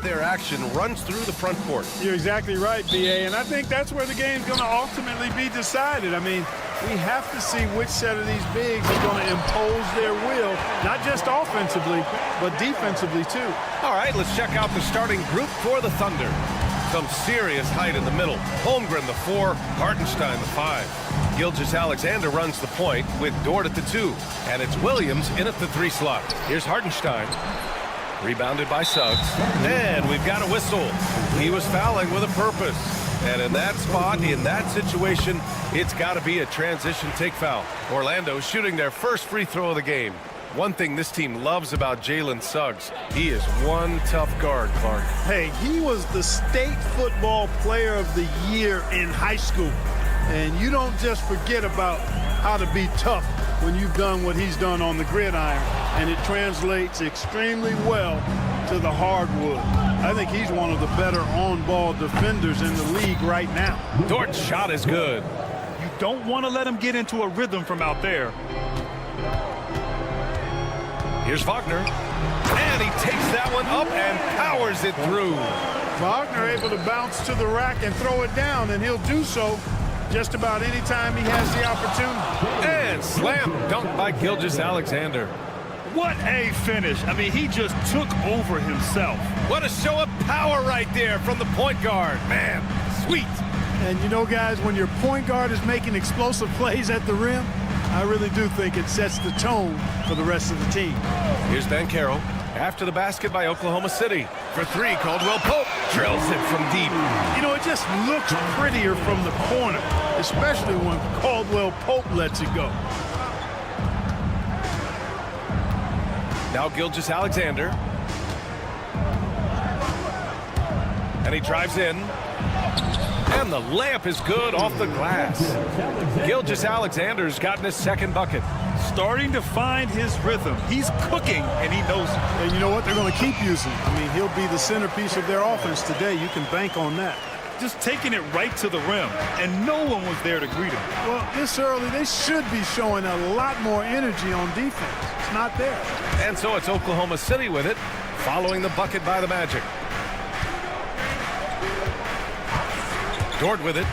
their action runs through the front court. You're exactly right, B.A., and I think that's where the game's going to ultimately be decided. I mean, we have to see which set of these bigs are going to impose their will, not just offensively, but defensively, too. All right, let's check out the starting group for the Thunder. Some serious height in the middle. Holmgren, the 4, Hartenstein, the 5. Gilgeous-Alexander runs the point with Dort at the 2. And it's Williams in at the 3 slot. Here's Hartenstein. Rebounded by Suggs. And we've got a whistle. He was fouling with a purpose. And in that spot, in that situation, it's got to be a transition take foul. Orlando shooting their first free throw of the game. One thing this team loves about Jalen Suggs, he is one tough guard, Clark. Hey, he was the state football player of the year in high school. And you don't just forget about how to be tough when you've done what he's done on the gridiron. And it translates extremely well to the hardwood. I think he's one of the better on-ball defenders in the league right now. Dort's shot is good. You don't want to let him get into a rhythm from out there. Here's Wagner, and he takes that one up and powers it through. Wagner able to bounce to the rack and throw it down, and he'll do so just about any time he has the opportunity. And slam dunk by Gilgeous-Alexander. What a finish. I mean, he just took over himself. What a show of power right there from the point guard. Man, sweet. And you know, guys, when your point guard is making explosive plays at the rim, I really do think it sets the tone for the rest of the team. Here's Banchero after the basket by Oklahoma City. For 3, Caldwell Pope drills it from deep. You know, it just looks prettier from the corner, especially when Caldwell Pope lets it go. Now Gilgeous-Alexander. And he drives in. And the layup is good off the glass. Gilgeous-Alexander's gotten his second bucket. Starting to find his rhythm. He's cooking, and he knows it. And you know what? They're going to keep using. I mean, he'll be the centerpiece of their offense today. You can bank on that. Just taking it right to the rim, and no one was there to greet him. Well, this early, they should be showing a lot more energy on defense. It's not there. And so it's Oklahoma City with it, following the bucket by the Magic. Dort with it,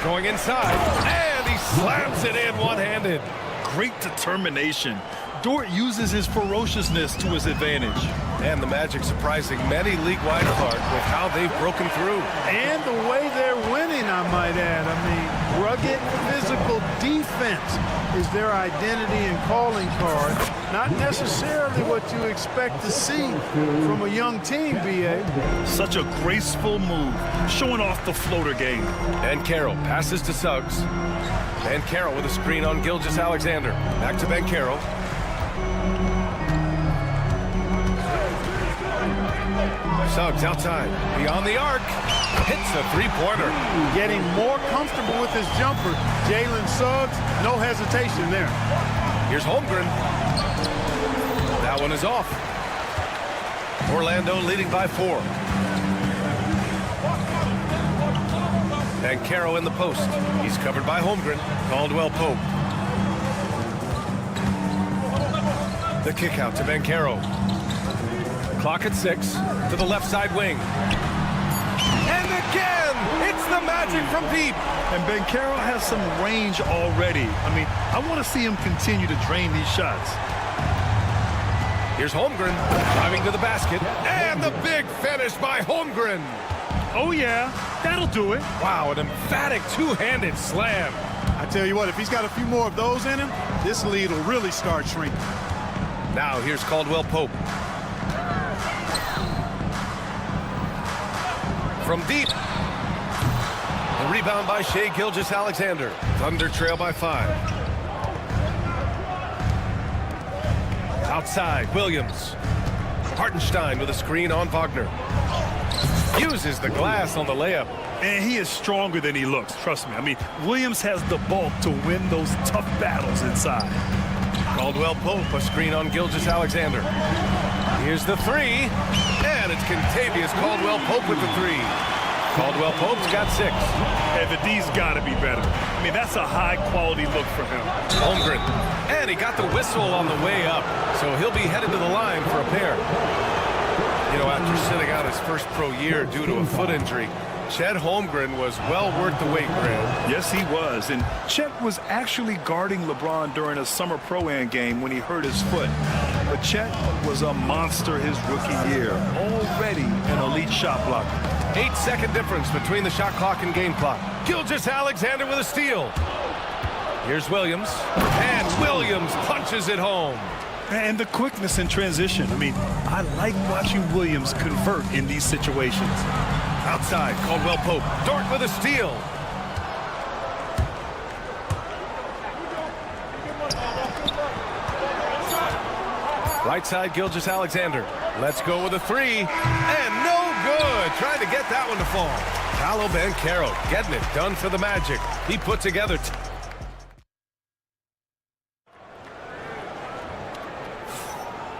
going inside, and he slams it in one-handed. Great determination. Dort uses his ferociousness to his advantage. And the Magic surprising many league-wide, Clark, with how they've broken through. And the way they're winning, I might add. I mean, rugged physical defense is their identity and calling card. Not necessarily what you expect to see from a young team, B.A. Such a graceful move, showing off the floater game. Banchero passes to Suggs. Banchero with a screen on Gilgeous-Alexander. Back to Banchero. Suggs outside, beyond the arc, hits a three-pointer. Getting more comfortable with his jumper. Jalen Suggs, no hesitation there. Here's Holmgren. That one is off. Orlando leading by 4. Banchero in the post. He's covered by Holmgren. Caldwell Pope. The kick out to Banchero. Clock at 6 to the left side wing. And again, it's the Magic from deep. And Banchero has some range already. I mean, I want to see him continue to drain these shots. Here's Holmgren driving to the basket. And the big finish by Holmgren. Oh, yeah, that'll do it. Wow, an emphatic two-handed slam. I tell you what, if he's got a few more of those in him, this lead will really start shrinking. Now here's Caldwell Pope. From deep. The rebound by Shai Gilgeous-Alexander. Thunder trail by 5. Outside, Williams. Hartenstein with a screen on Wagner. Uses the glass on the layup. And he is stronger than he looks, trust me. I mean, Williams has the bulk to win those tough battles inside. Caldwell Pope, a screen on Gilgeous-Alexander. Here's the 3, and it's Contavious Caldwell Pope with the 3. Caldwell Pope's got 6. And the D's got to be better. I mean, that's a high-quality look for him. Holmgren, and he got the whistle on the way up, so he'll be headed to the line for a pair. You know, after sitting out his first pro year due to a foot injury, Chet Holmgren was well worth the wait, Graham. Yes, he was. And Chet was actually guarding LeBron during a summer Pro-Am game when he hurt his foot. But Chet was a monster his rookie year, already an elite shot blocker. 8-second difference between the shot clock and game clock. Gilgeous-Alexander with a steal. Here's Williams, and Williams punches it home. And the quickness in transition. I mean, I like watching Williams convert in these situations. Outside, Caldwell Pope. Dort with a steal. Right side, Gilgeous-Alexander. Let's go with a three. And no good. Trying to get that one to fall. Paolo Banchero getting it done for the Magic. He put together...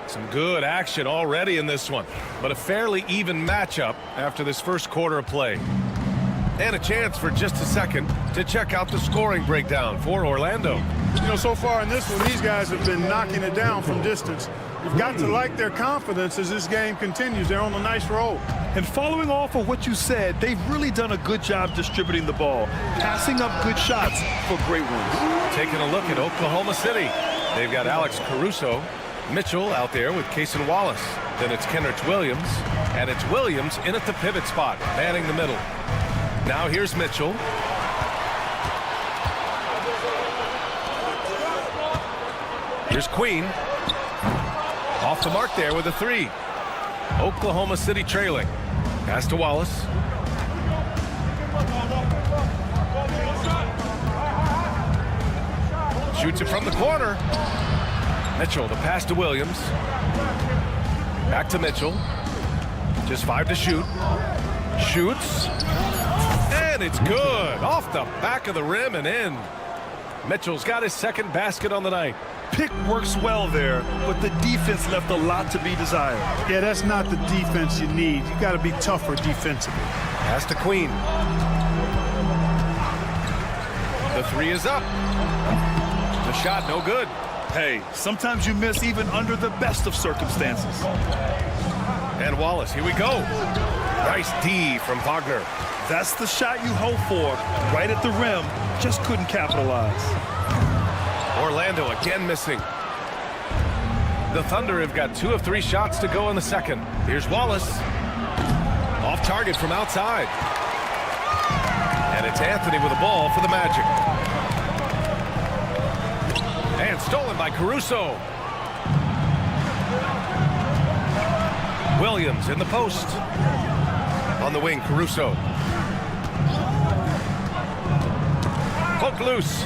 Some good action already in this one, but a fairly even matchup after this first quarter of play. And a chance for just a second to check out the scoring breakdown for Orlando. You know, so far in this one, these guys have been knocking it down from distance. You've got to like their confidence as this game continues. They're on a nice roll. And following off of what you said, they've really done a good job distributing the ball, passing up good shots for great ones. Taking a look at Oklahoma City. They've got Alex Caruso, Mitchell out there with Cason Wallace. Then it's Kenrich Williams, and it's Williams in at the pivot spot, manning the middle. Now here's Mitchell. Here's Queen. Off the mark there with a three. Oklahoma City trailing. Pass to Wallace. Shoots it from the corner. Mitchell, the pass to Williams. Back to Mitchell. Just 5 to shoot. Shoots. And it's good. Off the back of the rim and in. Mitchell's got his second basket on the night. Pick works well there, but the defense left a lot to be desired. Yeah, that's not the defense you need. You got to be tougher defensively. Pass to Queen. The three is up. The shot no good. Hey, sometimes you miss even under the best of circumstances. And Wallace, here we go. Nice D from Wagner. That's the shot you hope for, right at the rim. Just couldn't capitalize. Orlando again missing. The Thunder have got 2 of 3 shots to go in the second. Here's Wallace. Off target from outside. And it's Anthony with the ball for the Magic. And stolen by Caruso. Williams in the post. On the wing, Caruso. Poked loose.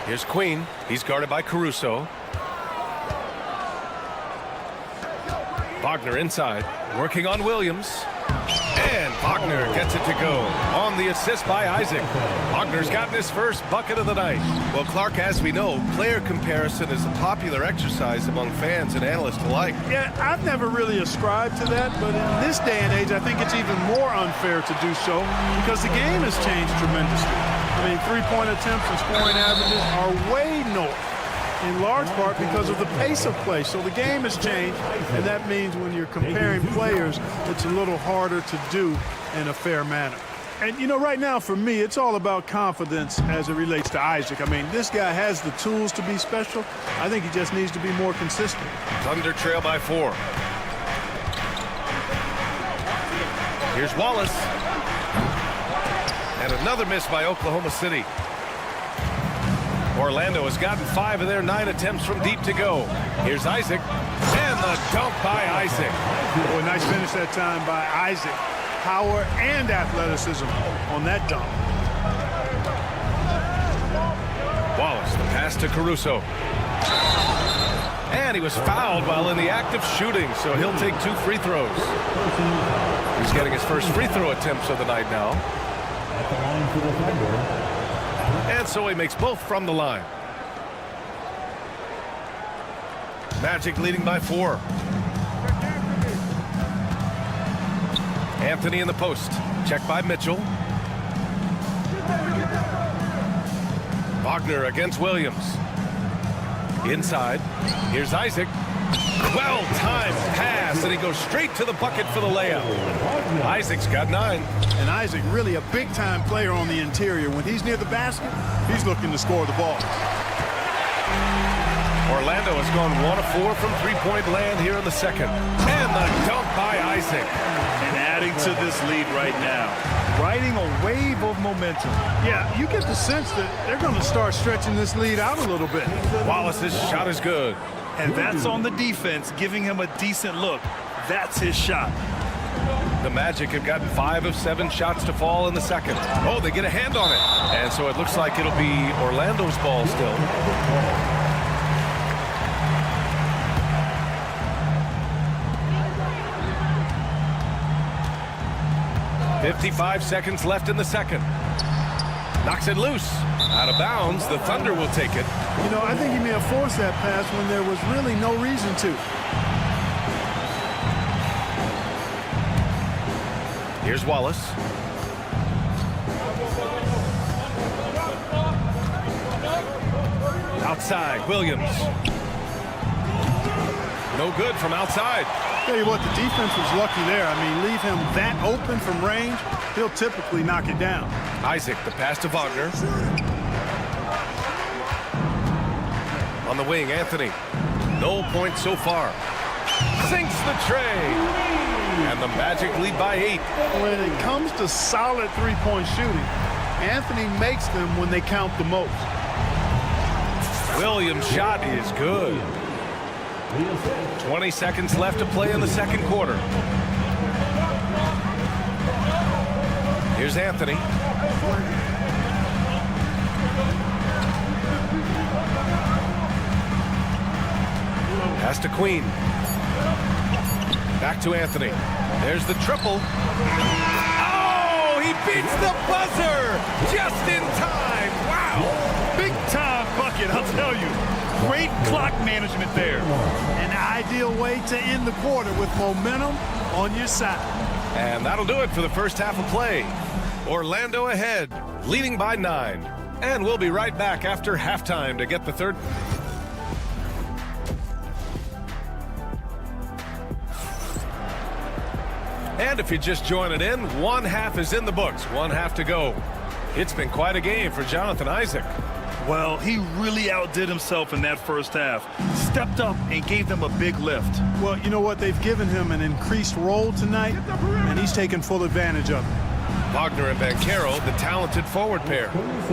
Here's Queen. He's guarded by Caruso. Wagner inside, working on Williams. And Wagner gets it to go on the assist by Isaac. Wagner's gotten his first bucket of the night. Well, Clark, as we know, player comparison is a popular exercise among fans and analysts alike. Yeah, I've never really ascribed to that, but in this day and age, I think it's even more unfair to do so because the game has changed tremendously. I mean, three-point attempts and scoring averages are way north, in large part because of the pace of play. So the game has changed, and that means when you're comparing players, it's a little harder to do in a fair manner. And, you know, right now, for me, it's all about confidence as it relates to Isaac. I mean, this guy has the tools to be special. I think he just needs to be more consistent. Thunder trail by 4. Here's Wallace. And another miss by Oklahoma City. Orlando has gotten 5 of their 9 attempts from deep to go. Here's Isaac. And the dunk by Isaac. Boy, nice finish that time by Isaac. Power and athleticism on that dunk. Wallace, the pass to Caruso. And he was fouled while in the act of shooting, so he'll take 2 free throws. He's getting his first free throw attempts of the night now. And so he makes both from the line. Magic leading by 4. Anthony in the post. Checked by Mitchell. Wagner against Williams. Inside. Here's Isaac. Well-timed pass, and he goes straight to the bucket for the layup. Isaac's got 9. And Isaac really a big-time player on the interior. When he's near the basket, he's looking to score the ball. Orlando has gone 1 of 4 from three-point land here in the second. And the dunk by Isaac. And adding to this lead right now, riding a wave of momentum. Yeah, you get the sense that they're going to start stretching this lead out a little bit. Wallace's shot is good. And that's on the defense, giving him a decent look. That's his shot. The Magic have gotten 5 of 7 shots to fall in the second. Oh, they get a hand on it. And so it looks like it'll be Orlando's ball still. 55 seconds left in the second. Knocks it loose. Out of bounds. The Thunder will take it. You know, I think he may have forced that pass when there was really no reason to. Here's Wallace. Outside, Williams. No good from outside. Tell you what, the defense was lucky there. I mean, leave him that open from range, he'll typically knock it down. Isaac, the pass to Wagner. On the wing, Anthony. No points so far. Sinks the tray. And the Magic lead by 8. When it comes to solid three-point shooting, Anthony makes them when they count the most. Williams' shot is good. 20 seconds left to play in the second quarter. Here's Anthony. Pass to Queen. Back to Anthony. There's the triple. Oh, he beats the buzzer just in time. Wow. Big time bucket, I'll tell you. Great clock management there. An ideal way to end the quarter with momentum on your side. And that'll do it for the first half of play. Orlando ahead, leading by 9. And we'll be right back after halftime to get the third. And if you're just joining in, one half is in the books, one half to go. It's been quite a game for Jonathan Isaac. Well, he really outdid himself in that first half. Stepped up and gave them a big lift. Well, you know what? They've given him an increased role tonight, and he's taken full advantage of it. Wagner and Banchero, the talented forward pair.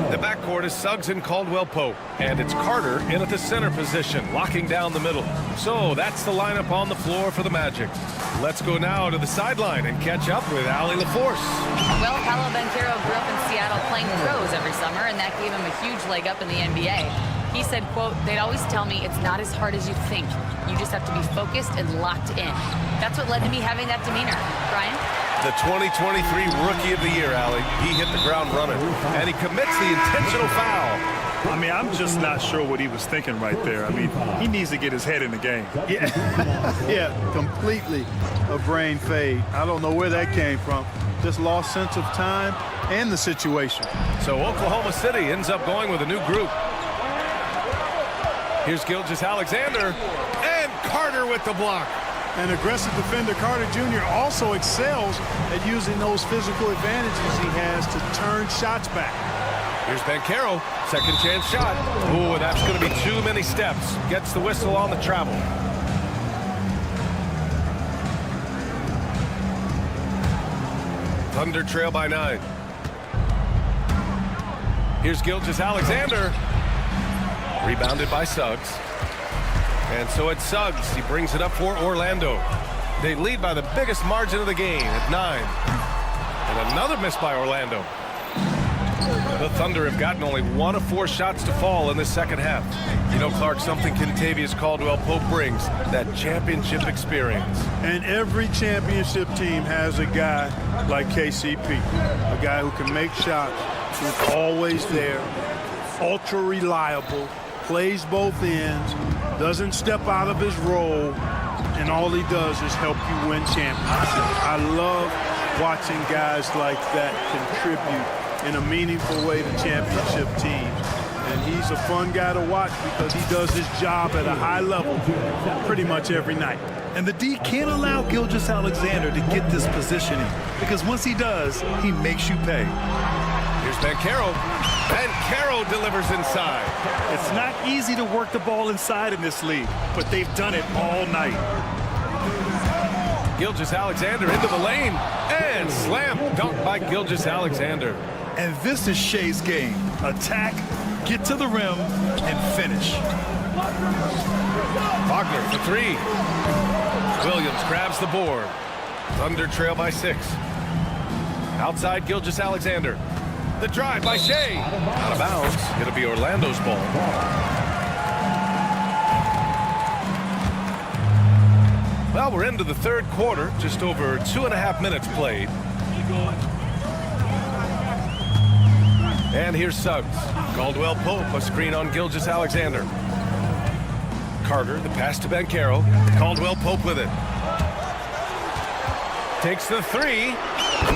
The backcourt is Suggs and Caldwell-Pope, and it's Carter in at the center position, locking down the middle. So that's the lineup on the floor for the Magic. Let's go now to the sideline and catch up with Allie LaForce. Well, Paolo Banchero grew up in Seattle playing pros every summer, and that gave him a huge leg up in the NBA. He said, quote, "They'd always tell me it's not as hard as you think. You just have to be focused and locked in." That's what led to me having that demeanor. Brian? The 2023 Rookie of the Year, Allie. He hit the ground running, and he commits the intentional foul. I mean, I'm just not sure what he was thinking right there. I mean, he needs to get his head in the game. Yeah, yeah, completely a brain fade. I don't know where that came from. Just lost sense of time and the situation. So Oklahoma City ends up going with a new group. Here's Gilgeous-Alexander, and Carter with the block. An aggressive defender, Carter Jr. also excels at using those physical advantages he has to turn shots back. Here's Banchero, second chance shot. Ooh, that's going to be too many steps. Gets the whistle on the travel. Thunder trail by 9. Here's Gilgeous-Alexander. Rebounded by Suggs. And so it's Suggs. He brings it up for Orlando. They lead by the biggest margin of the game at 9. And another miss by Orlando. The Thunder have gotten only 1 of 4 shots to fall in the second half. You know, Clark, something Kentavious Caldwell-Pope brings, that championship experience. And every championship team has a guy like KCP, a guy who can make shots, who's always there, ultra reliable, plays both ends, doesn't step out of his role, and all he does is help you win championships. I love watching guys like that contribute in a meaningful way to championship teams. And And he's a fun guy to watch because he does his job at a high level pretty much every night. And the D can't allow Gilgeous-Alexander to get this positioning because once he does, he makes you pay. Here's Banchero. Banchero delivers inside. It's not easy to work the ball inside in this league, but they've done it all night. Gilgeous-Alexander into the lane. And slam dunk by Gilgeous-Alexander. And this is Shea's game. Attack, get to the rim, and finish. Wagner for three. Williams grabs the board. Thunder trail by 6. Outside Gilgeous-Alexander. The drive by Shea. Out of bounds. It'll be Orlando's ball. Well, we're into the third quarter. Just over 2.5 minutes played. And here's Suggs. Caldwell Pope, a screen on Gilgeous-Alexander. Carter, the pass to Banchero. Caldwell Pope with it. Takes the three.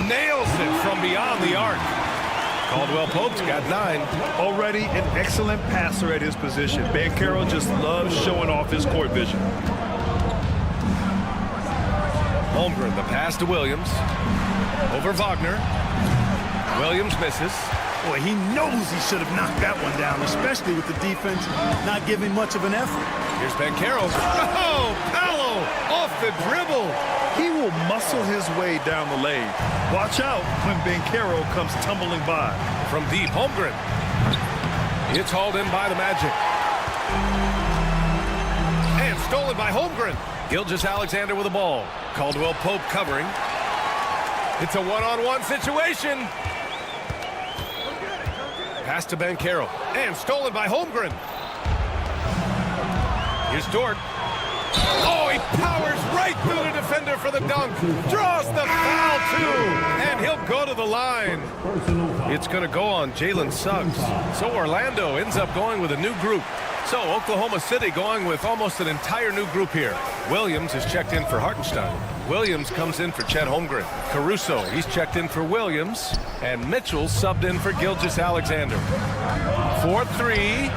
Nails it from beyond the arc. Caldwell Pope's got 9. Already an excellent passer at his position. Banchero just loves showing off his court vision. Holmgren, the pass to Williams. Over Wagner. Williams misses. Boy, he knows he should have knocked that one down, especially with the defense not giving much of an effort. Here's Banchero. Oh, Paolo off the dribble. He will muscle his way down the lane. Watch out when Banchero comes tumbling by. From deep, Holmgren. It's hauled in by the Magic. And stolen by Holmgren. Gilgeous-Alexander with the ball. Caldwell Pope covering. It's a one-on-one situation. Pass to Banchero. And stolen by Holmgren. Here's Dort. Oh, he powers right through the defender for the dunk. Draws the foul, too. And he'll go to the line. It's going to go on Jalen Suggs. So Orlando ends up going with a new group. So Oklahoma City going with almost an entire new group here. Williams is checked in for Hartenstein. Williams comes in for Chet Holmgren. Caruso, he's checked in for Williams. And Mitchell subbed in for Gilgeous-Alexander. 4-3.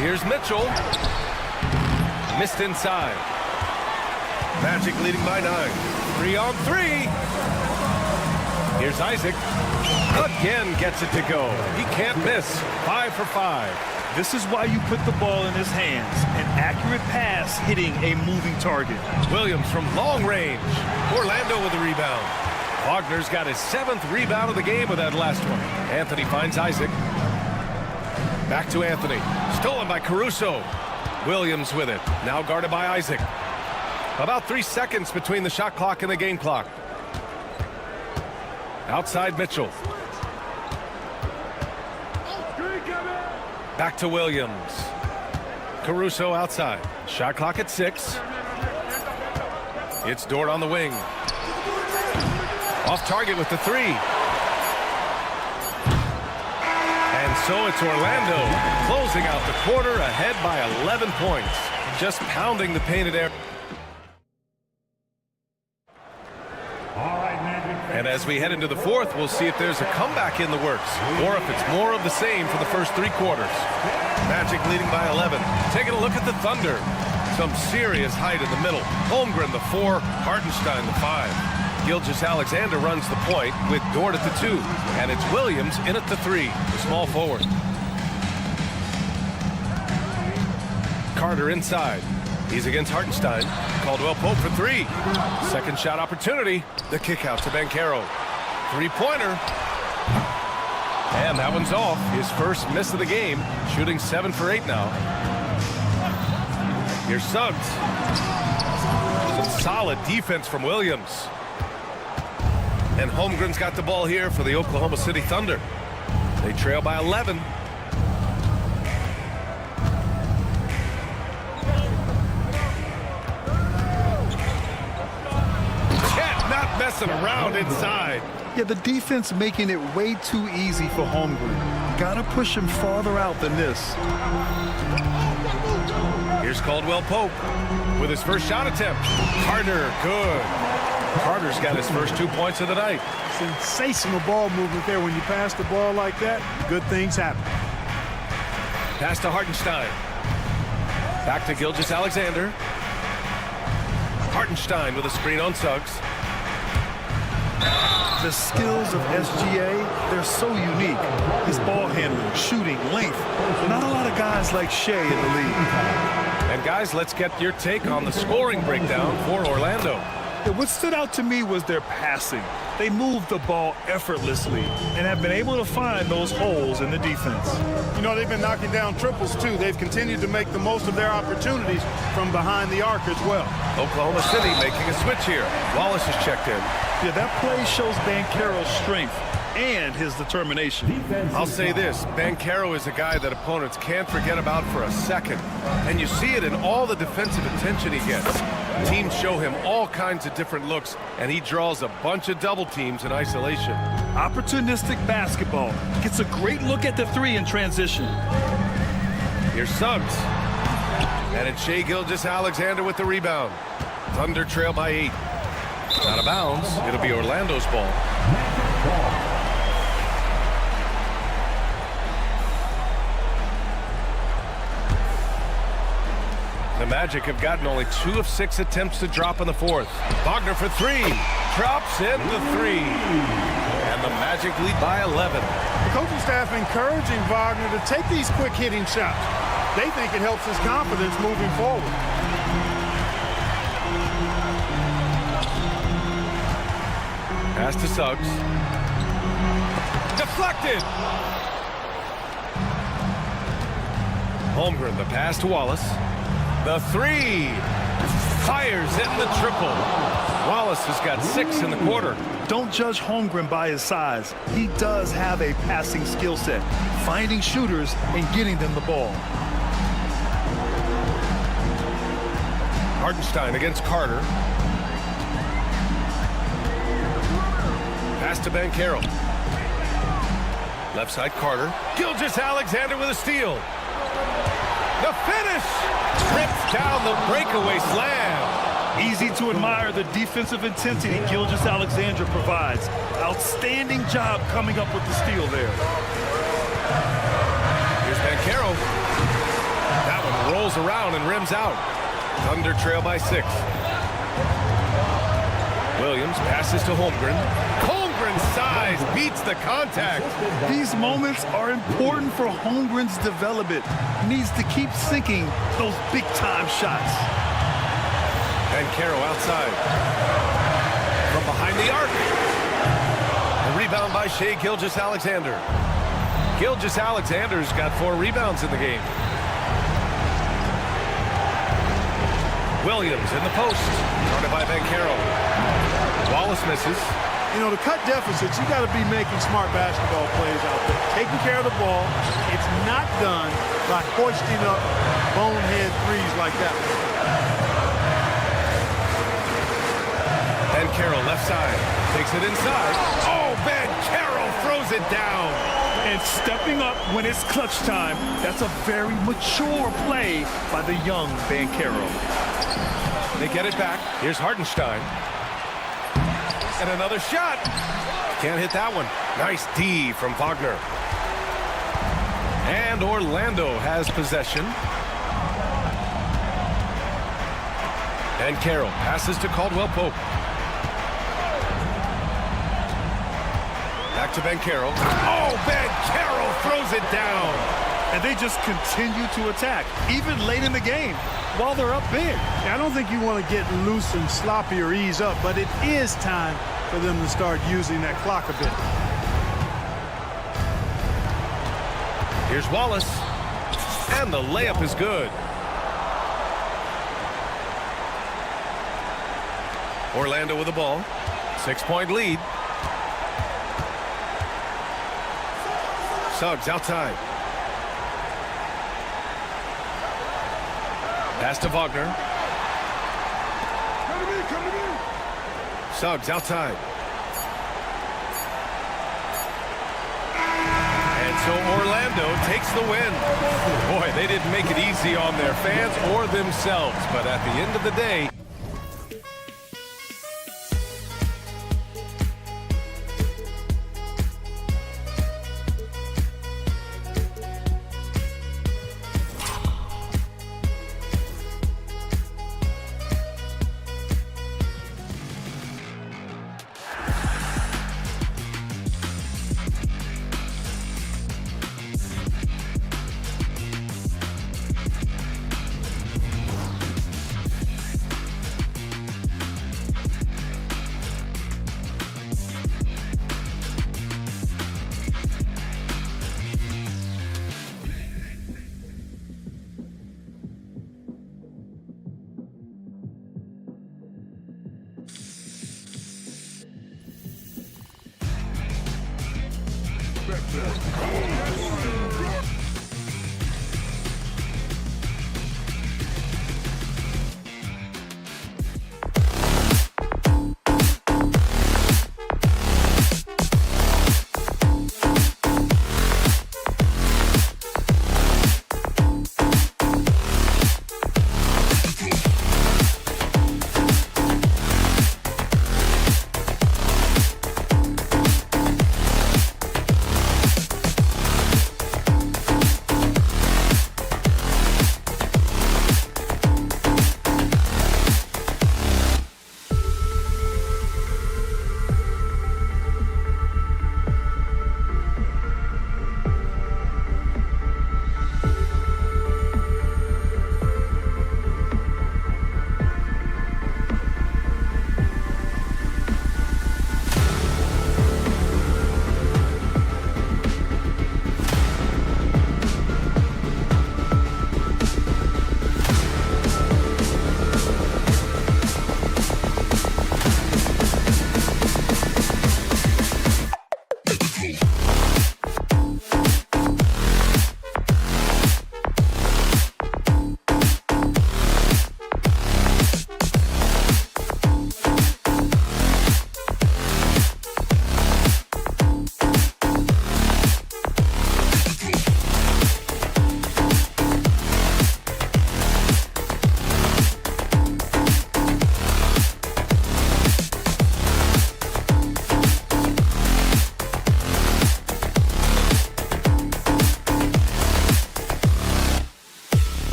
Here's Mitchell. Missed inside. Magic leading by 9. 3-on-3. Here's Isaac. Again gets it to go. He can't miss. 5 for 5. This is why you put the ball in his hands. An accurate pass hitting a moving target. Williams from long range. Orlando with the rebound. Wagner's got his 7th rebound of the game with that last one. Anthony finds Isaac. Back to Anthony. Stolen by Caruso. Williams with it. Now guarded by Isaac. About 3 seconds between the shot clock and the game clock. Outside Mitchell. Back to Williams. Caruso outside. Shot clock at 6. It's Dort on the wing. Off target with the 3. And so it's Orlando closing out the quarter ahead by 11 points. Just pounding the painted area. And as we head into the fourth, we'll see if there's a comeback in the works or if it's more of the same for the first 3 quarters. Magic leading by 11. Taking a look at the Thunder. Some serious height in the middle. Holmgren the 4, Hartenstein the 5. Gilgeous-Alexander runs the point with Dort at the 2. And it's Williams in at the 3, the small forward. Carter inside. He's against Hartenstein. Caldwell Pope for 3. Second shot opportunity. The kick out to Banchero. 3-pointer. And that one's off. His first miss of the game. Shooting 7 for 8 now. Here's Suggs. Some solid defense from Williams. And Holmgren's got the ball here for the Oklahoma City Thunder. They trail by 11. Messing around inside. Yeah, the defense making it way too easy for Holmgren. Gotta push him farther out than this. Here's Caldwell Pope with his first shot attempt. Carter, good. Carter's got his first 2 points of the night. Sensational ball movement there. When you pass the ball like that, good things happen. Pass to Hartenstein. Back to Gilgeous-Alexander. Hartenstein with a screen on Suggs. The skills of SGA, they're so unique. His ball handling, shooting, length. Not a lot of guys like Shea in the league. And guys, let's get your take on the scoring breakdown for Orlando. Yeah, what stood out to me was their passing. They moved the ball effortlessly and have been able to find those holes in the defense. You know, they've been knocking down triples, too. They've continued to make the most of their opportunities from behind the arc as well. Oklahoma City making a switch here. Wallace is checked in. Yeah, that play shows Banchero's strength and his determination. I'll say this, Banchero is a guy that opponents can't forget about for a second. And you see it in all the defensive attention he gets. Teams show him all kinds of different looks, and he draws a bunch of double teams in isolation. Opportunistic basketball. Gets a great look at the three in transition. Here's Suggs. And it's Shai Gilgeous-Alexander with the rebound. Thunder trail by 8. Out of bounds. It'll be Orlando's ball. The Magic have gotten only 2 of 6 attempts to drop in the fourth. Wagner for 3. Drops in the 3. And the Magic lead by 11. The coaching staff encouraging Wagner to take these quick hitting shots. They think it helps his confidence moving forward. Pass to Suggs. Deflected. Holmgren, the pass to Wallace. The 3. Fires in the triple. Wallace has got 6 in the quarter. Don't judge Holmgren by his size. He does have a passing skill set, finding shooters and getting them the ball. Hartenstein against Carter. Pass to Banchero. Left side Carter. Gilgeous-Alexander with a steal. The finish! Trips down the breakaway slam. Easy to admire the defensive intensity Gilgeous-Alexander provides. Outstanding job coming up with the steal there. Here's Banchero. That one rolls around and rims out. Thunder trail by 6. Williams passes to Holmgren. Holmgren's size beats the contact. These moments are important for Holmgren's development. He needs to keep sinking those big-time shots. Banchero outside. From behind the arc. A rebound by Shai Gilgeous-Alexander. Gilgeous-Alexander's got 4 rebounds in the game. Williams in the post. Guarded by Banchero. Wallace misses. You know, to cut deficits, you got to be making smart basketball plays out there. Taking care of the ball. It's not done by hoisting up bonehead threes like that. Banchero left side. Takes it inside. Oh, Banchero throws it down. And stepping up when it's clutch time. That's a very mature play by the young Banchero. They get it back. Here's Hartenstein. And another shot. Can't hit that one. Nice D from Wagner. And Orlando has possession. Banchero passes to Caldwell-Pope. Back to Banchero. Oh, Banchero throws it down. And they just continue to attack, even late in the game, while they're up big. I don't think you want to get loose and sloppy or ease up, but it is time for them to start using that clock a bit. Here's Wallace. And the layup is good. Orlando with the ball. 6-point lead. Suggs outside. Pass to Wagner. Suggs outside. And so Orlando takes the win. Boy, they didn't make it easy on their fans or themselves, but at the end of the day,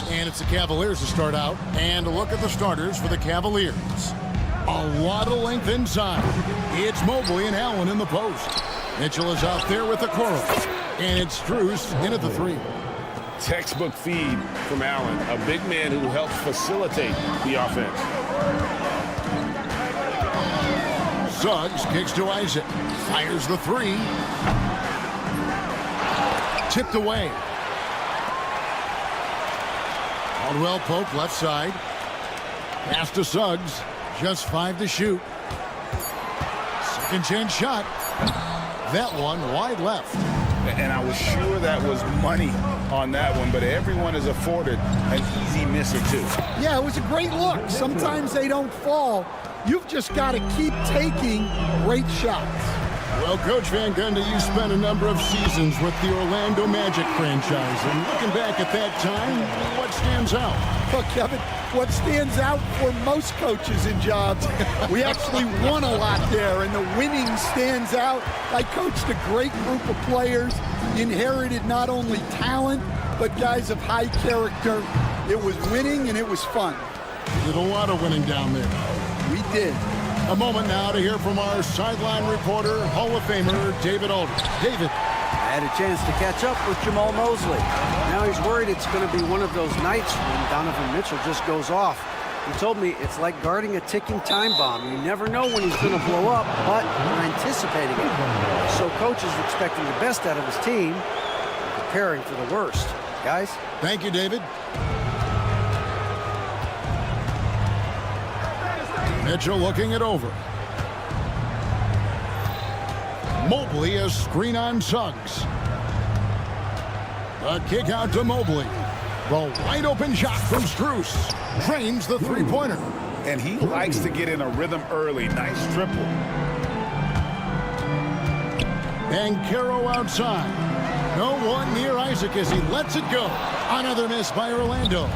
And it's the Cavaliers to start out. And a look at the starters for the Cavaliers. A lot of length inside. It's Mobley and Allen in the post. Mitchell is out there with the curl. And it's Strus in at the 3. Textbook feed from Allen, a big man who helps facilitate the offense. Suggs kicks to Isaac. Fires the 3. Tipped away. Caldwell Pope left side. Pass to Suggs. Just 5 to shoot. Second chance shot. That one wide left. And I was sure that was money on that one, but everyone is afforded an easy misser too. Yeah, it was a great look. Sometimes they don't fall. You've just got to keep taking great shots. Well, Coach Van Gundy, you spent a number of seasons with the Orlando Magic franchise. And looking back at that time, what stands out? Look, Kevin, what stands out for most coaches in jobs, we actually won a lot there, and the winning stands out. I coached a great group of players, inherited not only talent, but guys of high character. It was winning, and it was fun. Did a lot of winning down there. We did. A moment now to hear from our sideline reporter, Hall of Famer David Aldridge. David. I had a chance to catch up with Jamal Mosley. Now he's worried it's going to be one of those nights when Donovan Mitchell just goes off. He told me it's like guarding a ticking time bomb. You never know when he's going to blow up, but you're anticipating it. So coach is expecting the best out of his team, preparing for the worst. Guys? Thank you, David. Mitchell looking it over. Mobley a screen on Suggs. A kick out to Mobley. The wide open shot from Strus. Drains the three-pointer. And he likes to get in a rhythm early. Nice triple. And Caro outside. No one near Isaac as he lets it go. Another miss by Orlando.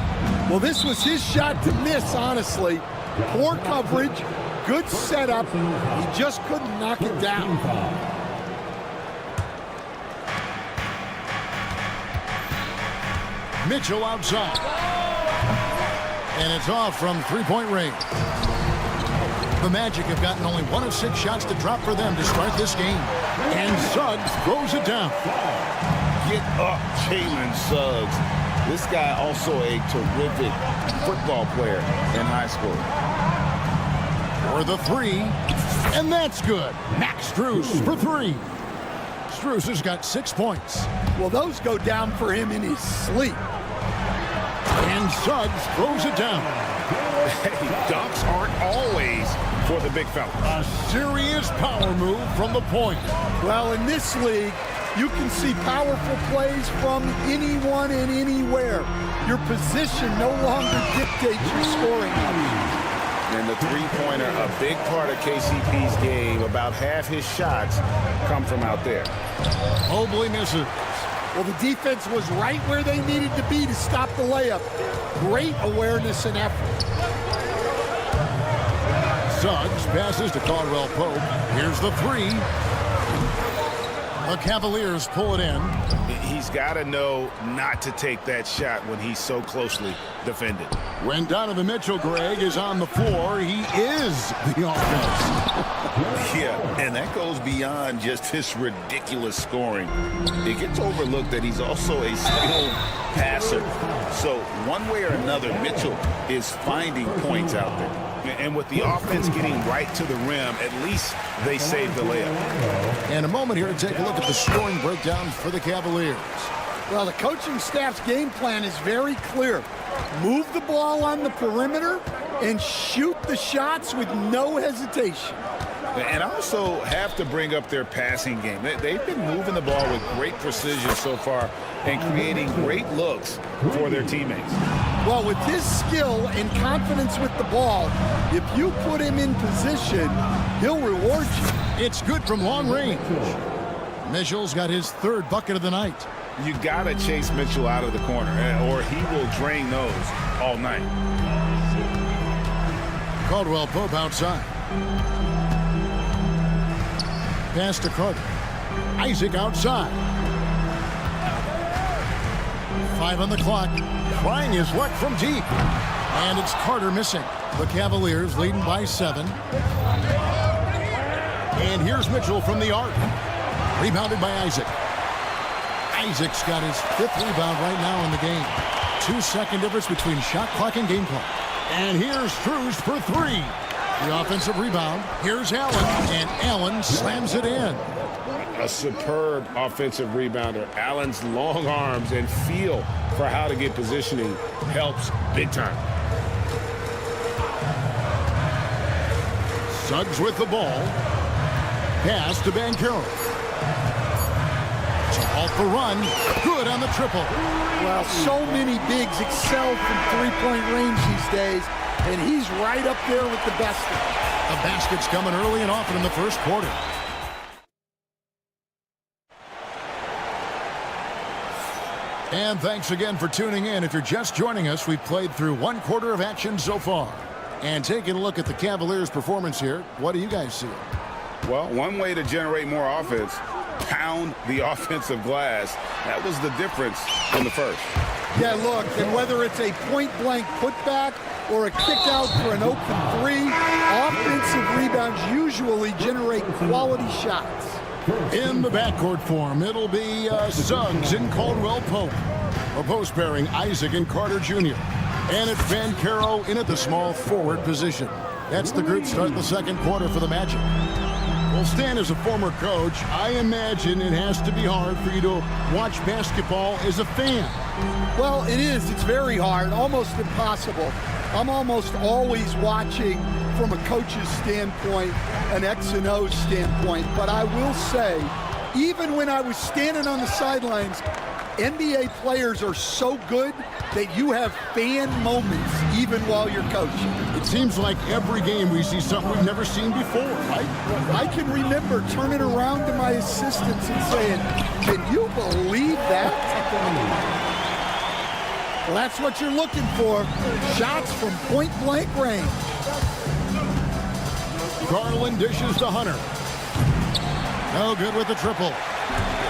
Well, this was his shot to miss, honestly. Poor coverage, good setup. He just couldn't knock it down. Mitchell outside. And it's off from three-point range. The Magic have gotten only 1 of 6 shots to drop for them to start this game. And Suggs throws it down. Get up, Jalen Suggs. This guy also a terrific football player in high school. For the 3, and that's good. Max Strus for 3. Strus has got 6 points. Well, those go down for him in his sleep. And Suggs throws it down. Hey, dunks aren't always for the big fella. A serious power move from the point. Well, in this league, you can see powerful plays from anyone and anywhere. Your position no longer dictates your scoring. And the three-pointer, a big part of KCP's game. About half his shots come from out there. Mobley misses. Well, the defense was right where they needed to be to stop the layup. Great awareness and effort. Suggs passes to Caldwell Pope. Here's the 3. The Cavaliers pull it in. He's got to know not to take that shot when he's so closely defended. When Donovan Mitchell, Greg, is on the floor, he is the offense. Yeah, and that goes beyond just his ridiculous scoring. It gets overlooked that he's also a skilled passer. So one way or another, Mitchell is finding points out there. And with the offense getting right to the rim, at least they saved the layup. And a moment here to take a look at the scoring breakdown for the Cavaliers. Well, the coaching staff's game plan is very clear. Move the ball on the perimeter and shoot the shots with no hesitation. And also have to bring up their passing game. They've been moving the ball with great precision so far and creating great looks for their teammates. Well, with his skill and confidence with the ball, if you put him in position, he'll reward you. It's good from long range. Mitchell's got his third bucket of the night. You got to chase Mitchell out of the corner, or he will drain those all night. Caldwell Pope outside. Pass to Carter. Isaac outside. 5 on the clock. Trying his luck from deep. And it's Carter missing. The Cavaliers leading by 7. And here's Mitchell from the arc. Rebounded by Isaac. Isaac's got his 5th rebound right now in the game. 2-second difference between shot clock and game clock. And here's Strus for 3. The offensive rebound. Here's Allen, and Allen slams it in. A superb offensive rebounder. Allen's long arms and feel for how to get positioning helps big time. Suggs with the ball. Pass to Banchero. Off the run. Good on the triple. Well, so many bigs excel from three-point range these days, and he's right up there with the best of them. The basket's coming early and often in the first quarter. And thanks again for tuning in. If you're just joining us, we've played through 1 quarter of action so far. And taking a look at the Cavaliers' performance here, what do you guys see? Well, one way to generate more offense, pound the offensive glass. That was the difference in the first. Yeah, look, and whether it's a point-blank putback or a kick out for an open 3, offensive rebounds usually generate quality shots. In the backcourt form, it'll be Suggs and Caldwell Pope. A post pairing, Isaac and Carter Jr. And it's Banchero in at the small forward position. That's the group start the second quarter for the Magic. Well, Stan, as a former coach, I imagine it has to be hard for you to watch basketball as a fan. Well, it is. It's very hard, almost impossible. I'm almost always watching from a coach's standpoint, an X and O standpoint. But I will say, even when I was standing on the sidelines, NBA players are so good that you have fan moments even while you're coaching. It seems like every game we see something we've never seen before, right? I can remember turning around to my assistants and saying, can you believe that? Well, that's what you're looking for. Shots from point-blank range. Garland dishes to Hunter. No good with the triple.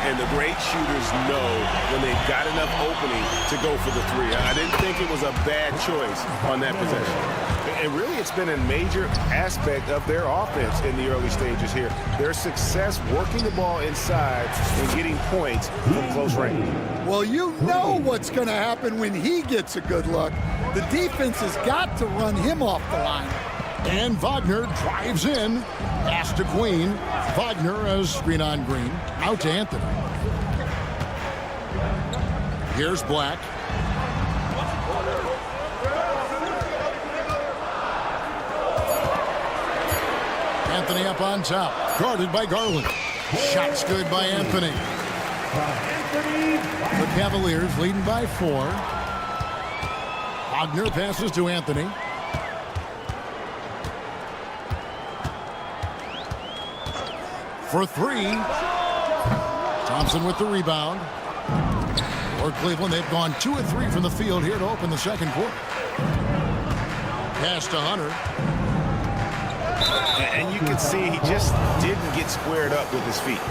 And the great shooters know when they've got enough opening to go for the 3. I didn't think it was a bad choice on that possession. And really, it's been a major aspect of their offense in the early stages here. Their success working the ball inside and getting points from close range. Well, you know what's going to happen when he gets a good look. The defense has got to run him off the line. And Wagner drives in. Pass to Queen. Wagner as screen on Green. Out to Anthony. Here's Black. Anthony up on top. Guarded by Garland. Shots good by Anthony. The Cavaliers leading by 4. Wagner passes to Anthony. For 3. Thompson with the rebound. For Cleveland, they've gone 2 of 3 from the field here to open the second quarter. Pass to Hunter. And you can see he just didn't get squared up with his feet.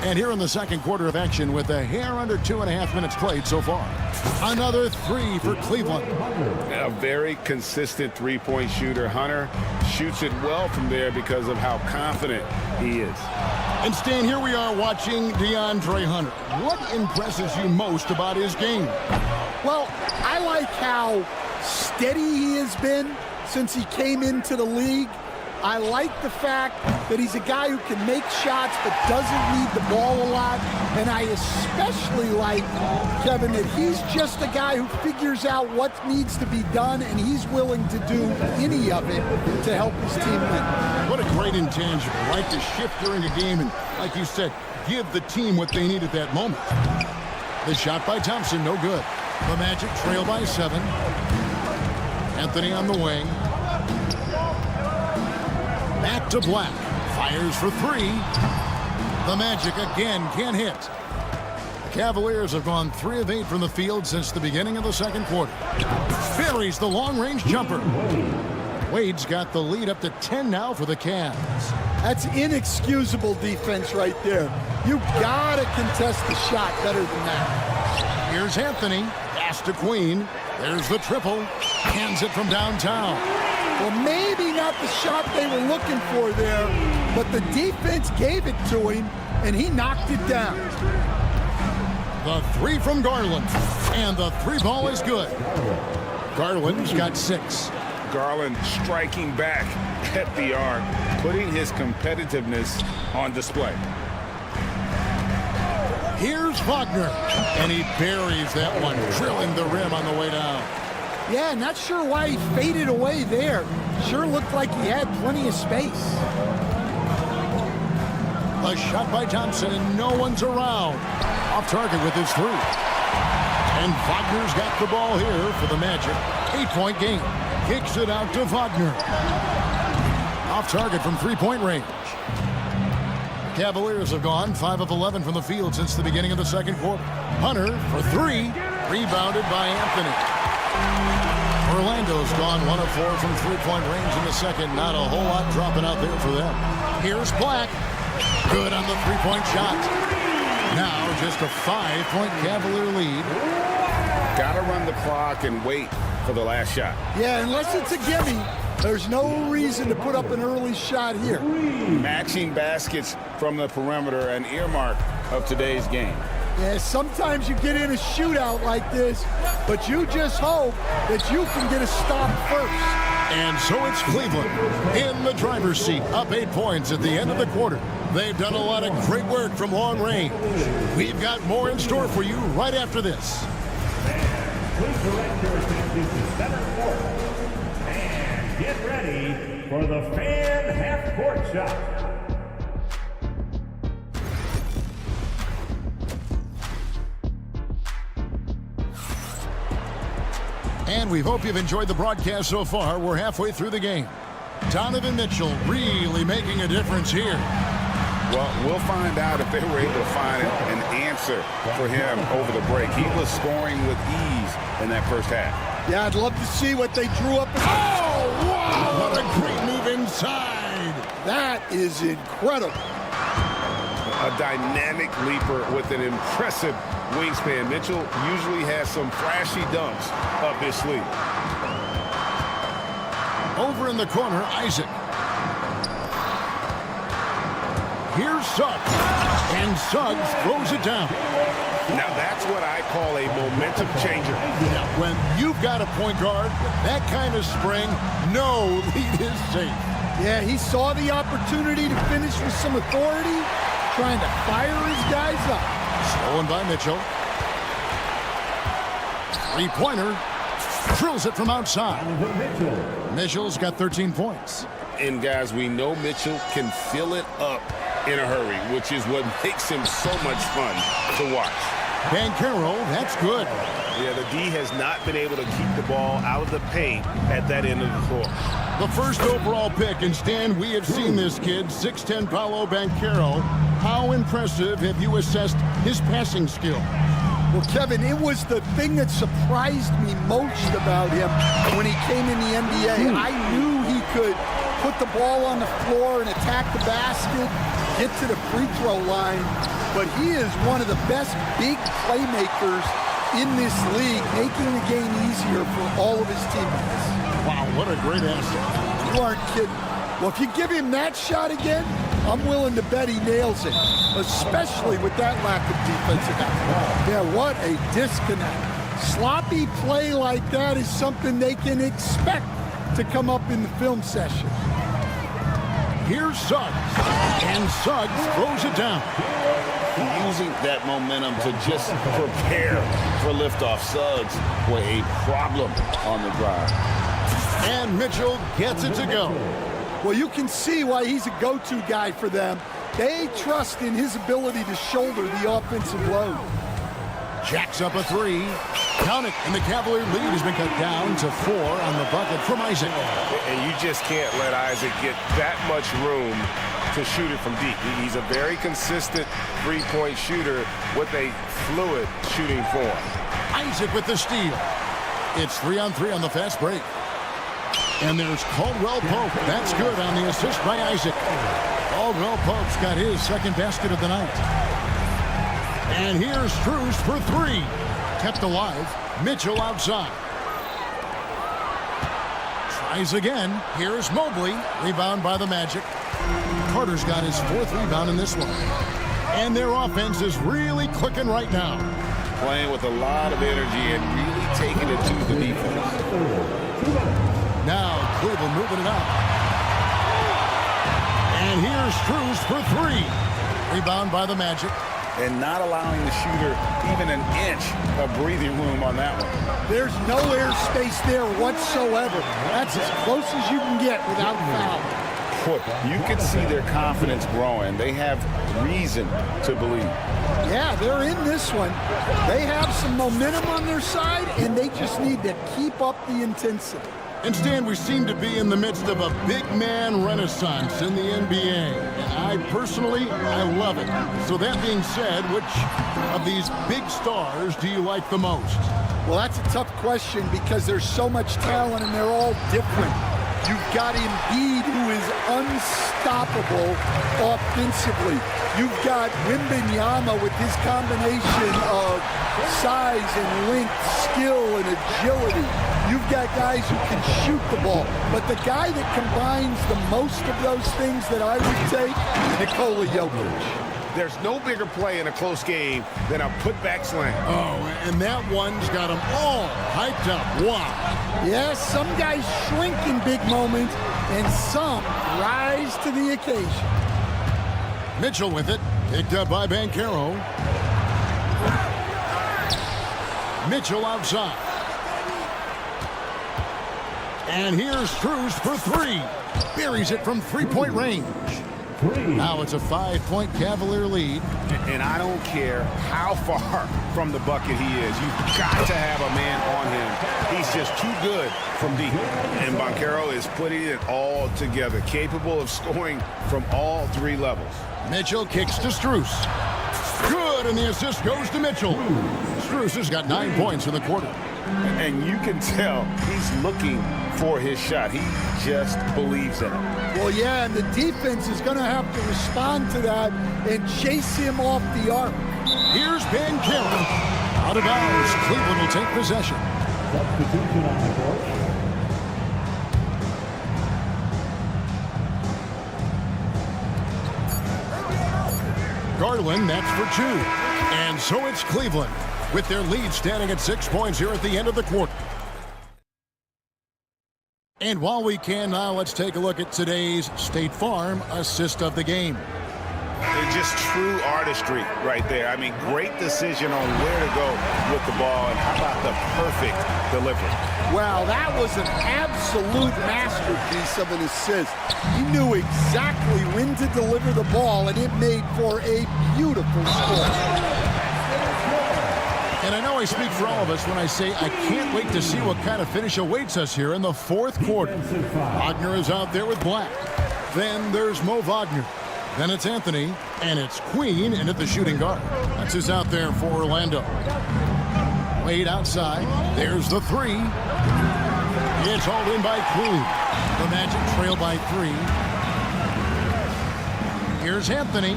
And here in the second quarter of action with a hair under 2.5 minutes played so far. Another three for Cleveland. A very consistent three-point shooter. Hunter shoots it well from there because of how confident he is. And Stan, here we are watching DeAndre Hunter. What impresses you most about his game? Well, I like how steady he has been since he came into the league. I like the fact that he's a guy who can make shots but doesn't need the ball a lot. And I especially like, Kevin, that he's just a guy who figures out what needs to be done, and he's willing to do any of it to help his team win. What a great intangible, right? To shift during a game and, like you said, give the team what they need at that moment. The shot by Thompson, no good. The Magic trail by 7. Anthony on the wing. Back to Black. Fires for 3. The Magic again can't hit. The Cavaliers have gone 3 of 8 from the field since the beginning of the second quarter. Buries the long-range jumper. Wade's got the lead up to 10 now for the Cavs. That's inexcusable defense right there. You gotta contest the shot better than that. Here's Anthony. Pass to Queen. There's the triple. Hands it from downtown. Well, maybe not the shot they were looking for there, but the defense gave it to him, and he knocked it down. The 3 from Garland, and the 3 ball is good. Garland's got 6. Garland striking back at the arc, putting his competitiveness on display. Here's Wagner, and he buries that one, drilling the rim on the way down. Yeah, not sure why he faded away there. Sure looked like he had plenty of space. A shot by Thompson, and no one's around. Off target with his 3. And Wagner's got the ball here for the Magic. 8-point game. Kicks it out to Wagner. Off target from 3-point range. The Cavaliers have gone 5 of 11 from the field since the beginning of the second quarter. Hunter for 3. Rebounded by Anthony. Orlando's gone 1 of 4 from 3-point range in the second. Not a whole lot dropping out there for them. Here's Black. Good on the 3-point shot. Now just a 5-point Cavalier lead. Gotta run the clock and wait for the last shot. Yeah, unless it's a gimme, there's no reason to put up an early shot here. Matching baskets from the perimeter, an earmark of today's game. Yeah, sometimes you get in a shootout like this, but you just hope that you can get a stop first. And so it's Cleveland in the driver's seat, up 8 points at the end of the quarter. They've done a lot of great work from long range. We've got more in store for you right after this. Please direct your attention to center court and get ready for the fan half-court shot. And we hope you've enjoyed the broadcast so far. We're halfway through the game. Donovan Mitchell really making a difference here. Well, we'll find out if they were able to find an answer for him over the break. He was scoring with ease in that first half. Yeah, I'd love to see what they drew up. Oh, wow! What a great move inside. That is incredible. A dynamic leaper with an impressive wingspan. Mitchell usually has some flashy dunks up his sleeve. Over in the corner, Isaac. Here's Suggs. And Suggs throws it down. Now that's what I call a momentum changer. Yeah, when you've got a point guard, that kind of spring, no lead is safe. Yeah, he saw the opportunity to finish with some authority, trying to fire his guys up. Stolen by Mitchell. 3-pointer. Drills it from outside. Mitchell's got 13 points. And guys, we know Mitchell can fill it up in a hurry, which is what makes him so much fun to watch. Banchero, that's good. Yeah, the D has not been able to keep the ball out of the paint at that end of the floor. The first overall pick, and Stan, we have seen this kid, 6'10" Paolo Banchero. How impressive have you assessed his passing skill? Well, Kevin, it was the thing that surprised me most about him when he came in the NBA. I knew he could put the ball on the floor and attack the basket, get to the free throw line, but he is one of the best big playmakers in this league, making the game easier for all of his teammates. Wow, what a great asset. You aren't kidding. Well, if you give him that shot again, I'm willing to bet he nails it, especially with that lack of defensive effort. Yeah, what a disconnect. Sloppy play like that is something they can expect to come up in the film session. Here's Suggs, and Suggs throws it down. Using that momentum to just prepare for liftoff. Suggs with a problem on the drive. And Mitchell gets it to go. Well, you can see why he's a go-to guy for them. They trust in his ability to shoulder the offensive load. Jacks up a three. Count it, and the Cavalier lead has been cut down to 4 on the bucket from Isaac. And you just can't let Isaac get that much room to shoot it from deep. He's a very consistent three-point shooter with a fluid shooting form. Isaac with the steal. It's 3-on-3 on the fast break. And there's Caldwell Pope. That's good on the assist by Isaac. Caldwell Pope's got his second basket of the night. And here's Strus for 3. Kept alive. Mitchell outside. Tries again. Here's Mobley. Rebound by the Magic. Carter's got his 4th rebound in this one. And their offense is really clicking right now. Playing with a lot of energy and really taking it to the defense. Now Cleveland moving it up. And here's Strus for 3. Rebound by the Magic. And not allowing the shooter even an inch of breathing room on that one. There's no airspace there whatsoever. That's as close as you can get without foul. You can see their confidence growing. They have reason to believe. Yeah, they're in this one. They have some momentum on their side, and they just need to keep up the intensity. And Stan, we seem to be in the midst of a big man renaissance in the NBA. And I personally, I love it. So that being said, which of these big stars do you like the most? Well, that's a tough question because there's so much talent and they're all different. You've got Embiid, who is unstoppable offensively. You've got Wembanyama with his combination of size and length, skill and agility. You've got guys who can shoot the ball. But the guy that combines the most of those things that I would take, Nikola Jokic. There's no bigger play in a close game than a putback slam. Oh, and that one's got them all hyped up. Wow. Yes, some guys shrink in big moments, and some rise to the occasion. Mitchell with it. Picked up by Banchero. Mitchell outside. And here's Strus for 3. Buries it from 3-point range. Now it's a 5-point Cavalier lead. And I don't care how far from the bucket he is. You've got to have a man on him. He's just too good from deep. And Banchero is putting it all together, capable of scoring from all 3 levels. Mitchell kicks to Strus. Good, and the assist goes to Mitchell. Strus has got 9 points in the quarter. And you can tell he's looking for his shot. He just believes in it. Well, yeah, and the defense is going to have to respond to that and chase him off the arc. Here's Banchero. Out of bounds. Cleveland will take possession. Substitution on the court. Garland, that's for 2. And so it's Cleveland, with their lead standing at 6 points here at the end of the quarter. And while we can now, let's take a look at today's State Farm assist of the game. It's just true artistry right there. I mean, great decision on where to go with the ball, and how about the perfect delivery. Wow, that was an absolute masterpiece of an assist. He knew exactly when to deliver the ball, and it made for a beautiful score. And I know I speak for all of us when I say I can't wait to see what kind of finish awaits us here in the 4th quarter. Wagner is out there with Black. Then there's Mo Wagner. Then it's Anthony, and it's Queen in at the shooting guard. That's who's out there for Orlando. Wade outside. There's the three. It's hauled in by Queen. The Magic trail by 3. Here's Anthony.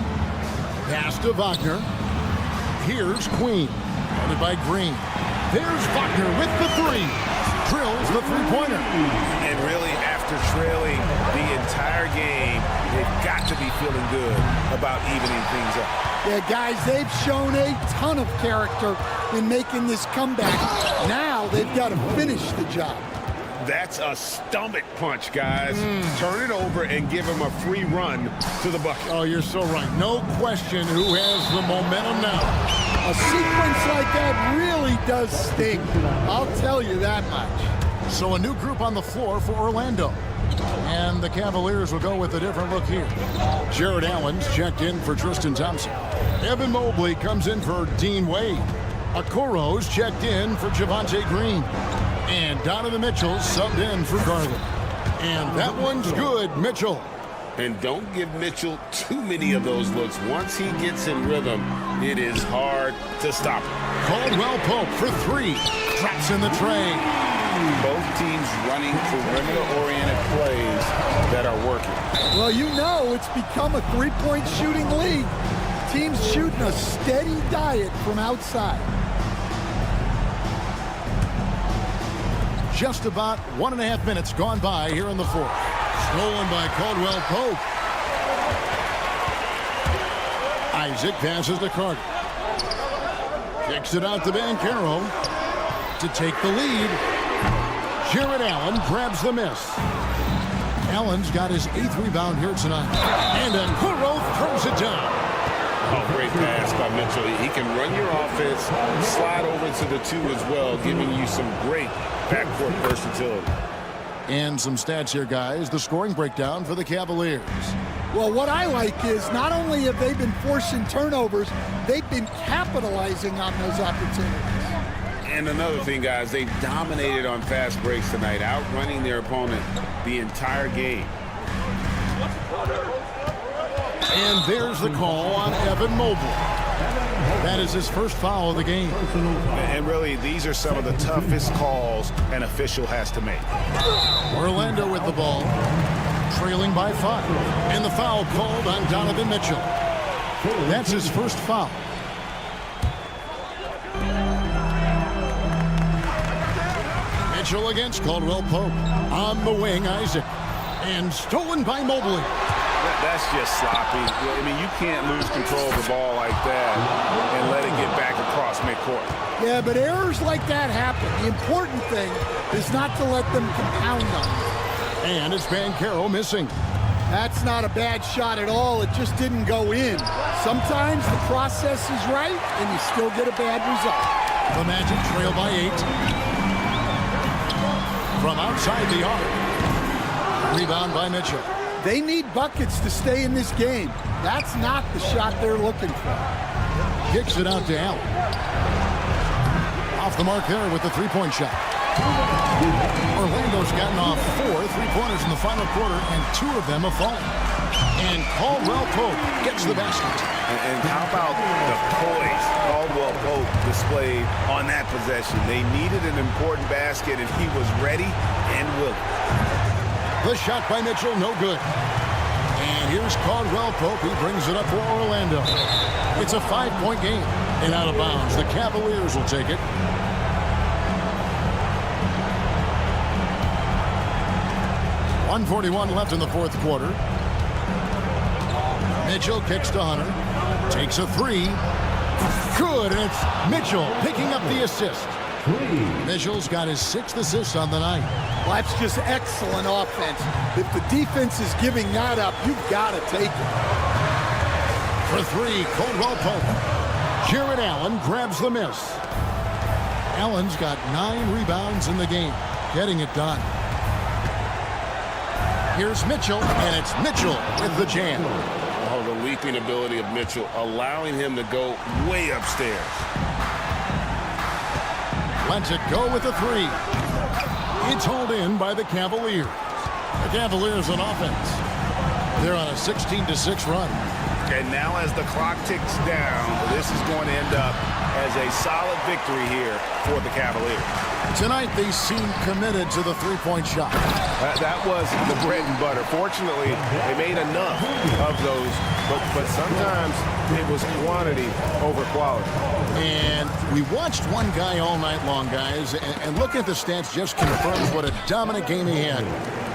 Pass to Wagner. Here's Queen. Guarded by Green. There's Wagner with the 3. Drills the three-pointer. And really, after trailing the entire game, they've got to be feeling good about evening things up. Yeah, guys, they've shown a ton of character in making this comeback. Now they've got to finish the job. That's a stomach punch, guys. Turn it over and give him a free run to the bucket. Oh, you're so right. No question who has the momentum now. A sequence like that really does sting. I'll tell you that much. So a new group on the floor for Orlando. And the Cavaliers will go with a different look here. Jared Allen's checked in for Tristan Thompson. Evan Mobley comes in for Dean Wade. Okoro's checked in for Javonte Green. And Donovan Mitchell subbed in for Garland. And that one's good, Mitchell. And don't give Mitchell too many of those looks. Once he gets in rhythm, it is hard to stop him. Caldwell Pope for 3. Drops in the tray. Both teams running perimeter-oriented plays that are working. Well, you know it's become a three-point shooting league. Teams shooting a steady diet from outside. Just about 1.5 minutes gone by here in the fourth. Stolen by Caldwell Pope. Isaac passes to Carter. Kicks it out to Banchero to take the lead. Jared Allen grabs the miss. Allen's got his 8th rebound here tonight. And Okoro throws it down. Oh, great pass by Mitchell. He can run your offense, slide over to the 2 as well, giving you some great backcourt versatility. And some stats here, guys. The scoring breakdown for the Cavaliers. Well, what I like is not only have they been forcing turnovers, they've been capitalizing on those opportunities. And another thing, guys, they dominated on fast breaks tonight, outrunning their opponent the entire game. And there's the call on Evan Mobley. That is his first foul of the game. And really, these are some of the toughest calls an official has to make. Orlando with the ball, trailing by 5. And the foul called on Donovan Mitchell. That's his first foul. Mitchell against Caldwell Pope. On the wing, Isaac. And stolen by Mobley. That's just sloppy. I mean, you can't lose control of the ball like that and let it get back across midcourt. Yeah, but errors like that happen. The important thing is not to let them compound on you. And it's Banchero missing. That's not a bad shot at all. It just didn't go in. Sometimes the process is right, and you still get a bad result. The Magic trail by 8. From outside the arc. Rebound by Mitchell. They need buckets to stay in this game. That's not the shot they're looking for. Kicks it out to Allen. Off the mark there with the three-point shot. Orlando's gotten off 4 3-pointers in the final quarter, and 2 of them have fallen. And Caldwell Pope gets the basket. And how about the poise Caldwell Pope displayed on that possession? They needed an important basket, and he was ready and willing. The shot by Mitchell, no good. And here's Caldwell Pope. He brings it up for Orlando. It's a 5-point game. And out of bounds. The Cavaliers will take it. .141 left in the fourth quarter. Mitchell kicks to Hunter. Takes a 3. Good, and it's Mitchell picking up the assist. Mitchell's got his 6th assist on the night. Well, that's just excellent offense. If the defense is giving that up, you've got to take it. For 3, Caldwell Pope. Jared Allen grabs the miss. Allen's got 9 rebounds in the game, getting it done. Here's Mitchell, and it's Mitchell with the jam. Oh, the leaping ability of Mitchell, allowing him to go way upstairs. Lets it go with the 3. It's hauled in by the Cavaliers. The Cavaliers on offense. They're on a 16-6 run. And now as the clock ticks down, this is going to end up as a solid victory here for the Cavaliers. Tonight, they seem committed to the three-point shot. That was the bread and butter. Fortunately, they made enough of those, but sometimes it was quantity over quality. And we watched one guy all night long, guys, and look at the stats just confirms what a dominant game he had.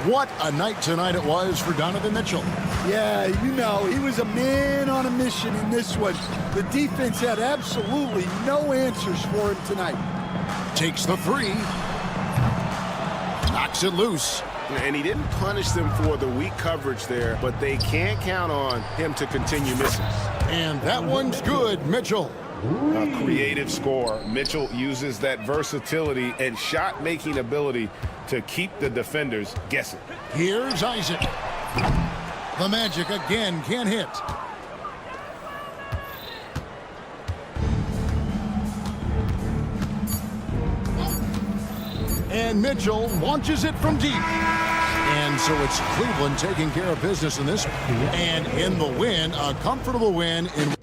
What a night tonight it was for Donovan Mitchell. Yeah, you know, he was a man on a mission in this one. The defense had absolutely no answers for him tonight. Takes the three. Knocks it loose. And he didn't punish them for the weak coverage there, but they can't count on him to continue missing. And that one's good, Mitchell. A creative score. Mitchell uses that versatility and shot-making ability to keep the defenders guessing. Here's Isaac. The Magic again can't hit. And Mitchell launches it from deep. And so it's Cleveland taking care of business in this. And in the win, a comfortable win in